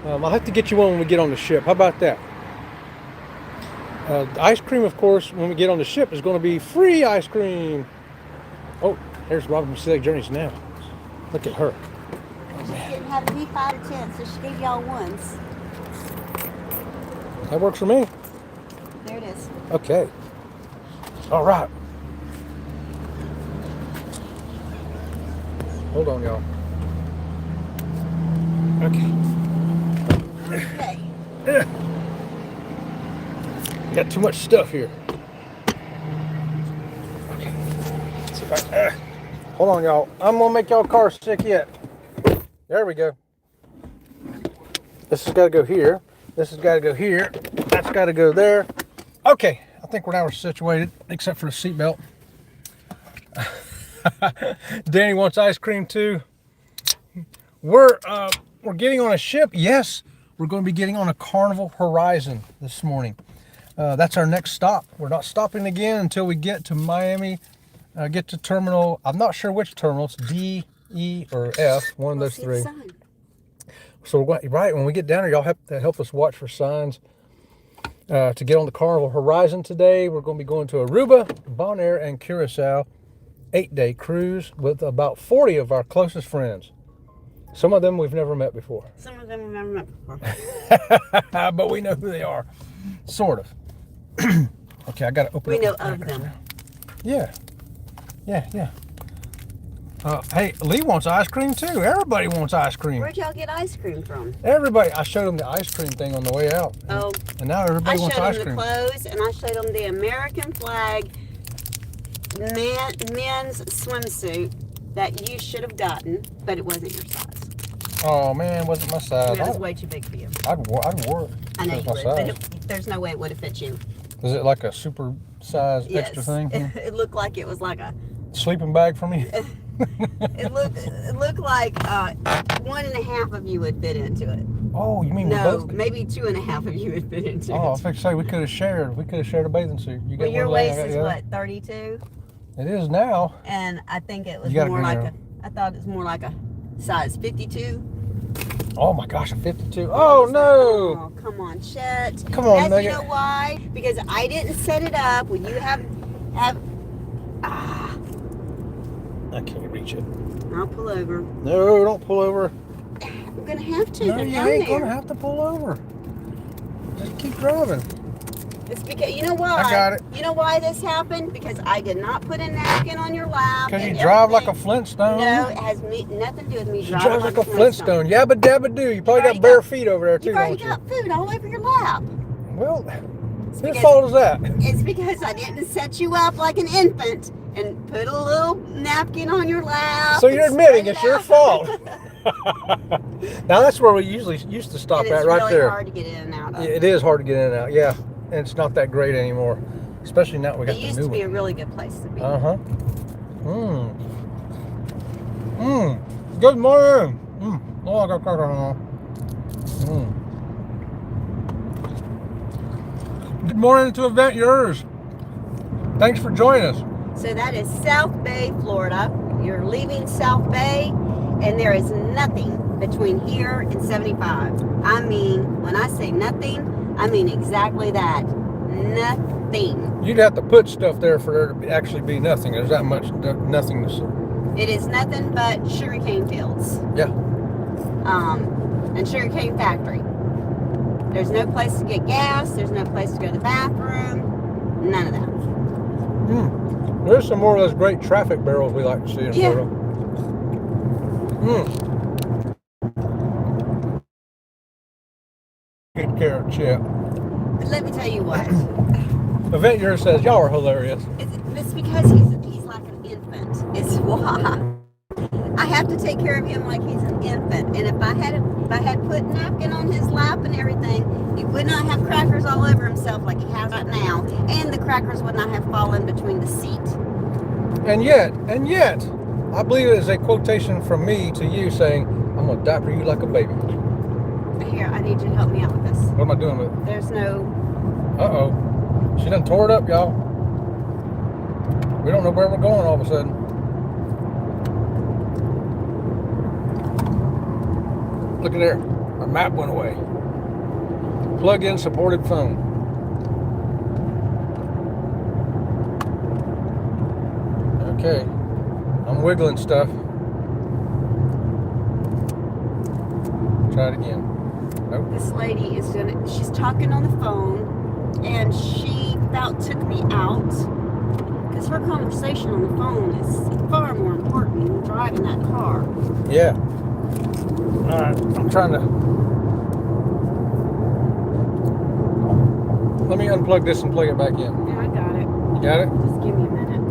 Speaker 1: I'll have to get you one when we get on the ship. How about that? The ice cream, of course, when we get on the ship is going to be free ice cream. Oh, there's Robin from Celiac Journeys now. Look at her.
Speaker 2: She didn't have me 5 or 10, so she gave y'all ones.
Speaker 1: That works for me.
Speaker 2: There it is.
Speaker 1: Okay. All right. Hold on, y'all. Okay.
Speaker 2: Okay.
Speaker 1: Got too much stuff here. Okay. Let's see if I, hold on, y'all. I'm gonna make y'all car sick yet. There we go. This has got to go here. This has got to go here. That's got to go there. Okay. I think we're situated, except for the seatbelt. Danny wants ice cream too. We're getting on a ship. Yes, we're going to be getting on a Carnival Horizon this morning. That's our next stop. We're not stopping again until we get to Miami, get to terminal. I'm not sure which terminal. It's D, E, or F. One of those three. So right when we get down there, y'all have to help us watch for signs. To get on the Carnival Horizon today, we're going to be going to Aruba, Bonaire, and Curacao. 8-day cruise with about 40 of our closest friends. Some of them we've never met before.
Speaker 2: Some of them we've never met before.
Speaker 1: But we know who they are. Sort of. Okay, I got to open
Speaker 2: We
Speaker 1: up.
Speaker 2: know of them.
Speaker 1: Yeah. Yeah, yeah. Hey, Lee wants ice cream too. Everybody wants ice cream.
Speaker 2: Where'd y'all get ice cream from?
Speaker 1: Everybody. I showed them the ice cream thing on the way out.
Speaker 2: Oh.
Speaker 1: And now everybody wants ice cream.
Speaker 2: I showed them the clothes, and I showed them the American flag men's swimsuit that you should have gotten, but it wasn't your size.
Speaker 1: Oh man, it wasn't my size.
Speaker 2: It was way too big for you.
Speaker 1: I'd wore it.
Speaker 2: I know you would, but there's no way it would have fit you.
Speaker 1: Was it like a super size extra thing?
Speaker 2: It looked like it was like a
Speaker 1: sleeping bag for me.
Speaker 2: It looked like 1.5 of you would fit into it.
Speaker 1: Oh, you mean
Speaker 2: no? Maybe 2.5 of you would fit into it.
Speaker 1: Oh, I was going to say we could have shared. We could have shared a bathing suit. You
Speaker 2: well, your waist is what, 32?
Speaker 1: It is now.
Speaker 2: And I think it was more like I thought it was more like a size 52.
Speaker 1: Oh my gosh, a 52. Oh no!
Speaker 2: Oh, come on, Chet.
Speaker 1: Come on, Megan.
Speaker 2: You know why? Because I didn't set it up. When you have
Speaker 1: I can't reach it.
Speaker 2: I'll pull over.
Speaker 1: No, don't pull over.
Speaker 2: I'm gonna have to.
Speaker 1: No, you ain't gonna have to pull over. Just keep driving.
Speaker 2: It's because, you know why?
Speaker 1: I got it.
Speaker 2: You know why this happened? Because I did not put a napkin on your lap.
Speaker 1: Because you drive like a Flintstone.
Speaker 2: No, it has nothing to do with me driving.
Speaker 1: You drive like a Flintstone. Yabba dabba do. You probably got bare feet over there too, don't you?
Speaker 2: You've already got food all over your lap.
Speaker 1: Well, whose fault is that?
Speaker 2: It's because I didn't set you up like an infant and put a little napkin on your lap.
Speaker 1: So you're admitting it's your fault. Now that's where we usually used to stop at, right there.
Speaker 2: It's really hard to get in and out of.
Speaker 1: It is hard to get in and out, yeah. And it's not that great anymore, especially now we got the new one.
Speaker 2: It used to be a really good place to be.
Speaker 1: Good morning. Oh, I got cracker on. Good morning to Event Yours. Thanks for joining us.
Speaker 2: So that is South Bay, Florida. You're leaving South Bay, and there is nothing between here and 75. I mean, when I say nothing, I mean exactly that. Nothing.
Speaker 1: You'd have to put stuff there for there to actually be nothing. There's that much nothingness.
Speaker 2: It is nothing but sugarcane fields.
Speaker 1: Yeah.
Speaker 2: And sugarcane factory. There's no place to get gas. There's no place to go to the bathroom. None of that.
Speaker 1: There's some more of those great traffic barrels we like to see in Florida. Good carrot chip.
Speaker 2: But let me tell you what.
Speaker 1: Event Yours says y'all are hilarious.
Speaker 2: It's because he's like an infant. It's why. I have to take care of him like he's an infant. And if I had put napkin on his lap and everything, he would not have crackers all over himself like he has right now. And the crackers would not have fallen between the seat. And
Speaker 1: yet, I believe it is a quotation from me to you saying, I'm going to diaper you like a baby.
Speaker 2: Here, I need you to help me out with this.
Speaker 1: What am I doing with it?
Speaker 2: There's no...
Speaker 1: Uh-oh. She done tore it up, y'all. We don't know where we're going all of a sudden. Look at there. Our map went away. Plug-in supported phone. Okay. I'm wiggling stuff. Try it again. Nope.
Speaker 2: This lady she's talking on the phone, and she about took me out because her conversation on the phone is far more important than driving that car.
Speaker 1: Yeah. All right, I'm trying to. Let me unplug this and plug it back in.
Speaker 2: Yeah, I got it.
Speaker 1: You got it?
Speaker 2: Just give me a minute.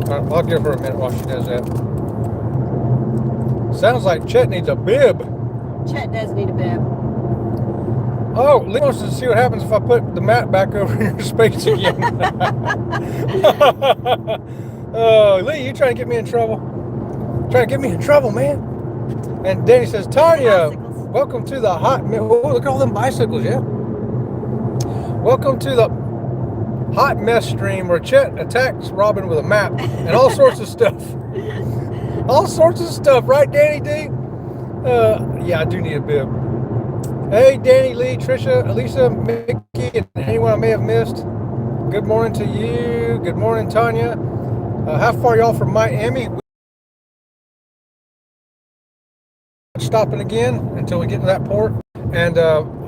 Speaker 1: All right, I'll give her a minute while she does that. Sounds like Chet needs a bib.
Speaker 2: Chet does need a bib.
Speaker 1: Oh, Lee wants to see what happens if I put the mat back over in your space again. Oh, Lee, you trying to get me in trouble? Trying to get me in trouble, man. And Danny says, Tanya, welcome to the hot... Oh, look at all them bicycles, yeah. Welcome to the hot mess stream where Chet attacks Robin with a map and all sorts of stuff. All sorts of stuff, right, Danny D? Yeah, I do need a bib. Hey, Danny, Lee, Trisha, Elisa, Mickey, and anyone I may have missed. Good morning to you. Good morning, Tanya. How far y'all from Miami? Stopping again until we get to that port, and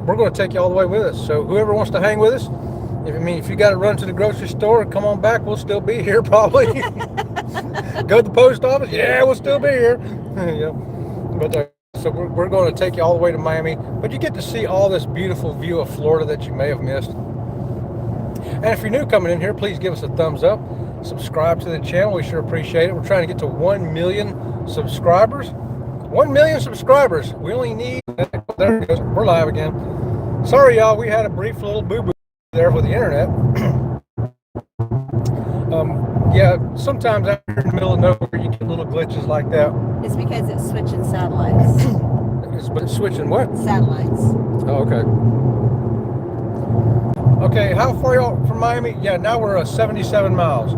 Speaker 1: we're going to take you all the way with us. So whoever wants to hang with us, if you got to run to the grocery store and come on back, we'll still be here probably. Go to the post office. Yeah, we'll still be here. Yeah. But so we're going to take you all the way to Miami. But you get to see all this beautiful view of Florida that you may have missed. And if you're new coming in here, please give us a thumbs up. Subscribe to the channel. We sure appreciate it. We're trying to get to 1 million subscribers. 1 million subscribers. We only need... There it goes. We're live again. Sorry, y'all. We had a brief little boo-boo there with the internet. Yeah, sometimes out here in the middle of nowhere, you get little glitches like that.
Speaker 2: It's because it's switching satellites.
Speaker 1: It's switching what?
Speaker 2: Satellites.
Speaker 1: Oh, okay. Okay, how far y'all from Miami? Yeah, now we're 77 miles.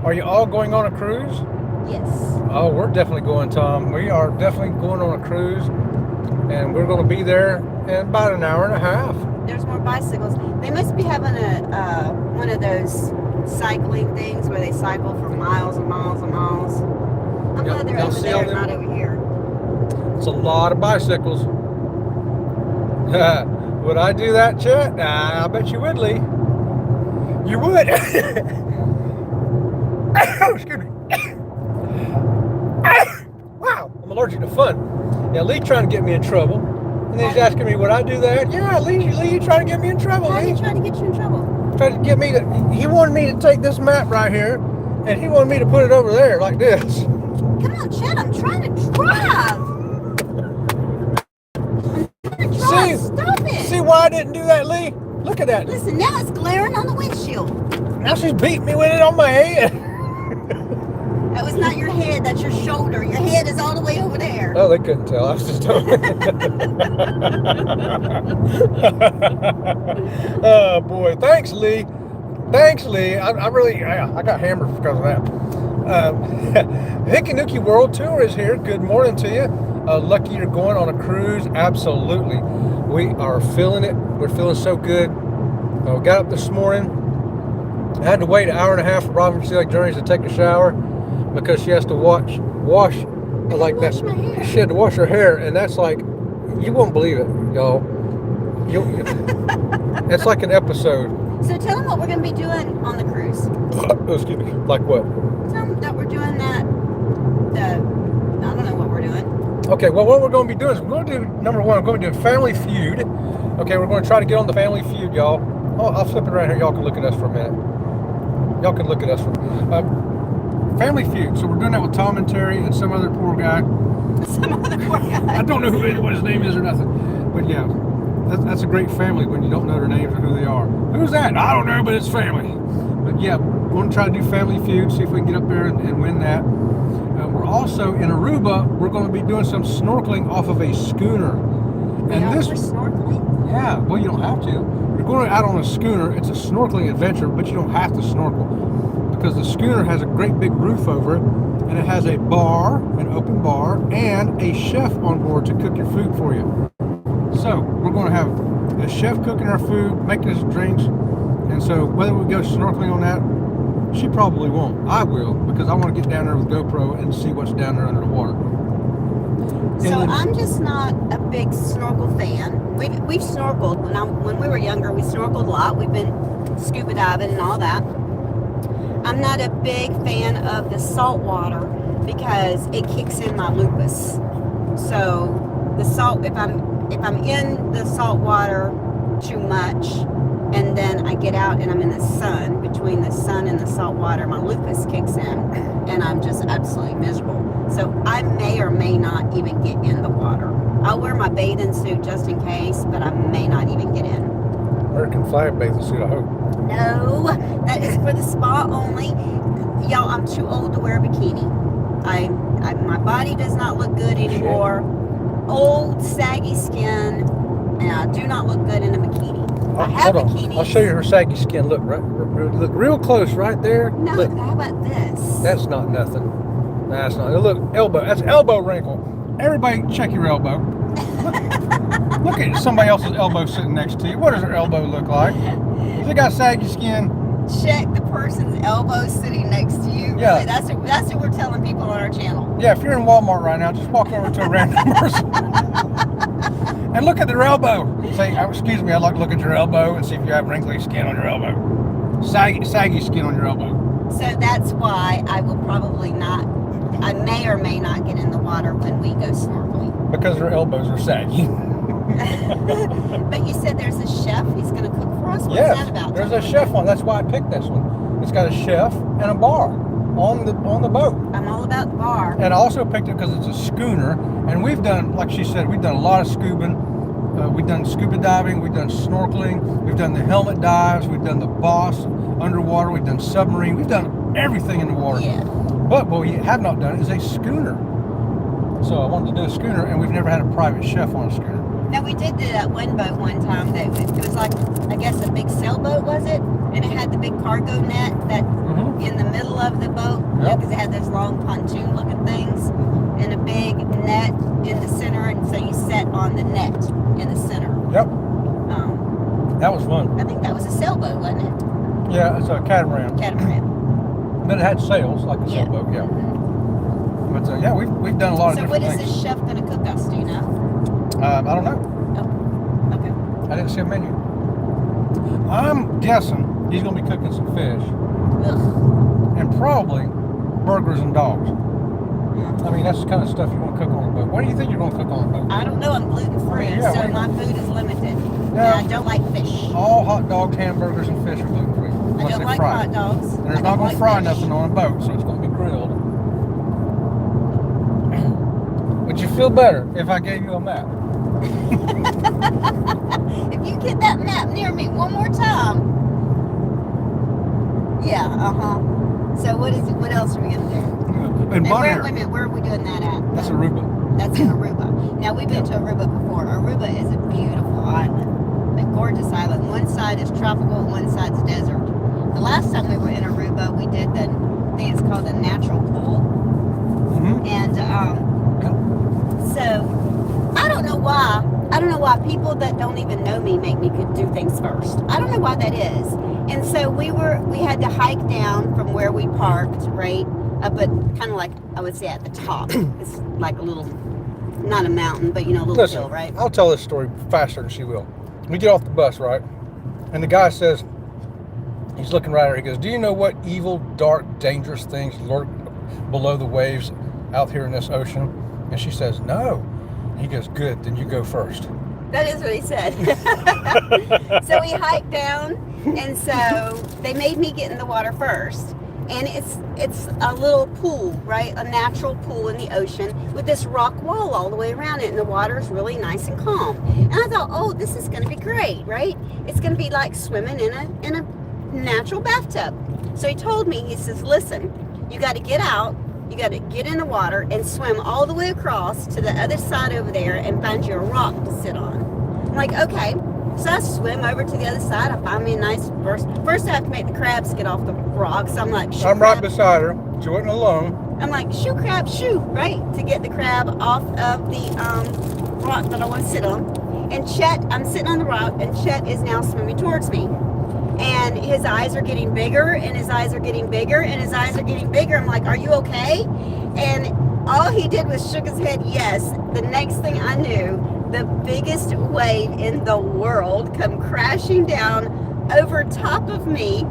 Speaker 1: Are you all going on a cruise?
Speaker 2: Yes.
Speaker 1: Oh, we're definitely going, Tom. We are definitely going on a cruise, and we're going to be there in about an hour and a half.
Speaker 2: There's more bicycles. They must be having a one of those cycling things where they cycle for miles and miles and miles. I'm glad they're over there, not over here.
Speaker 1: It's a lot of bicycles. Would I do that, Chet? Nah, I bet you would, Lee. You would. Excuse me. Wow, I'm allergic to fun. Yeah, Lee trying to get me in trouble. And then he's asking me, would I do that? Yeah, Lee, you trying to get me in trouble,
Speaker 2: How are
Speaker 1: Lee.
Speaker 2: you trying to get you in trouble?
Speaker 1: Trying to get me to, he wanted me to take this map right here, and he wanted me to put it over there like this.
Speaker 2: Come on, Chet, I'm trying to drive. Stop it.
Speaker 1: See why I didn't do that, Lee? Look at that.
Speaker 2: Listen, now it's glaring on the windshield.
Speaker 1: Now she's beating me with it on my head.
Speaker 2: That was not your head, that's your shoulder. Your head is all the way over there.
Speaker 1: Oh, they couldn't tell. I was just Oh, boy. Thanks, Lee. Thanks, Lee. I got hammered because of that. Hickey Nookie World Tour is here. Good morning to you. Lucky you're going on a cruise. Absolutely. We are feeling it. We're feeling so good. We got up this morning. I had to wait an hour and a half for Robin Sea Lake Journeys to take a shower because she has to wash like that. She had to wash her hair, and that's like, you won't believe it, y'all. It's like an episode.
Speaker 2: So tell them what we're going to be doing on the cruise.
Speaker 1: Oh, excuse me. Like what?
Speaker 2: Tell them that we're doing that. I don't know what we're doing.
Speaker 1: Okay, well, what we're going to be doing is we're going to do, number one, we're going to do Family Feud. Okay, we're going to try to get on the Family Feud, y'all. I'll flip it right here. Y'all can look at us for a minute. Y'all can look at us for Family Feud. So we're doing that with Tom and Terry and some other poor guy.
Speaker 2: Some other poor guy.
Speaker 1: I don't know what his name is or nothing. But yeah, that's a great family when you don't know their names or who they are. Who's that? I don't know, but it's family. But yeah, we're going to try to do Family Feud, see if we can get up there and win that. We're also in Aruba. We're going to be doing some snorkeling off of a schooner. And
Speaker 2: we're snorkeling?
Speaker 1: Yeah, well, you don't have to. You're going out on a schooner. It's a snorkeling adventure, but you don't have to snorkel because the schooner has a great big roof over it, and it has a bar, an open bar, and a chef on board to cook your food for you. So we're going to have a chef cooking our food, making us drinks, and so whether we go snorkeling on that, she probably won't. I will, because I want to get down there with GoPro and see what's down there under the water.
Speaker 2: So I'm just not a big snorkel fan. We've snorkeled when we were younger. We snorkeled a lot. We've been scuba diving and all that. I'm not a big fan of the salt water because it kicks in my lupus. So the salt, if I'm in the salt water too much, and then I get out and I'm in the sun, between the sun and the salt water, my lupus kicks in, and I'm just absolutely miserable. So I may or may not even get in the water. I'll wear my bathing suit just in case, but I may not even get in.
Speaker 1: American flag bathing suit, I hope.
Speaker 2: No, that is for the spa only. Y'all, I'm too old to wear a bikini. My body does not look good anymore. Old, saggy skin, and I do not look good in a bikini. I have bikinis.
Speaker 1: I'll show you her saggy skin. Look real close right there.
Speaker 2: No,
Speaker 1: look.
Speaker 2: How about this?
Speaker 1: That's not nothing. That's not. Look, elbow. That's elbow wrinkle. Everybody, check your elbow. Look at somebody else's elbow sitting next to you. What does her elbow look like? They got saggy skin.
Speaker 2: Check the person's elbow sitting next to you.
Speaker 1: Yeah.
Speaker 2: Really, that's what we're telling people on our channel.
Speaker 1: Yeah, if you're in Walmart right now, just walk over to a random person and look at their elbow. Say, excuse me, I'd like to look at your elbow and see if you have wrinkly skin on your elbow. Saggy skin on your elbow.
Speaker 2: So that's why I will probably not, I may or may not get in the water when we go snorkeling.
Speaker 1: Because her elbows are saggy.
Speaker 2: But you said there's a chef, he's going to cook for us? What's
Speaker 1: Yes,
Speaker 2: that about?
Speaker 1: there's a chef on. That's why I picked this one. It's got a chef and a bar on the boat.
Speaker 2: I'm all about the bar.
Speaker 1: And I also picked it because it's a schooner. And we've done, like she said, we've done a lot of scuba. We've done scuba diving. We've done snorkeling. We've done the helmet dives. We've done the boss underwater. We've done submarine. We've done everything in the water.
Speaker 2: Yeah.
Speaker 1: But what we have not done is a schooner. So I wanted to do a schooner, and we've never had a private chef on a schooner.
Speaker 2: Now, we did do that one boat one time that it was like, I guess a big sailboat, was it? And it had the big cargo net that in the middle of the boat, because it had those long pontoon looking things, and a big net in the center, and so you sat on the net in the center.
Speaker 1: Yep. That was fun.
Speaker 2: I think that was a sailboat, wasn't it?
Speaker 1: Yeah, it's a catamaran.
Speaker 2: Catamaran.
Speaker 1: But it had sails like a sailboat, yeah. But yeah, we've done a lot of different things.
Speaker 2: So what is this chef going to cook us, do you know?
Speaker 1: I don't know.
Speaker 2: Oh, okay.
Speaker 1: I didn't see a menu. I'm guessing he's going to be cooking some fish.
Speaker 2: Ugh.
Speaker 1: And probably burgers and dogs. I mean, that's the kind of stuff you want to cook on a boat. What do you think you're going to cook on a boat?
Speaker 2: I don't know. I'm gluten free, so my food is limited.
Speaker 1: Yeah.
Speaker 2: And I don't like fish.
Speaker 1: All hot dogs, hamburgers, and fish are gluten free.
Speaker 2: I don't like hot dogs.
Speaker 1: And there's not going to fry nothing on a boat, so it's going to be grilled. Would you feel better if I gave you a map?
Speaker 2: If you get that map near me one more time. Yeah, So what is it? What else are we going to do?
Speaker 1: In
Speaker 2: wait a minute, where are we doing that at?
Speaker 1: That's Aruba.
Speaker 2: That's in Aruba. Now, we've been to Aruba before. Aruba is a beautiful island, a gorgeous island. One side is tropical, one side's desert. The last time we were in Aruba, we did I think it's called the natural pool. And so, I don't know why. I don't know why people that don't even know me make me do things first. I don't know why that is. And so we had to hike down from where we parked, right? But kind of like, I would say at the top. It's like a little, not a mountain, but a little hill, right?
Speaker 1: I'll tell this story faster than she will. We get off the bus, right? And the guy says, he's looking right at her, he goes, do you know what evil, dark, dangerous things lurk below the waves out here in this ocean? And she says, no. And he goes, good, then you go first.
Speaker 2: That is what he said. So we hiked down, and so they made me get in the water first. And it's a little pool, right? A natural pool in the ocean with this rock wall all the way around it, and the water is really nice and calm. And I thought, oh, this is going to be great, right? It's going to be like swimming in a natural bathtub. So he told me, he says, listen, you got to get out, you got to get in the water and swim all the way across to the other side over there and find you a rock to sit on. I'm like, okay. So I swim over to the other side. I find me a nice first I have to make the crabs get off the rocks. I'm like,
Speaker 1: I'm right beside her. She wasn't alone.
Speaker 2: I'm like, shoo, crab, shoo, right? To get the crab off of the rock that I want to sit on. And Chet, I'm sitting on the rock, and Chet is now swimming towards me. And his eyes are getting bigger, and his eyes are getting bigger, and his eyes are getting bigger. I'm like, are you okay? And all he did was shook his head, yes. The next thing I knew, the biggest wave in the world come crashing down over top of me,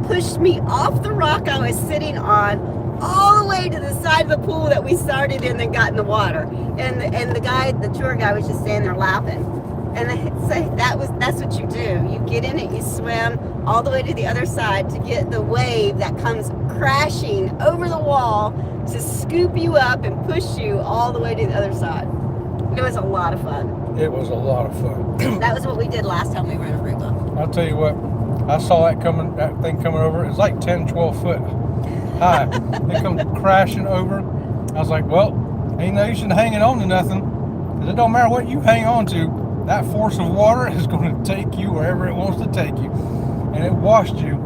Speaker 2: pushed me off the rock I was sitting on, all the way to the side of the pool that we started in and got in the water. And the tour guy was just standing there laughing. And I say, that's what you do. You get in it, you swim all the way to the other side to get the wave that comes crashing over the wall to scoop you up and push you all the way to the other side. It was a lot of fun.
Speaker 1: It was a lot of fun.
Speaker 2: That was what we did last time we were in Aruba.
Speaker 1: I'll tell you what, I saw that thing coming over. It was like 10, 12 foot high. It come crashing over. I was like, well, ain't no use in hanging on to nothing. Because it don't matter what you hang on to. That force of water is going to take you wherever it wants to take you. And it washed you,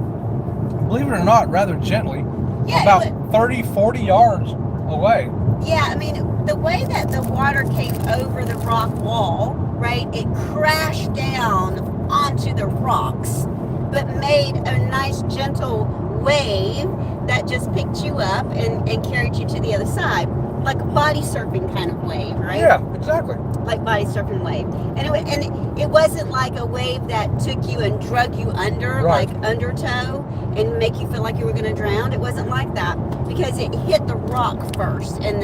Speaker 1: believe it or not, rather gently, about 30, 40 yards away.
Speaker 2: Yeah, I mean, the way that the water came over the rock wall, right, it crashed down onto the rocks, but made a nice gentle wave that just picked you up and carried you to the other side. like a body surfing kind of wave, right?
Speaker 1: Yeah, exactly.
Speaker 2: Like body surfing wave. And it wasn't like a wave that took you and drug you under,
Speaker 1: Right.
Speaker 2: like undertow, and make you feel like you were going to drown. It wasn't like that because it hit the rock first, and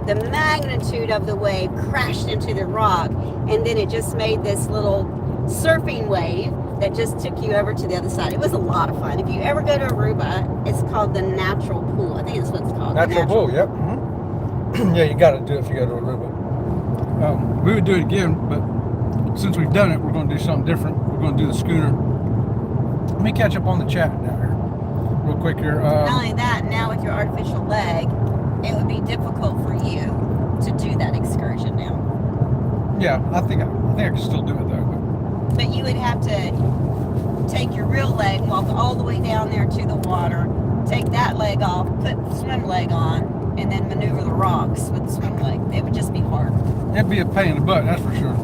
Speaker 2: the magnitude of the wave crashed into the rock, and then it just made this little surfing wave that just took you over to the other side. It was a lot of fun. If you ever go to Aruba, it's called the Natural Pool. I think that's what it's called.
Speaker 1: Natural pool, yep. Mm-hmm. Yeah, you got to do it if you go to Aruba. We would do it again, but since we've done it, we're going to do something different. We're going to do the schooner. Let me catch up on the chat now here, real quick here.
Speaker 2: Not only that, now with your artificial leg, it would be difficult for you to do that excursion now.
Speaker 1: Yeah, I think I can still do it though.
Speaker 2: But you would have to take your real leg, walk all the way down there to the water, take that leg off, put the swim leg on, and then maneuver the rocks with the swim leg. It would just be hard.
Speaker 1: It'd be a pain in the butt, that's for sure.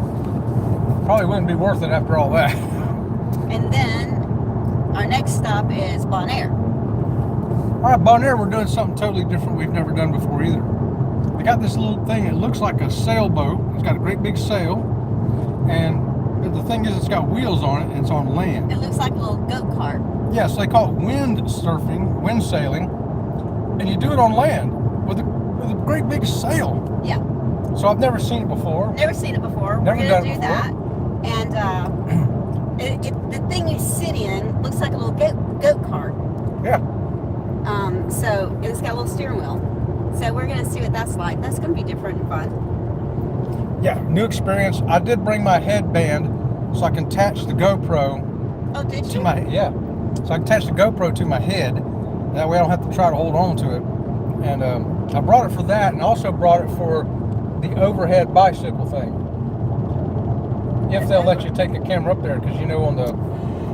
Speaker 1: Probably wouldn't be worth it after all that.
Speaker 2: And then our next stop is Bonaire.
Speaker 1: All right, Bonaire, we're doing something totally different we've never done before either. They got this little thing, it looks like a sailboat. It's got a great big sail, and the thing is it's got wheels on it and it's on land.
Speaker 2: It looks like a little go-kart.
Speaker 1: Yeah, so they call it wind surfing, wind sailing, and you do it on land with a great big sail.
Speaker 2: Yeah.
Speaker 1: So I've never seen it before.
Speaker 2: Never seen it before.
Speaker 1: Never
Speaker 2: We're
Speaker 1: done
Speaker 2: going
Speaker 1: it
Speaker 2: to do that. And the thing you sit in looks like a little go-kart.
Speaker 1: Yeah.
Speaker 2: So it's got a little steering wheel. So we're going to see what that's like. That's going to be different and fun.
Speaker 1: Yeah, new experience. I did bring my headband so I can attach the GoPro
Speaker 2: Oh, did
Speaker 1: to
Speaker 2: you?
Speaker 1: my, yeah. So I can attach the GoPro to my head. That way I don't have to try to hold on to it. And I brought it for that, and also brought it for the overhead bicycle thing. If they'll let you take a camera up there, because you know on the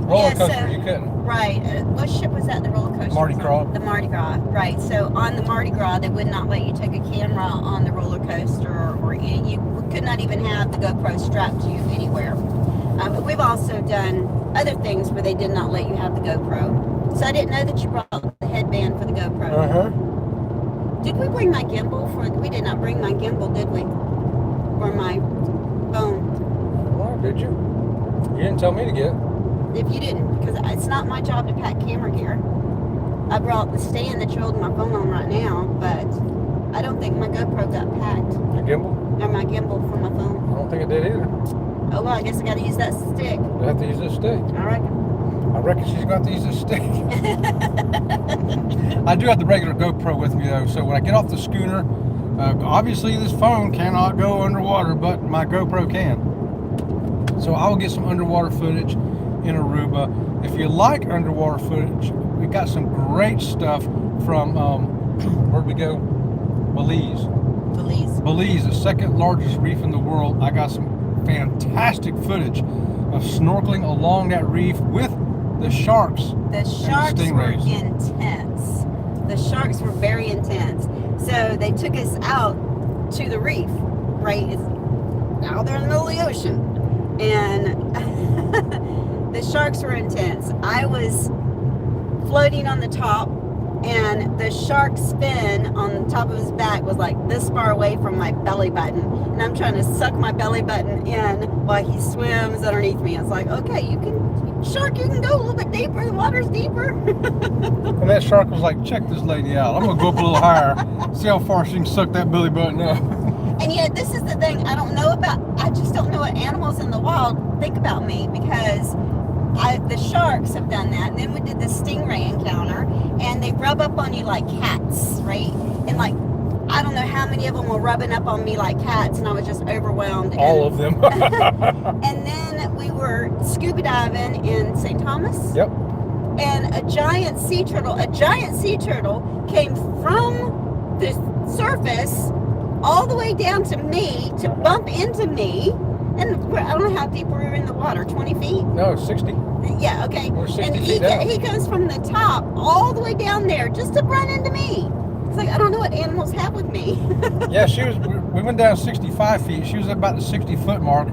Speaker 1: roller coaster you couldn't.
Speaker 2: Right. What ship was that? The roller coaster?
Speaker 1: Mardi
Speaker 2: was
Speaker 1: Gras.
Speaker 2: on? The Mardi Gras. Right. So on the Mardi Gras, they would not let you take a camera on the roller coaster, or you could not even have the GoPro strapped to you anywhere. But we've also done other things where they did not let you have the GoPro. So I didn't know that you brought the headband for the GoPro.
Speaker 1: Uh-huh.
Speaker 2: Did we bring my gimbal for? We did not bring my gimbal, did we? Or my phone?
Speaker 1: Well, did you? You didn't tell me to get it.
Speaker 2: If you didn't, because it's not my job to pack camera gear. I brought the stand that you're holding my phone on right now, but I don't think my GoPro got packed.
Speaker 1: Your gimbal?
Speaker 2: Or my gimbal for my phone.
Speaker 1: I don't think it did either.
Speaker 2: Oh, well, I guess I got to use that stick.
Speaker 1: You'll have to use this stick.
Speaker 2: All right.
Speaker 1: I reckon she's got to use this stick. I do have the regular GoPro with me though, so when I get off the schooner, obviously this phone cannot go underwater, but my GoPro can. So I will get some underwater footage in Aruba. If you like underwater footage, we got some great stuff from where'd we go? Belize. Belize, the second largest reef in the world. I got some fantastic footage of snorkeling along that reef with the sharks.
Speaker 2: The sharks
Speaker 1: and the
Speaker 2: were
Speaker 1: stingrays.
Speaker 2: intense. The sharks were very intense. So they took us out to the reef, right? It's out there in the middle of the ocean. And the sharks were intense. I was floating on the top, and the shark's fin on the top of his back was like this far away from my belly button. And I'm trying to suck my belly button in while he swims underneath me. It's like, okay, you can go a little bit deeper. The water's deeper.
Speaker 1: And that shark was like, check this lady out. I'm going to go up a little higher, see how far she can suck that belly button up.
Speaker 2: And yet, this is the thing I just don't know what animals in the wild think about me, because the sharks have done that. And then we did the stingray encounter, and they rub up on you like cats, right? And like, I don't know how many of them were rubbing up on me like cats, and I was just overwhelmed.
Speaker 1: All of them.
Speaker 2: And then we were scuba diving in St. Thomas.
Speaker 1: Yep.
Speaker 2: And a giant sea turtle came from the surface all the way down to me to bump into me. And I don't know how deep we were in the water, 20 feet?
Speaker 1: No, 60.
Speaker 2: Yeah, okay.
Speaker 1: We're 60
Speaker 2: and
Speaker 1: feet down.
Speaker 2: he comes from the top all the way down there just to run into me. It's like, I don't know what animals have with me.
Speaker 1: Yeah, we went down 65 feet. She was about the 60-foot mark.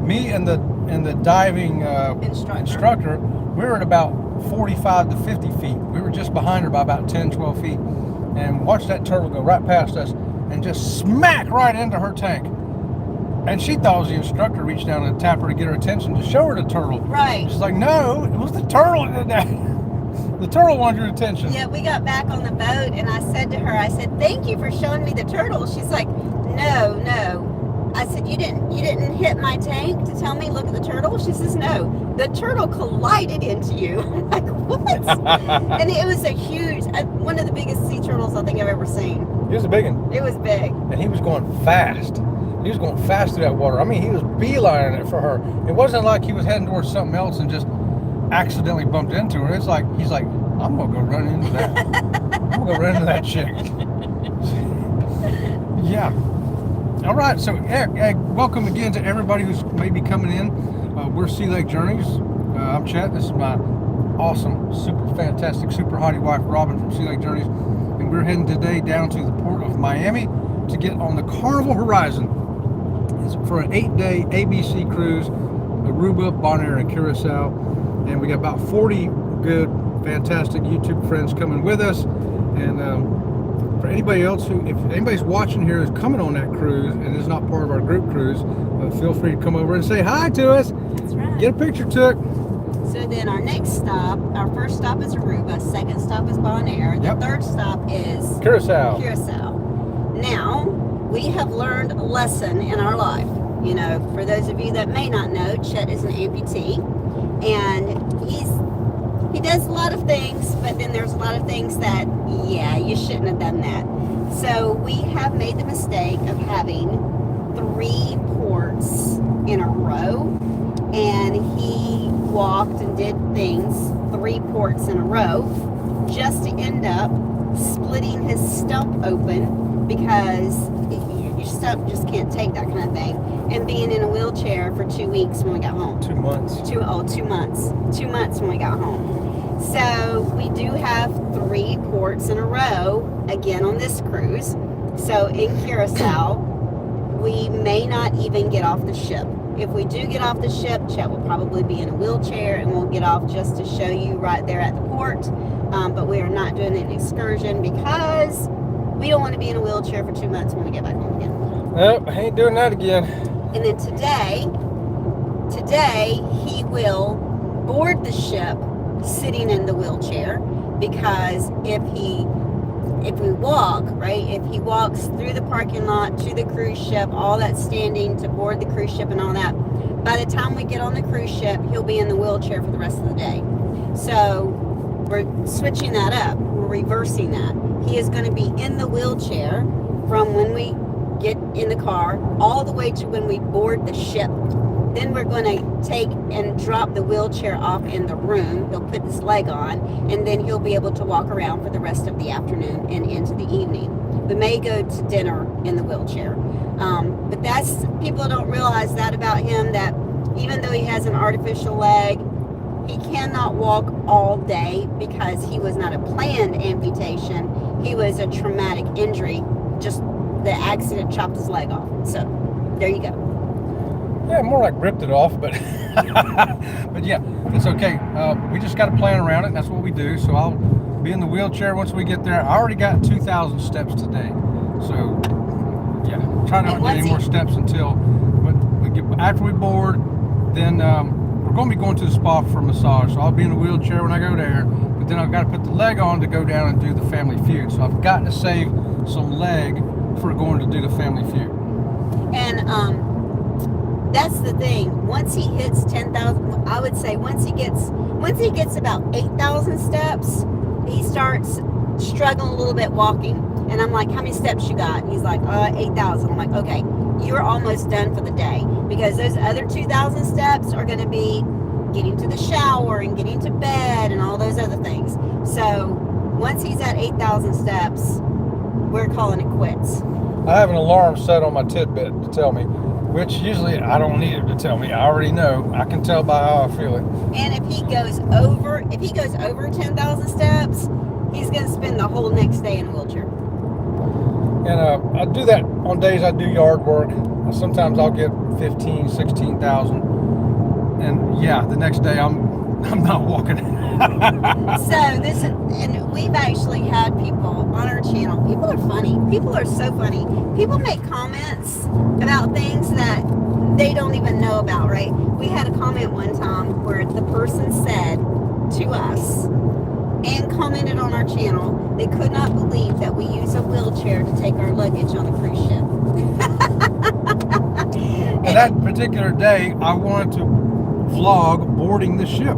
Speaker 1: Me and the diving instructor, we were at about 45 to 50 feet. We were just behind her by about 10, 12 feet. And watched that turtle go right past us. and just smack right into her tank. And she thought it was the instructor reached down and tapped her to get her attention to show her the turtle.
Speaker 2: Right.
Speaker 1: She's like, no, it was the turtle that did that. The turtle wanted your attention.
Speaker 2: Yeah, we got back on the boat and I said to her, I said, thank you for showing me the turtle. She's like, no. I said, you didn't hit my tank to tell me, look at the turtle? She says, no, the turtle collided into you. I'm like, what? And it was a huge, one of the biggest sea turtles I think I've ever seen.
Speaker 1: It was a big one.
Speaker 2: It was big.
Speaker 1: And he was going fast. He was going fast through that water. I mean, he was beelining it for her. It wasn't like he was heading towards something else and just accidentally bumped into her. It's like, he's like, I'm going to go run into that. I'm going to go run into that chick. Yeah. All right, so welcome again to everybody who's maybe coming in. We're Sea Lake Journeys. I'm Chet. This is my awesome, super fantastic, super hottie wife, Robin from Sea Lake Journeys. And we're heading today down to the port of Miami to get on the Carnival Horizon. It's for an 8-day ABC cruise, Aruba, Bonaire, and Curacao. And we got about 40 good, fantastic YouTube friends coming with us. And for anybody else if anybody's watching here is coming on that cruise and is not part of our group cruise, feel free to come over and say hi to us.
Speaker 2: That's right.
Speaker 1: Get a picture took.
Speaker 2: So then our next stop, our first stop is Aruba, second stop is Bonaire, the third stop is
Speaker 1: Curacao.
Speaker 2: Now, we have learned a lesson in our life. You know, for those of you that may not know, Chet is an amputee, and he does a lot of things, but then there's a lot of things that, yeah, you shouldn't have done that. So we have made the mistake of having 3 ports in a row, and he walked and did things 3 ports in a row just to end up splitting his stump open because your stump just can't take that kind of thing, and being in a wheelchair for 2 weeks when we got home.
Speaker 1: 2 months.
Speaker 2: 2 months. 2 months when we got home. So we do have 3 ports in a row again on this cruise. So in Curacao, we may not even get off the ship. If we do get off the ship, Chet will probably be in a wheelchair and we'll get off just to show you right there at the port. But we are not doing an excursion because we don't want to be in a wheelchair for 2 months when we get back home again.
Speaker 1: Nope, I ain't doing that again.
Speaker 2: And then today he will board the ship sitting in the wheelchair, because if we walk, right, if he walks through the parking lot to the cruise ship, all that standing to board the cruise ship and all that, by the time we get on the cruise ship, he'll be in the wheelchair for the rest of the day. So we're switching that up. We're reversing that. He is going to be in the wheelchair from when we get in the car all the way to when we board the ship. Then we're going to take and drop the wheelchair off in the room. He'll put his leg on, and then he'll be able to walk around for the rest of the afternoon and into the evening. We may go to dinner in the wheelchair. But that's, people don't realize that about him, that even though he has an artificial leg, he cannot walk all day because he was not a planned amputation. He was a traumatic injury. Just the accident chopped his leg off. So there you go.
Speaker 1: Yeah, more like ripped it off, but but yeah, it's okay. We just got to plan around it, and that's what we do. So I'll be in the wheelchair once we get there. I already got 2,000 steps today. So yeah, try not to get any more steps until after we board. Then we're going to be going to the spa for a massage. So I'll be in the wheelchair when I go there, but then I've got to put the leg on to go down and do the family feud. So I've got to save some leg for going to do the family feud.
Speaker 2: And that's the thing. Once he hits 10,000, I would say once he gets about 8,000 steps, he starts struggling a little bit walking. And I'm like, how many steps you got? And he's like, 8,000. I'm like, okay, you're almost done for the day, because those other 2,000 steps are going to be getting to the shower and getting to bed and all those other things. So once he's at 8,000 steps, we're calling it quits.
Speaker 1: I have an alarm set on my Tidbit to tell me, which usually I don't need it to tell me. I already know. I can tell by how I feel it.
Speaker 2: And if he goes over 10,000 steps, he's going to spend the whole next day in a wheelchair.
Speaker 1: And I do that on days I do yard work. Sometimes I'll get 15, 16,000. And yeah, the next day I'm I'm not walking.
Speaker 2: So this, and we've actually had people on our channel. People are funny. People are so funny. People make comments about things that they don't even know about, right? We had a comment one time where the person said to us and commented on our channel, they could not believe that we use a wheelchair to take our luggage on a cruise ship.
Speaker 1: And that particular day, I wanted to vlog boarding the ship,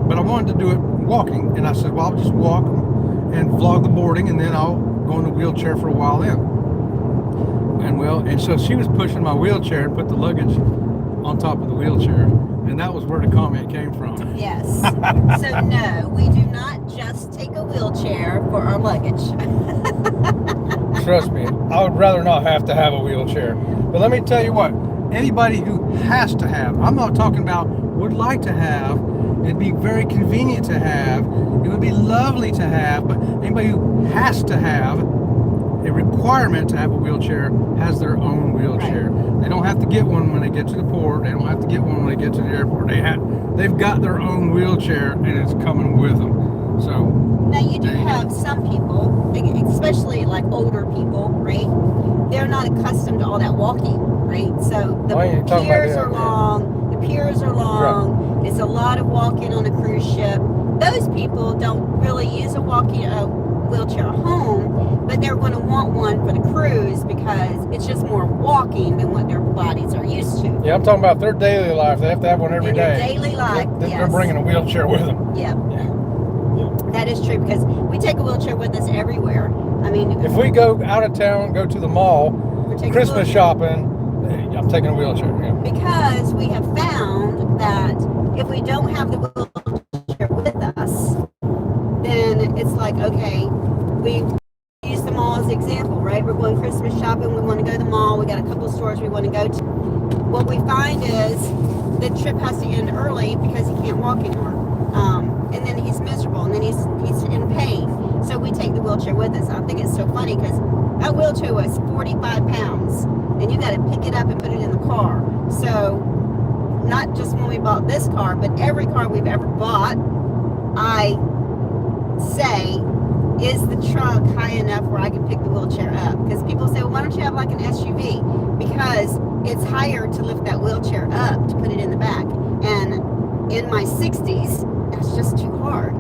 Speaker 1: but I wanted to do it walking. And I said, well, I'll just walk and vlog the boarding, and then I'll go in the wheelchair for a while then. And so she was pushing my wheelchair and put the luggage on top of the wheelchair. And that was where the comment came from.
Speaker 2: Yes. So no, we do not just take a wheelchair for our luggage.
Speaker 1: Trust me, I would rather not have to have a wheelchair. But let me tell you what, anybody who has to have, I'm not talking about would like to have, it'd be very convenient to have, it would be lovely to have, but anybody who has to have a requirement to have a wheelchair has their own wheelchair. Right. They don't have to get one when they get to the port. They don't have to get one when they get to the airport. They've got their own wheelchair, and it's coming with them. So
Speaker 2: now you do have some people, especially like older people, right? They're not accustomed to all that walking, right? So the piers are long. The piers are long. Right. It's a lot of walking on a cruise ship. Those people don't really use a wheelchair at home, but they're going to want one for the cruise because it's just more walking than what their bodies are used to.
Speaker 1: Yeah, I'm talking about their daily life. They have to have one every day.
Speaker 2: Daily life,
Speaker 1: They're bringing a wheelchair with them.
Speaker 2: Yeah. That is true because we take a wheelchair with us everywhere. I mean,
Speaker 1: if we go out of town, go to the mall, Christmas shopping, I'm taking a wheelchair. Yeah.
Speaker 2: Because we have found that if we don't have the wheelchair with us, then it's like, okay, we use the mall as an example, right? We're going Christmas shopping. We want to go to the mall. We got a couple of stores we want to go to. What we find is the trip has to end early because he can't walk anymore. And then he's miserable, and then he's in pain. So we take the wheelchair with us. I think it's so funny because that wheelchair was 45 pounds, and you got to pick it up and put it in the car. So not just when we bought this car, but every car we've ever bought, I say, is the trunk high enough where I can pick the wheelchair up? Because people say, well, why don't you have like an SUV? Because it's higher to lift that wheelchair up to put it in the back. And in my 60s, that's just too hard.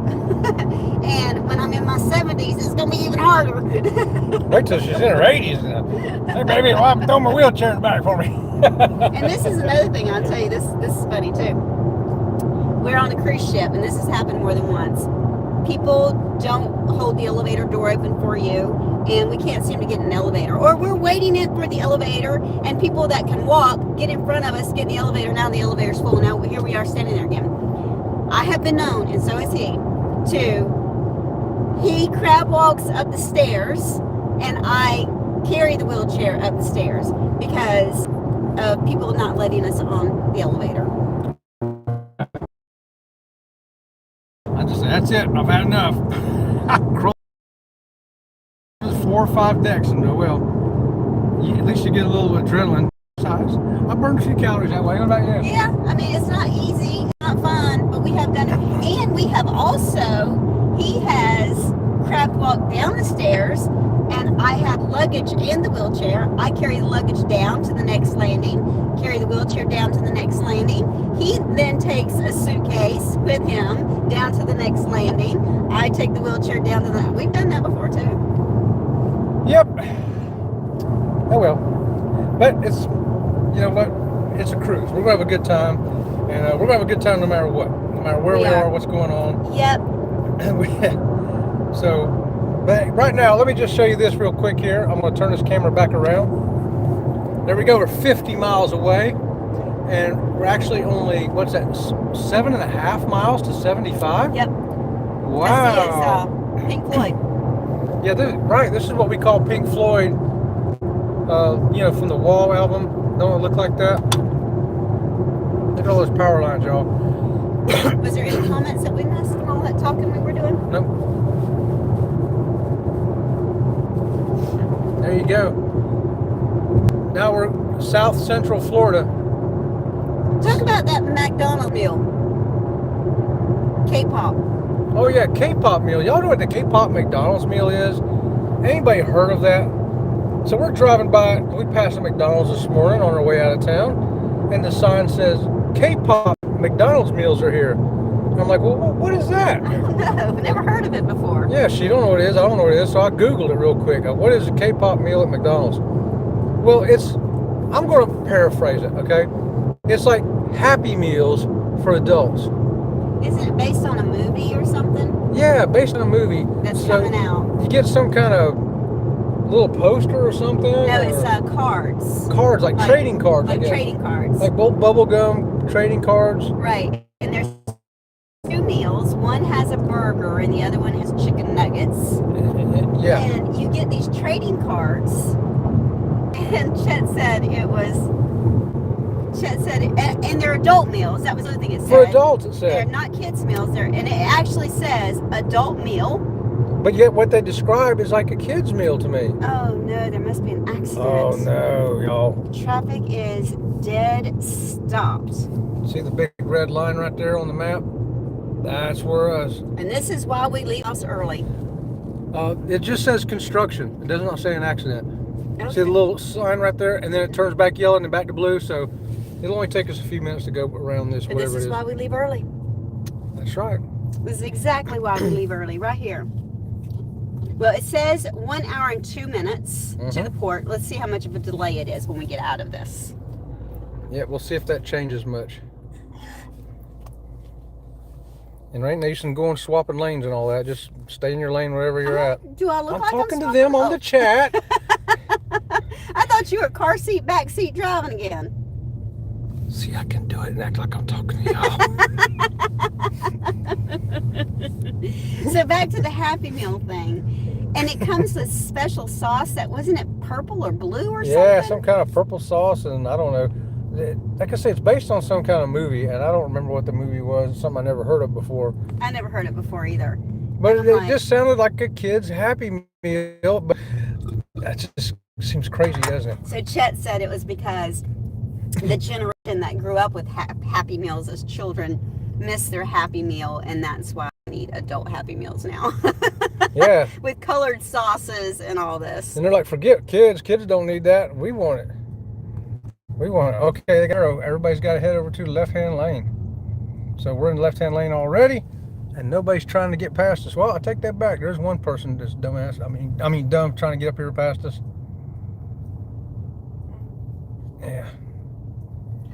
Speaker 2: And when I'm in my 70s, it's going to be even harder.
Speaker 1: Wait till she's in her 80s. Hey, baby, well, throw my wheelchair in the back for me.
Speaker 2: And this is another thing I'll tell you. This is funny, too. We're on a cruise ship, and this has happened more than once. People don't hold the elevator door open for you, and we can't seem to get an elevator. Or we're waiting in for the elevator, and people that can walk get in front of us, get in the elevator. Now the elevator's full. Now here we are standing there again. I have been known, and so is he crab walks up the stairs, and I carry the wheelchair up the stairs because of people not letting us on the elevator.
Speaker 1: I just said, that's it. I've had enough. There's 4 or 5 decks, and at least you get a little adrenaline. I burned a few calories that way. What about you?
Speaker 2: Yeah, I mean, it's not easy, it's not fun, but we have done it. And we have also, he has crab walked down the stairs, and I have luggage in the wheelchair. I carry the luggage down to the next landing, carry the wheelchair down to the next landing. He then takes a suitcase with him down to the next landing. I take the wheelchair down to the... We've done that before, too.
Speaker 1: Yep. Oh, well. But it's, you know what? It's a cruise. We're going to have a good time. And we're going to have a good time no matter what. No matter where we are, what's going on.
Speaker 2: Yep.
Speaker 1: But right now, let me just show you this real quick here. I'm going to turn this camera back around. There we go. We're 50 miles away. And we're actually only, what's that, 7.5 miles to 75?
Speaker 2: Yep.
Speaker 1: Wow.
Speaker 2: This is Pink Floyd.
Speaker 1: Yeah, this is what we call Pink Floyd, from the Wall album. Don't it look like that? Look at all those power lines, y'all.
Speaker 2: Was there any comments that we missed from all that talking we were doing?
Speaker 1: Nope. There you go. Now we're South Central Florida.
Speaker 2: Talk about that McDonald's meal. K-pop.
Speaker 1: Oh yeah, K-pop meal. Y'all know what the K-pop McDonald's meal is? Anybody heard of that? So we're driving by, we passed a McDonald's this morning on our way out of town, and the sign says, K-pop McDonald's meals are here. I'm like, well, what is that?
Speaker 2: I don't know. I've never heard of it before.
Speaker 1: Yeah, she don't know what it is. I don't know what it is. So I Googled it real quick. What is a K-pop meal at McDonald's? Well, I'm going to paraphrase it, okay? It's like Happy Meals for adults.
Speaker 2: Isn't it based on a movie or something?
Speaker 1: Yeah, based on a movie.
Speaker 2: That's coming out.
Speaker 1: You get some kind of little poster or something?
Speaker 2: No, it's cards.
Speaker 1: Cards, like trading cards, I
Speaker 2: Like
Speaker 1: guess.
Speaker 2: trading cards.
Speaker 1: Like bubble gum trading cards.
Speaker 2: Right. And there's 2 meals. One has a burger and the other one has chicken nuggets.
Speaker 1: Yeah.
Speaker 2: And you get these trading cards. And Chet said and they're adult meals. That was the other thing it said.
Speaker 1: For adults, it said.
Speaker 2: They're not kids meals. And it actually says adult meal.
Speaker 1: But yet what they describe is like a kid's meal to me.
Speaker 2: Oh no, there must be an accident.
Speaker 1: Oh no, y'all.
Speaker 2: Traffic is dead stopped.
Speaker 1: See the big red line right there on the map? That's where us.
Speaker 2: And this is why we leave us early.
Speaker 1: It just says construction. It does not say an accident.
Speaker 2: Okay.
Speaker 1: See the little sign right there? And then it turns back yellow and then back to blue. So it'll only take us a few minutes to go around this,
Speaker 2: And
Speaker 1: whatever
Speaker 2: this is
Speaker 1: it is.
Speaker 2: why we leave early.
Speaker 1: That's right.
Speaker 2: This is exactly why we leave early, right here. Well, it says 1 hour and 2 minutes to the port. Let's see how much of a delay it is when we get out of this.
Speaker 1: Yeah, we'll see if that changes much. And right now you can go and swapping lanes and all that. Just stay in your lane wherever you're at.
Speaker 2: Do I look like
Speaker 1: talking to
Speaker 2: I'm
Speaker 1: them on the chat.
Speaker 2: I thought you were car seat, back seat driving again.
Speaker 1: See, I can do it and act like I'm talking to y'all.
Speaker 2: So back to the Happy Meal thing. And it comes with special sauce that, wasn't it purple or blue or something?
Speaker 1: Yeah, some kind of purple sauce, and I don't know. Like I said, it's based on some kind of movie, and I don't remember what the movie was. Something I never heard of before.
Speaker 2: I never heard it before either.
Speaker 1: But it just sounded like a kid's Happy Meal. But that just seems crazy, doesn't it?
Speaker 2: So Chet said it was because the generation that grew up with Happy Meals as children missed their Happy Meal, and that's why we need adult Happy Meals now.
Speaker 1: Yeah.
Speaker 2: With colored sauces and all this.
Speaker 1: And they're like, forget kids. Kids don't need that. We want it. We want it. Okay, everybody's got to head over to the left-hand lane. So we're in the left-hand lane already, and nobody's trying to get past us. Well, I take that back. There's one person that's dumbass. I mean dumb, trying to get up here past us. Yeah.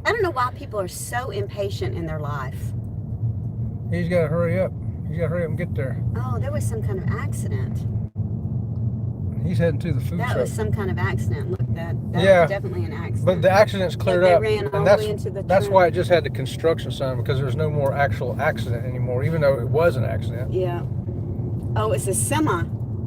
Speaker 2: I don't know why people are so impatient in their life.
Speaker 1: He's got to hurry up. He's got to hurry up and get there.
Speaker 2: Oh, there was some kind of accident.
Speaker 1: He's heading to the food truck.
Speaker 2: That was some kind of accident. Look, that
Speaker 1: Yeah.
Speaker 2: was definitely an accident.
Speaker 1: But the accident's cleared
Speaker 2: They
Speaker 1: up,
Speaker 2: ran all
Speaker 1: and
Speaker 2: the way into the
Speaker 1: that's
Speaker 2: trunk.
Speaker 1: why it just had the construction sign, because there's no more actual accident anymore, even though it was an accident.
Speaker 2: Yeah. Oh, it's a semi.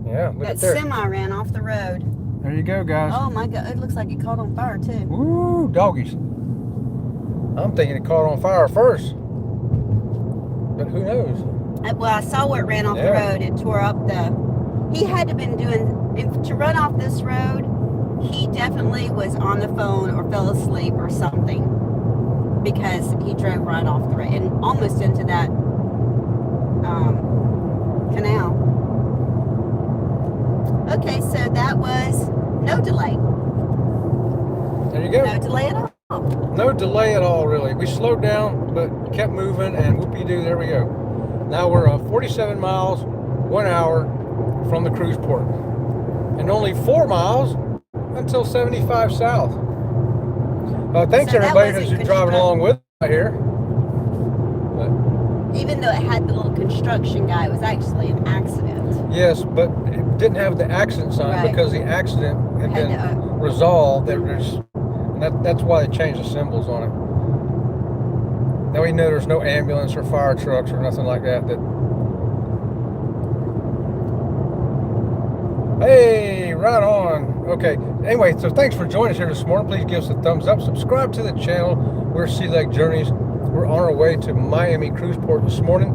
Speaker 1: Yeah, look
Speaker 2: That
Speaker 1: at there.
Speaker 2: semi ran off the road.
Speaker 1: There you go, guys.
Speaker 2: Oh my God! It looks like it caught on fire too.
Speaker 1: Woo, doggies. I'm thinking it caught on fire first, but who knows?
Speaker 2: Well, I saw where it ran off the
Speaker 1: Yeah.
Speaker 2: road. It tore up the. He had to been to run off this road. He definitely was on the phone or fell asleep or something, because he drove right off the road and almost into that canal. Okay, so that was no delay.
Speaker 1: There you go.
Speaker 2: No delay at all.
Speaker 1: No delay at all, really. We slowed down, but kept moving, and whoopie-doo, there we go. Now we're 47 miles, 1 hour from the cruise port, and only 4 miles until 75 south. Thanks
Speaker 2: So that
Speaker 1: everybody
Speaker 2: wasn't
Speaker 1: who's driving along with us here. But,
Speaker 2: Even though it had the little construction guy, it was actually an accident.
Speaker 1: yes, but it didn't have the accident sign
Speaker 2: Right.
Speaker 1: because the accident had
Speaker 2: Had
Speaker 1: been
Speaker 2: to,
Speaker 1: resolved. That's why they changed the symbols on it. Now we know there's no ambulance or fire trucks or nothing like that. Hey, right on. Okay. Anyway, so thanks for joining us here this morning. Please give us a thumbs up. Subscribe to the channel. We're Sea Lake Journeys. We're on our way to Miami Cruise Port this morning,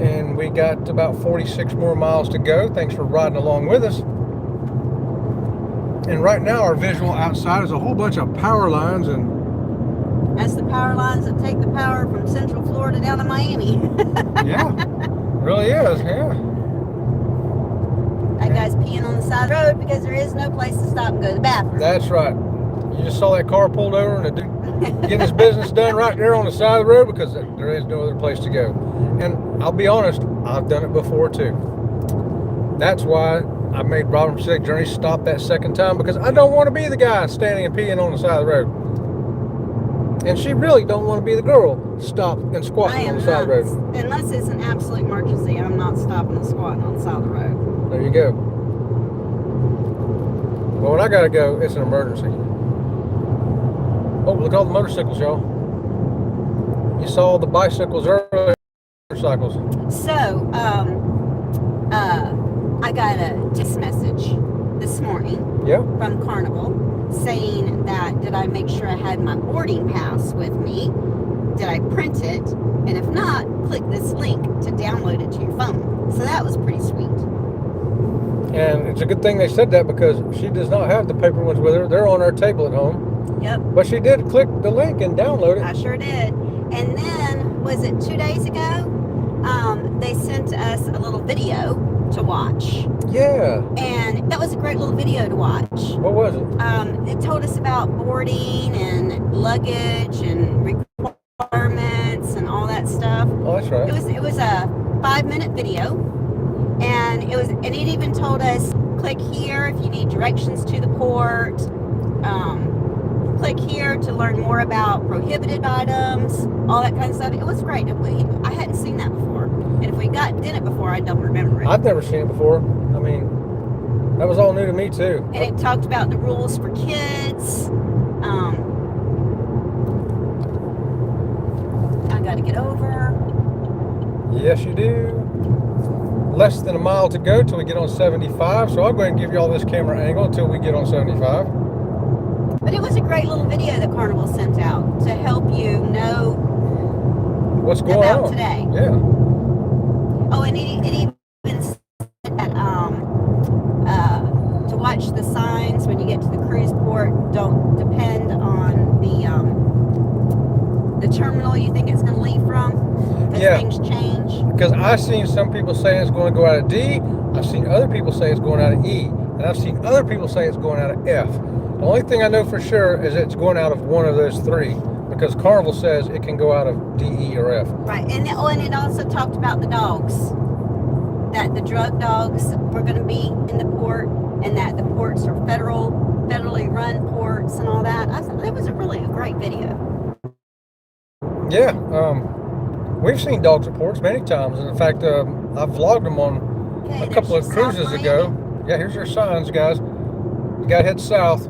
Speaker 1: and we got about 46 more miles to go. Thanks for riding along with us. And right now our visual outside is a whole bunch of power lines, and
Speaker 2: that's the power lines that take the power from Central Florida Florida down to Miami.
Speaker 1: Yeah, really is. Yeah.
Speaker 2: That guy's peeing on the side of the road because there is no place to stop and go to the bathroom.
Speaker 1: That's right. You just saw that car pulled over and the dude getting his business done right there on the side of the road because there is no other place to go. And I'll be honest, I've done it before too. That's why I made Robin Pacific Journey stop that second time, because I don't want to be the guy standing and peeing on the side of the road. And she really don't want to be the girl stop and squatting on the side of the road.
Speaker 2: Unless it's an absolute emergency, I'm not stopping and squatting on the side of the road.
Speaker 1: There you go. Well, when I gotta go, it's an emergency. Oh, look at all the motorcycles, y'all. You saw the bicycles earlier. Motorcycles.
Speaker 2: So, I got a text message this morning from Carnival saying that, did I make sure I had my boarding pass with me? Did I print it? And if not, click this link to download it to your phone. So that was pretty sweet.
Speaker 1: And it's a good thing they said that, because she does not have the paper ones with her. They're on her table at home.
Speaker 2: Yep.
Speaker 1: But she did click the link and download it.
Speaker 2: I sure did. And then, was it 2 days ago? They sent us a little video to watch.
Speaker 1: Yeah.
Speaker 2: And that was a great little video to watch.
Speaker 1: What was it?
Speaker 2: It told us about boarding and luggage and requirements and all that stuff.
Speaker 1: Oh, that's right.
Speaker 2: It was a 5-minute video, and it even told us, click here if you need directions to the port. Click here to learn more about prohibited items, all that kind of stuff. It was great. I hadn't seen that before. And if we did it before, I don't remember it.
Speaker 1: I've never seen it before. I mean, that was all new to me too.
Speaker 2: And it talked about the rules for kids. I got to get over.
Speaker 1: Yes, you do. Less than a mile to go till we get on 75. So I'll go ahead and give you all this camera angle until we get on 75.
Speaker 2: But it was a great little video that Carnival sent out to help you know
Speaker 1: what's going
Speaker 2: about
Speaker 1: on
Speaker 2: today.
Speaker 1: Yeah.
Speaker 2: Oh, and it even said that to watch the signs when you get to the cruise port. Don't depend on the terminal you think it's going to leave from, because things change.
Speaker 1: Because I've seen some people say it's going to go out of D. I've seen other people say it's going out of E. And I've seen other people say it's going out of F. The only thing I know for sure is it's going out of one of those three, because Carnival says it can go out of D, E, or F.
Speaker 2: Right, and it also talked about the dogs, that the drug dogs were going to be in the port, and that the ports are federally run ports and all that. I thought that was a great video.
Speaker 1: Yeah, we've seen dogs at ports many times, and in fact, I've vlogged them on a couple of cruises ago. Yeah, here's your signs, guys. You got to head south.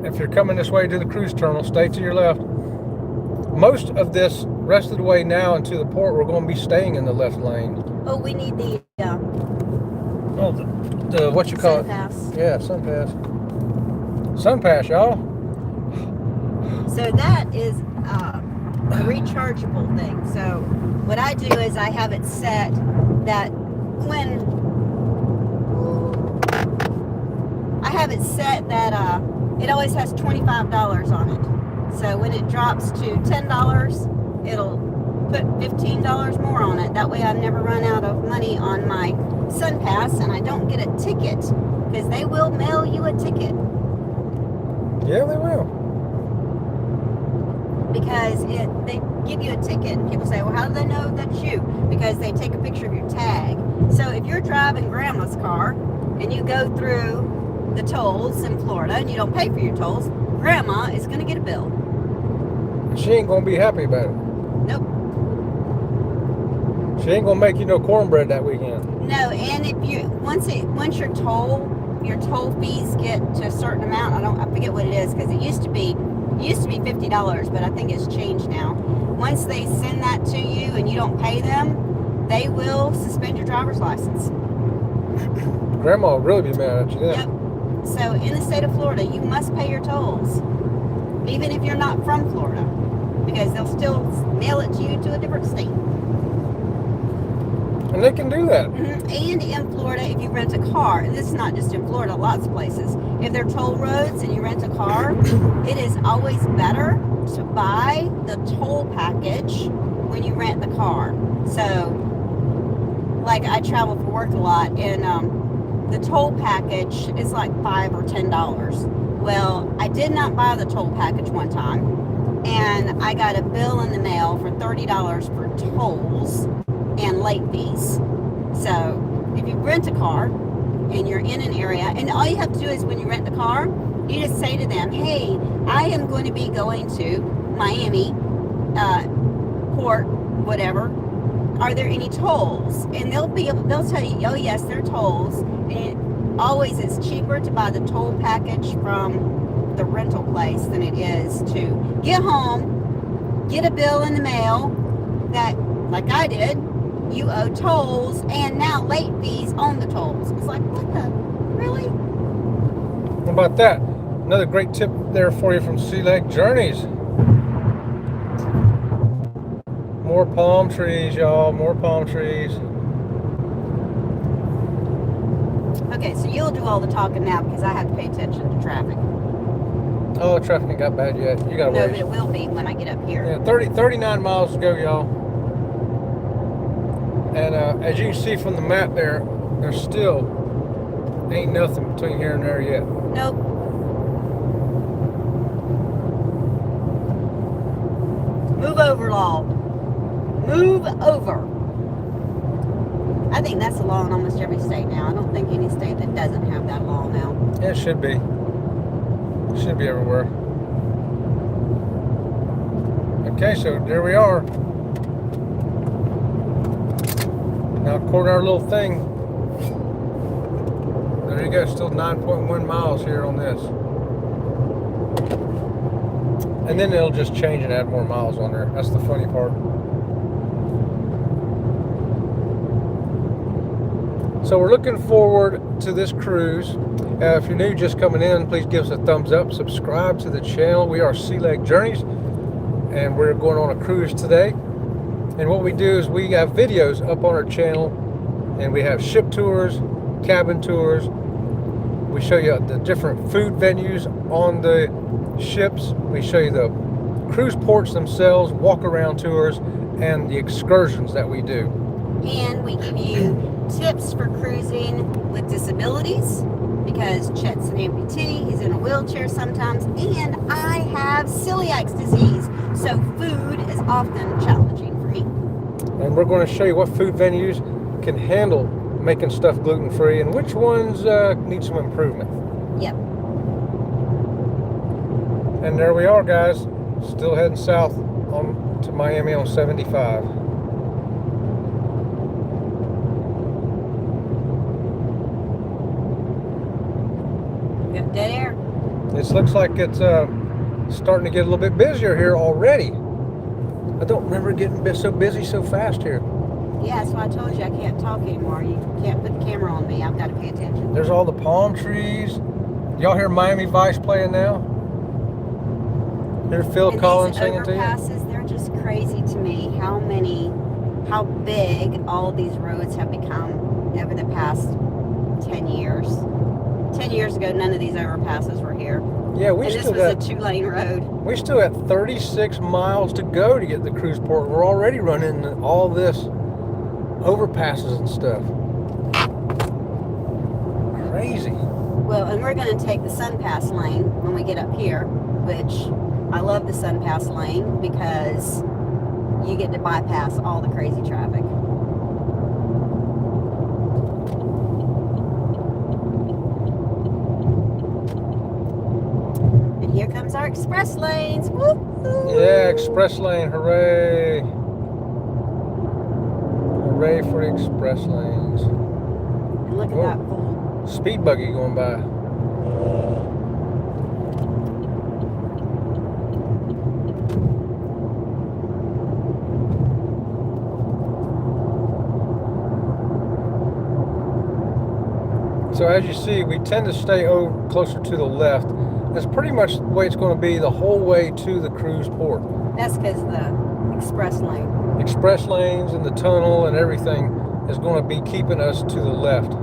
Speaker 1: If you're coming this way to the cruise terminal, stay to your left. Most of this rest of the way now into the port, we're going to be staying in the left lane.
Speaker 2: Oh, we need the
Speaker 1: the what you call
Speaker 2: Sun Pass.
Speaker 1: Yeah, Sun Pass. Sun Pass, y'all.
Speaker 2: So that is a rechargeable thing. So what I do is I have it set that it always has $25 on it. So when it drops to $10, it'll put $15 more on it. That way I never run out of money on my Sun Pass, and I don't get a ticket, because they will mail you a ticket.
Speaker 1: Yeah, they will.
Speaker 2: Because they give you a ticket, and people say, well, how do they know that's you? Because they take a picture of your tag. So if you're driving Grandma's car and you go through the tolls in Florida and you don't pay for your tolls, Grandma is going to get a bill.
Speaker 1: She ain't going to be happy about it.
Speaker 2: Nope.
Speaker 1: She ain't going to make you no cornbread that weekend.
Speaker 2: No, and if you once your toll fees get to a certain amount, I forget what it is, because it used to be $50, but I think it's changed now. Once they send that to you and you don't pay them, they will suspend your driver's license.
Speaker 1: Grandma will really be mad at you then.
Speaker 2: Yep. So in the state of Florida, you must pay your tolls, even if you're not from Florida, because they'll still mail it to you to a different state.
Speaker 1: And they can do that.
Speaker 2: Mm-hmm. And in Florida, if you rent a car, and this is not just in Florida, lots of places, if they're toll roads and you rent a car, it is always better to buy the toll package when you rent the car. So, like, I travel for work a lot, and the toll package is like $5 or $10. Well, I did not buy the toll package one time, and I got a bill in the mail for $30 for tolls and late fees. So, if you rent a car and you're in an area, and all you have to do is when you rent the car, you just say to them, hey, I am going to be going to Miami, port, whatever. Are there any tolls? And they'll tell you, oh yes, there are tolls. And always it's cheaper to buy the toll package from the rental place than it is to get home, get a bill in the mail that, like I did, you owe tolls and now late fees on the tolls. It's like, what the, really?
Speaker 1: How about that? Another great tip there for you from Sea Lake Journeys. More palm trees, y'all. More palm trees.
Speaker 2: Okay, so you'll do all the talking now because I have to pay attention to traffic.
Speaker 1: Oh, the traffic ain't got bad yet. You gotta
Speaker 2: No,
Speaker 1: wait.
Speaker 2: but it will be when I get up here.
Speaker 1: Yeah, 39 miles to go, y'all. And as you can see from the map there's still ain't nothing between here and there yet.
Speaker 2: Nope. Move over, law. Move over. I think that's the law in almost every state now. I don't think any state that doesn't have that law now.
Speaker 1: Yeah, it should be. It should be everywhere. Okay, so there we are. Now, according to our little thing, there you go, still 9.1 miles here on this. And then it'll just change and add more miles on there. That's the funny part. So we're looking forward to this cruise. If you're new, just coming in, please give us a thumbs up. Subscribe to the channel. We are Sea Lake Journeys, and we're going on a cruise today. And what we do is we have videos up on our channel, and we have ship tours, cabin tours. We show you the different food venues on the ships. We show you the cruise ports themselves, walk around tours, and the excursions that we do.
Speaker 2: And we give you tips for cruising with disabilities, because Chet's an amputee, he's in a wheelchair sometimes, and I have celiac disease, so food is often challenging for me.
Speaker 1: And we're going to show you what food venues can handle making stuff gluten-free and which ones need some improvement.
Speaker 2: Yep.
Speaker 1: And there we are, guys, still heading south on to Miami on 75.
Speaker 2: We have dead air.
Speaker 1: This looks like it's starting to get a little bit busier here already. I don't remember it getting so busy so fast here.
Speaker 2: Yeah, that's why I told you I can't talk anymore. You can't put the camera on me. I've got to pay attention.
Speaker 1: There's all the palm trees. Y'all hear Miami Vice playing now? Hear Phil Collins singing to you?
Speaker 2: Overpasses, they're just crazy to me. How big all of these roads have become over the past 10 years. 10 years ago, none of these overpasses were here.
Speaker 1: Yeah,
Speaker 2: and this was a 2-lane road.
Speaker 1: We still have 36 miles to go to get to the cruise port. We're already running all this overpasses and stuff. Crazy.
Speaker 2: Well, and we're going to take the Sun Pass lane when we get up here, which I love the Sun Pass lane because you get to bypass all the crazy traffic. And here comes our express lanes. Woo-hoo.
Speaker 1: Yeah, express lane, hooray. Hooray for the express lanes.
Speaker 2: And look at that fool.
Speaker 1: Speed buggy going by. So as you see, we tend to stay over closer to the left. That's pretty much the way it's going to be the whole way to the cruise port.
Speaker 2: That's because the express lane.
Speaker 1: Express lanes and the tunnel and everything is going to be keeping us to the left.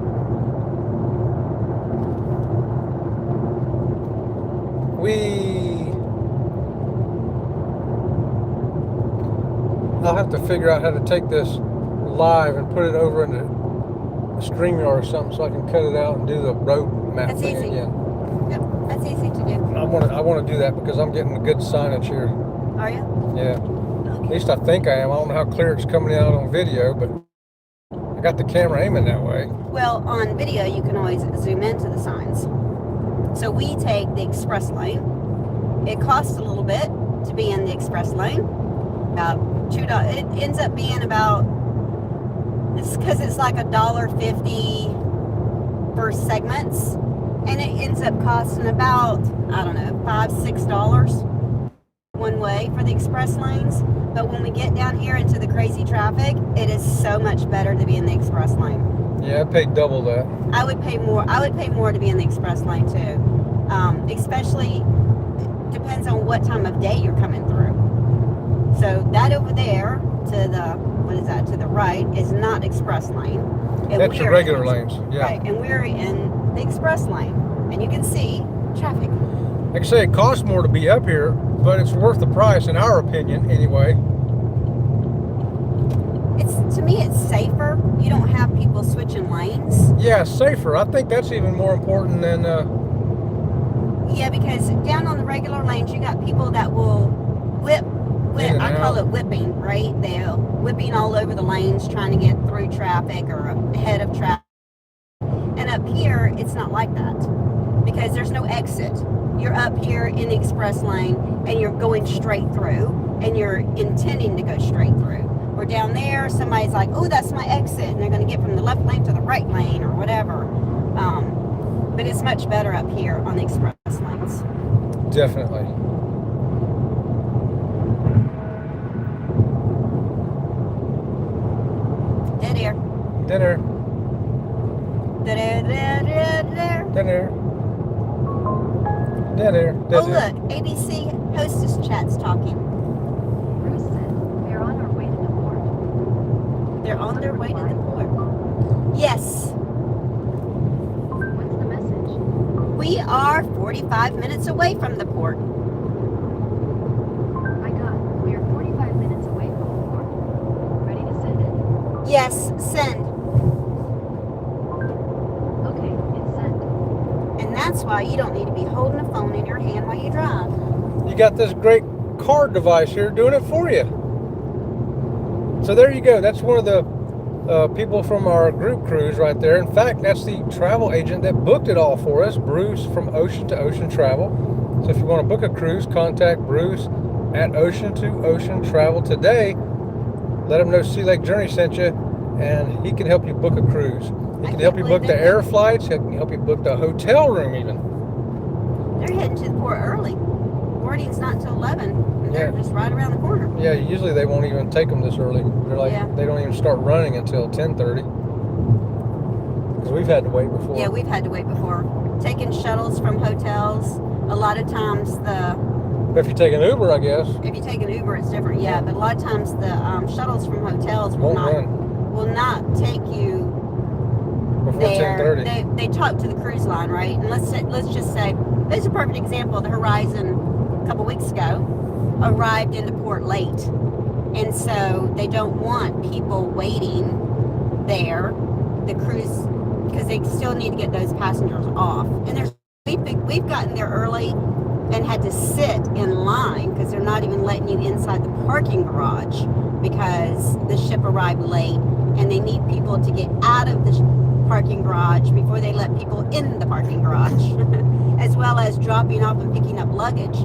Speaker 1: I'll have to figure out how to take this live and put it over into StreamYard or something so I can cut it out and do the road map
Speaker 2: That's
Speaker 1: thing
Speaker 2: easy.
Speaker 1: again.
Speaker 2: Yep, that's easy to do.
Speaker 1: I want to do that because I'm getting a good signage here.
Speaker 2: Are you?
Speaker 1: Yeah.
Speaker 2: Okay.
Speaker 1: At least I think I am. I don't know how clear it's coming out on video, but I got the camera aiming that way.
Speaker 2: Well, on video, you can always zoom into the signs. So we take the express lane. It costs a little bit to be in the express lane. About $2. It ends up being about, it's because it's like $1.50 for segments. And it ends up costing about, I don't know, $5, $6 one way for the express lanes. But when we get down here into the crazy traffic, it is so much better to be in the express lane.
Speaker 1: Yeah, I paid double that.
Speaker 2: I would pay more. I would pay more to be in the express lane too. Especially depends on what time of day you're coming through. So that over there to the to the right is not express lane. And
Speaker 1: That's your regular lanes. Yeah.
Speaker 2: Right, and we're in the express lane, and you can see traffic.
Speaker 1: Like I say, it costs more to be up here, but it's worth the price, in our opinion, anyway.
Speaker 2: To me, it's safer. You don't have people switching lanes.
Speaker 1: Yeah, safer. I think that's even more important than.
Speaker 2: Yeah, because down on the regular lanes, you got people that will whip. I call it whipping, right? They're whipping all over the lanes, trying to get through traffic or ahead of traffic. And up here, it's not like that because there's no exit. You're up here in the express lane, and you're going straight through, and you're intending to go straight through. Or down there, somebody's like, oh, that's my exit, and they're going to get from the left lane to the right lane or whatever. But it's much better up here on the express lanes.
Speaker 1: Definitely.
Speaker 2: Dead air.
Speaker 1: Dead air.
Speaker 2: Dead air, dead air, dead air.
Speaker 1: Dead air. Dead air. Dead
Speaker 2: Oh,
Speaker 1: air.
Speaker 2: look, ABC hostess chat's talking.
Speaker 4: Bruce said, they're on our way to the port.
Speaker 2: They're on their way to the port. Yes.
Speaker 4: What's the message?
Speaker 2: We are 45 minutes away from the port.
Speaker 4: My God, we are 45 minutes away from the port. Ready to send it?
Speaker 2: Yes, send.
Speaker 4: Okay, it's sent.
Speaker 2: And that's why you don't need to be holding a phone in your hand while you drive.
Speaker 1: You got this great card device here doing it for you. So there you go. That's one of the people from our group cruise right there. In fact, that's the travel agent that booked it all for us, Bruce from Ocean to Ocean Travel. So if you want to book a cruise, contact Bruce at Ocean to Ocean Travel today. Let him know Sea Lake Journey sent you, and he can help you book a cruise. He can help you book the air flights. He can help you book the hotel room even.
Speaker 2: They're heading to the port early. Boarding's not till 11. And they're just right around the corner.
Speaker 1: Yeah, usually they won't even take them this early. They're like, They don't even start running until 10:30. Because we've had to wait before.
Speaker 2: Yeah, we've had to wait before. Taking shuttles from hotels. A lot of times
Speaker 1: If you take an Uber, I guess.
Speaker 2: if you take an Uber, it's different. Yeah, but a lot of times the shuttles from hotels will not take you
Speaker 1: before
Speaker 2: there.
Speaker 1: 10:30.
Speaker 2: They talk to the cruise line, right? And let's just say, there's a perfect example. The Horizon a couple weeks ago arrived into port late, and so they don't want people waiting there, the cruise, because they still need to get those passengers off. And we've gotten there early and had to sit in line because they're not even letting you inside the parking garage because the ship arrived late, and they need people to get out of the parking garage before they let people in the parking garage, as well as dropping off and picking up luggage.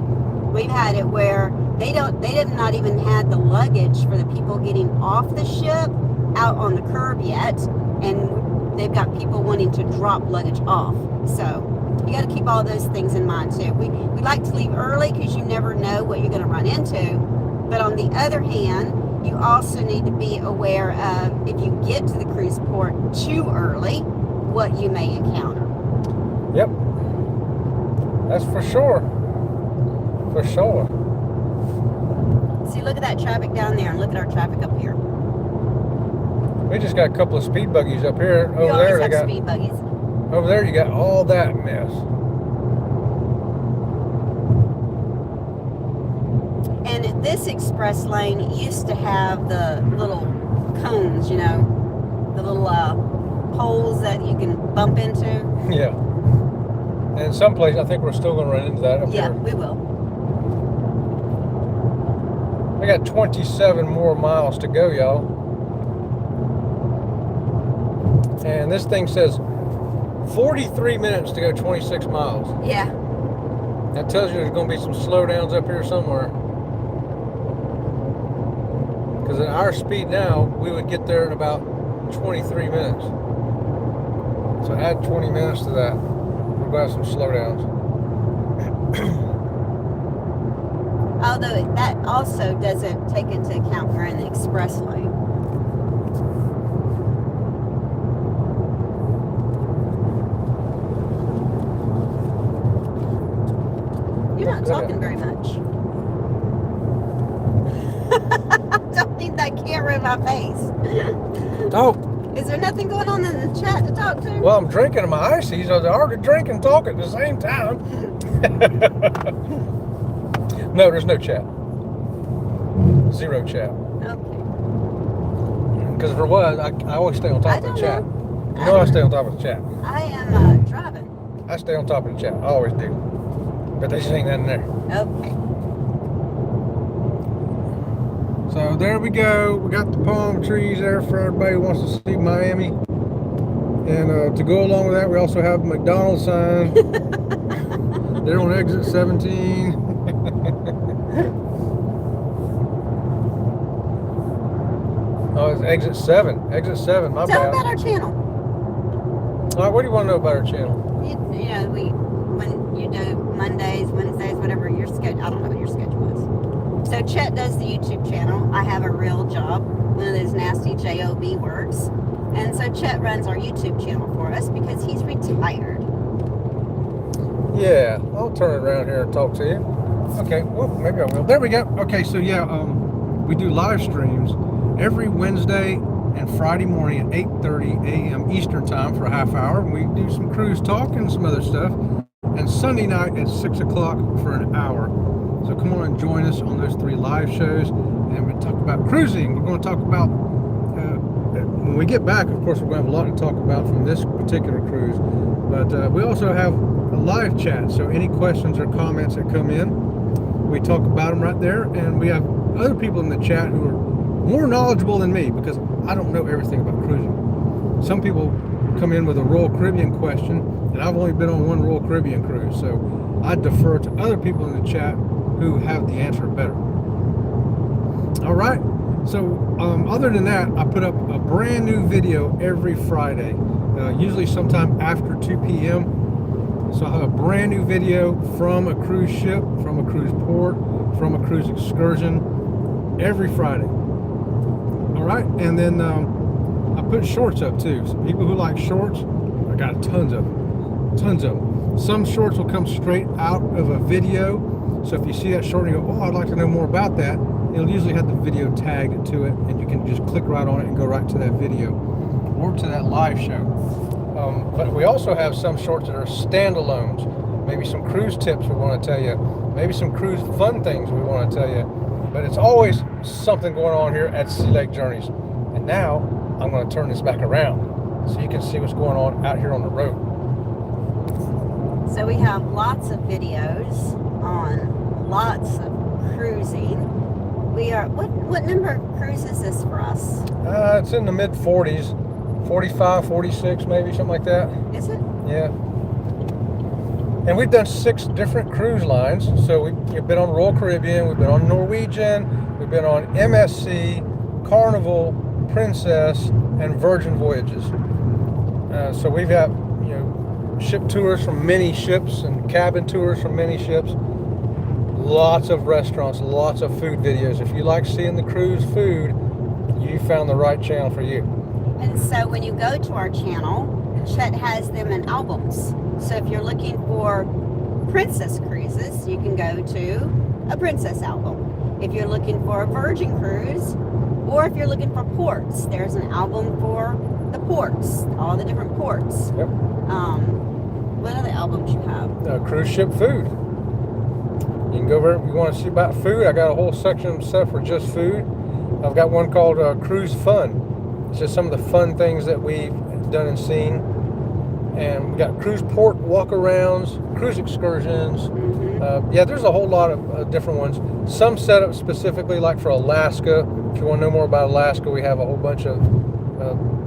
Speaker 2: We've had it where they did not even have the luggage for the people getting off the ship out on the curb yet, and they've got people wanting to drop luggage off. So you got to keep all those things in mind too. We like to leave early because you never know what you're going to run into, but on the other hand, you also need to be aware of, if you get to the cruise port too early, what you may encounter.
Speaker 1: Yep. That's for sure. For sure.
Speaker 2: See, look at that traffic down there, and look at our traffic up here.
Speaker 1: We just got a couple of speed buggies up here.
Speaker 2: We
Speaker 1: Over
Speaker 2: always
Speaker 1: there,
Speaker 2: have speed buggies.
Speaker 1: Over there, you got all that mess.
Speaker 2: And this express lane used to have the little cones, you know, the little holes that you can bump into.
Speaker 1: Yeah. And some place, I think we're still going to run into that up
Speaker 2: Yeah,
Speaker 1: here.
Speaker 2: we will.
Speaker 1: I got 27 more miles to go, y'all. And this thing says 43 minutes to go 26 miles.
Speaker 2: Yeah.
Speaker 1: That tells you there's going to be some slowdowns up here somewhere. Because at our speed now, we would get there in about 23 minutes. So add 20 minutes to that. We're going to have some slowdowns.
Speaker 2: Although that also doesn't take into account we're in the express lane. You're not talking very much. I don't need that camera in my face.
Speaker 1: Oh,
Speaker 2: Is there nothing going on in the chat to talk to?
Speaker 1: well, I'm drinking my ices. I was already drinking and talking at the same time. No, there's no chat. Zero chat.
Speaker 2: Okay.
Speaker 1: Because if there was, I always stay on top of the chat. You know I stay on top of the chat.
Speaker 2: I am driving.
Speaker 1: I stay on top of the chat. I always do. But they just ain't nothing there.
Speaker 2: Okay.
Speaker 1: So there we go. We got the palm trees there for everybody who wants to see Miami. And to go along with that, we also have a McDonald's sign. They're on exit 17. Oh, it's exit 7. Exit 7, my
Speaker 2: Tell
Speaker 1: bad.
Speaker 2: them about our channel.
Speaker 1: All right, what do you want to know about our channel?
Speaker 2: You know, when you do Mondays, Wednesdays, whatever your schedule, I don't know what your schedule is. So Chet does the YouTube channel. I have a real job, one of those nasty JOB words. And so Chet runs our YouTube channel for us because he's retired.
Speaker 1: Yeah, I'll turn it around here and talk to you. Okay, well, maybe I will. There we go. Okay, so yeah, we do live streams every Wednesday and Friday morning at 8:30 a.m. Eastern time for a half hour. We do some cruise talk and some other stuff. And Sunday night at 6 o'clock for an hour. So come on and join us on those 3 live shows. And we talk about cruising. We're going to talk about, when we get back, of course, we're going to have a lot to talk about from this particular cruise. But we also have a live chat. So any questions or comments that come in, we talk about them right there. And we have other people in the chat who are more knowledgeable than me because I don't know everything about cruising. Some people come in with a Royal Caribbean question, and I've only been on one Royal Caribbean cruise, so I defer to other people in the chat who have the answer better. All right, so other than that, I put up a brand new video every Friday, usually sometime after 2 p.m. So I have a brand new video from a cruise ship, from a cruise port, from a cruise excursion, every Friday. All right, and then I put shorts up too. So people who like shorts, I got tons of them. Tons of them. Some shorts will come straight out of a video. So if you see that short and you go, oh, I'd like to know more about that, it'll usually have the video tag to it, and you can just click right on it and go right to that video or to that live show. But we also have some shorts that are standalones. Maybe some cruise tips we want to tell you. Maybe some cruise fun things we want to tell you. But it's always something going on here at Sea Lake Journeys. And now I'm going to turn this back around so you can see what's going on out here on the road.
Speaker 2: So we have lots of videos on lots of cruising. We are, what number of cruise is this for us?
Speaker 1: It's in the mid 40s, 45, 46 maybe, something like that.
Speaker 2: Is it?
Speaker 1: Yeah. And we've done 6 different cruise lines. So we've been on Royal Caribbean, we've been on Norwegian, we've been on MSC, Carnival, Princess, and Virgin Voyages. So we've got, you know, ship tours from many ships and cabin tours from many ships. Lots of restaurants, lots of food videos. If you like seeing the cruise food, you found the right channel for you.
Speaker 2: And so when you go to our channel, Chet has them in albums. So if you're looking for Princess cruises, you can go to a Princess album. If you're looking for a Virgin cruise, or if you're looking for ports, there's an album for the ports, all the different ports.
Speaker 1: Yep.
Speaker 2: What other albums you have?
Speaker 1: Cruise ship food. You can go over. If you want to see about food, I got a whole section set for just food. I've got one called Cruise Fun. It's just some of the fun things that we've done and seen. And we got cruise port walk-arounds, cruise excursions. Yeah, there's a whole lot of different ones. Some set up specifically like for Alaska. If you want to know more about Alaska, we have a whole bunch of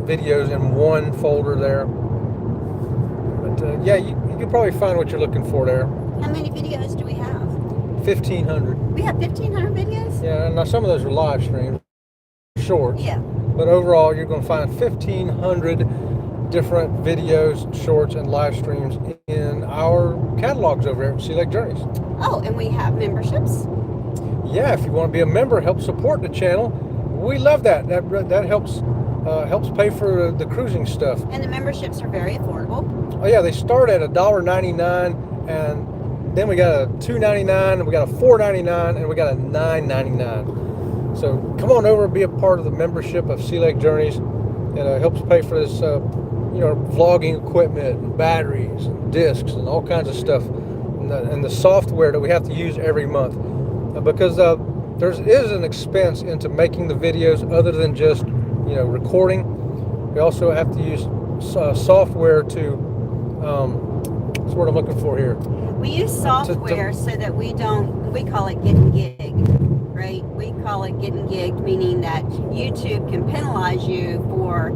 Speaker 1: videos in one folder there. But yeah, you can probably find what you're looking for there.
Speaker 2: How many videos do we have?
Speaker 1: 1,500.
Speaker 2: We have 1,500 videos?
Speaker 1: Yeah, now some of those are live streams, shorts.
Speaker 2: Yeah.
Speaker 1: But overall, you're going to find 1,500 different videos, shorts, and live streams in our catalogs over here at Sea Lake Journeys.
Speaker 2: Oh, and we have memberships?
Speaker 1: Yeah, if you want to be a member, help support the channel. We love that. That helps pay for the cruising stuff.
Speaker 2: And the memberships are very affordable.
Speaker 1: Oh yeah, they start at $1.99, and then we got a $2.99, and we got a $4.99, and we got a $9.99. So come on over and be a part of the membership of Sea Lake Journeys. It helps pay for this, vlogging equipment, and batteries, and discs, and all kinds of stuff, and the software that we have to use every month, because there is an expense into making the videos other than just recording. We also have to use software to that's what I'm looking for here.
Speaker 2: We use software so that we call it getting gigged, right? We call it getting gigged, meaning that YouTube can penalize you for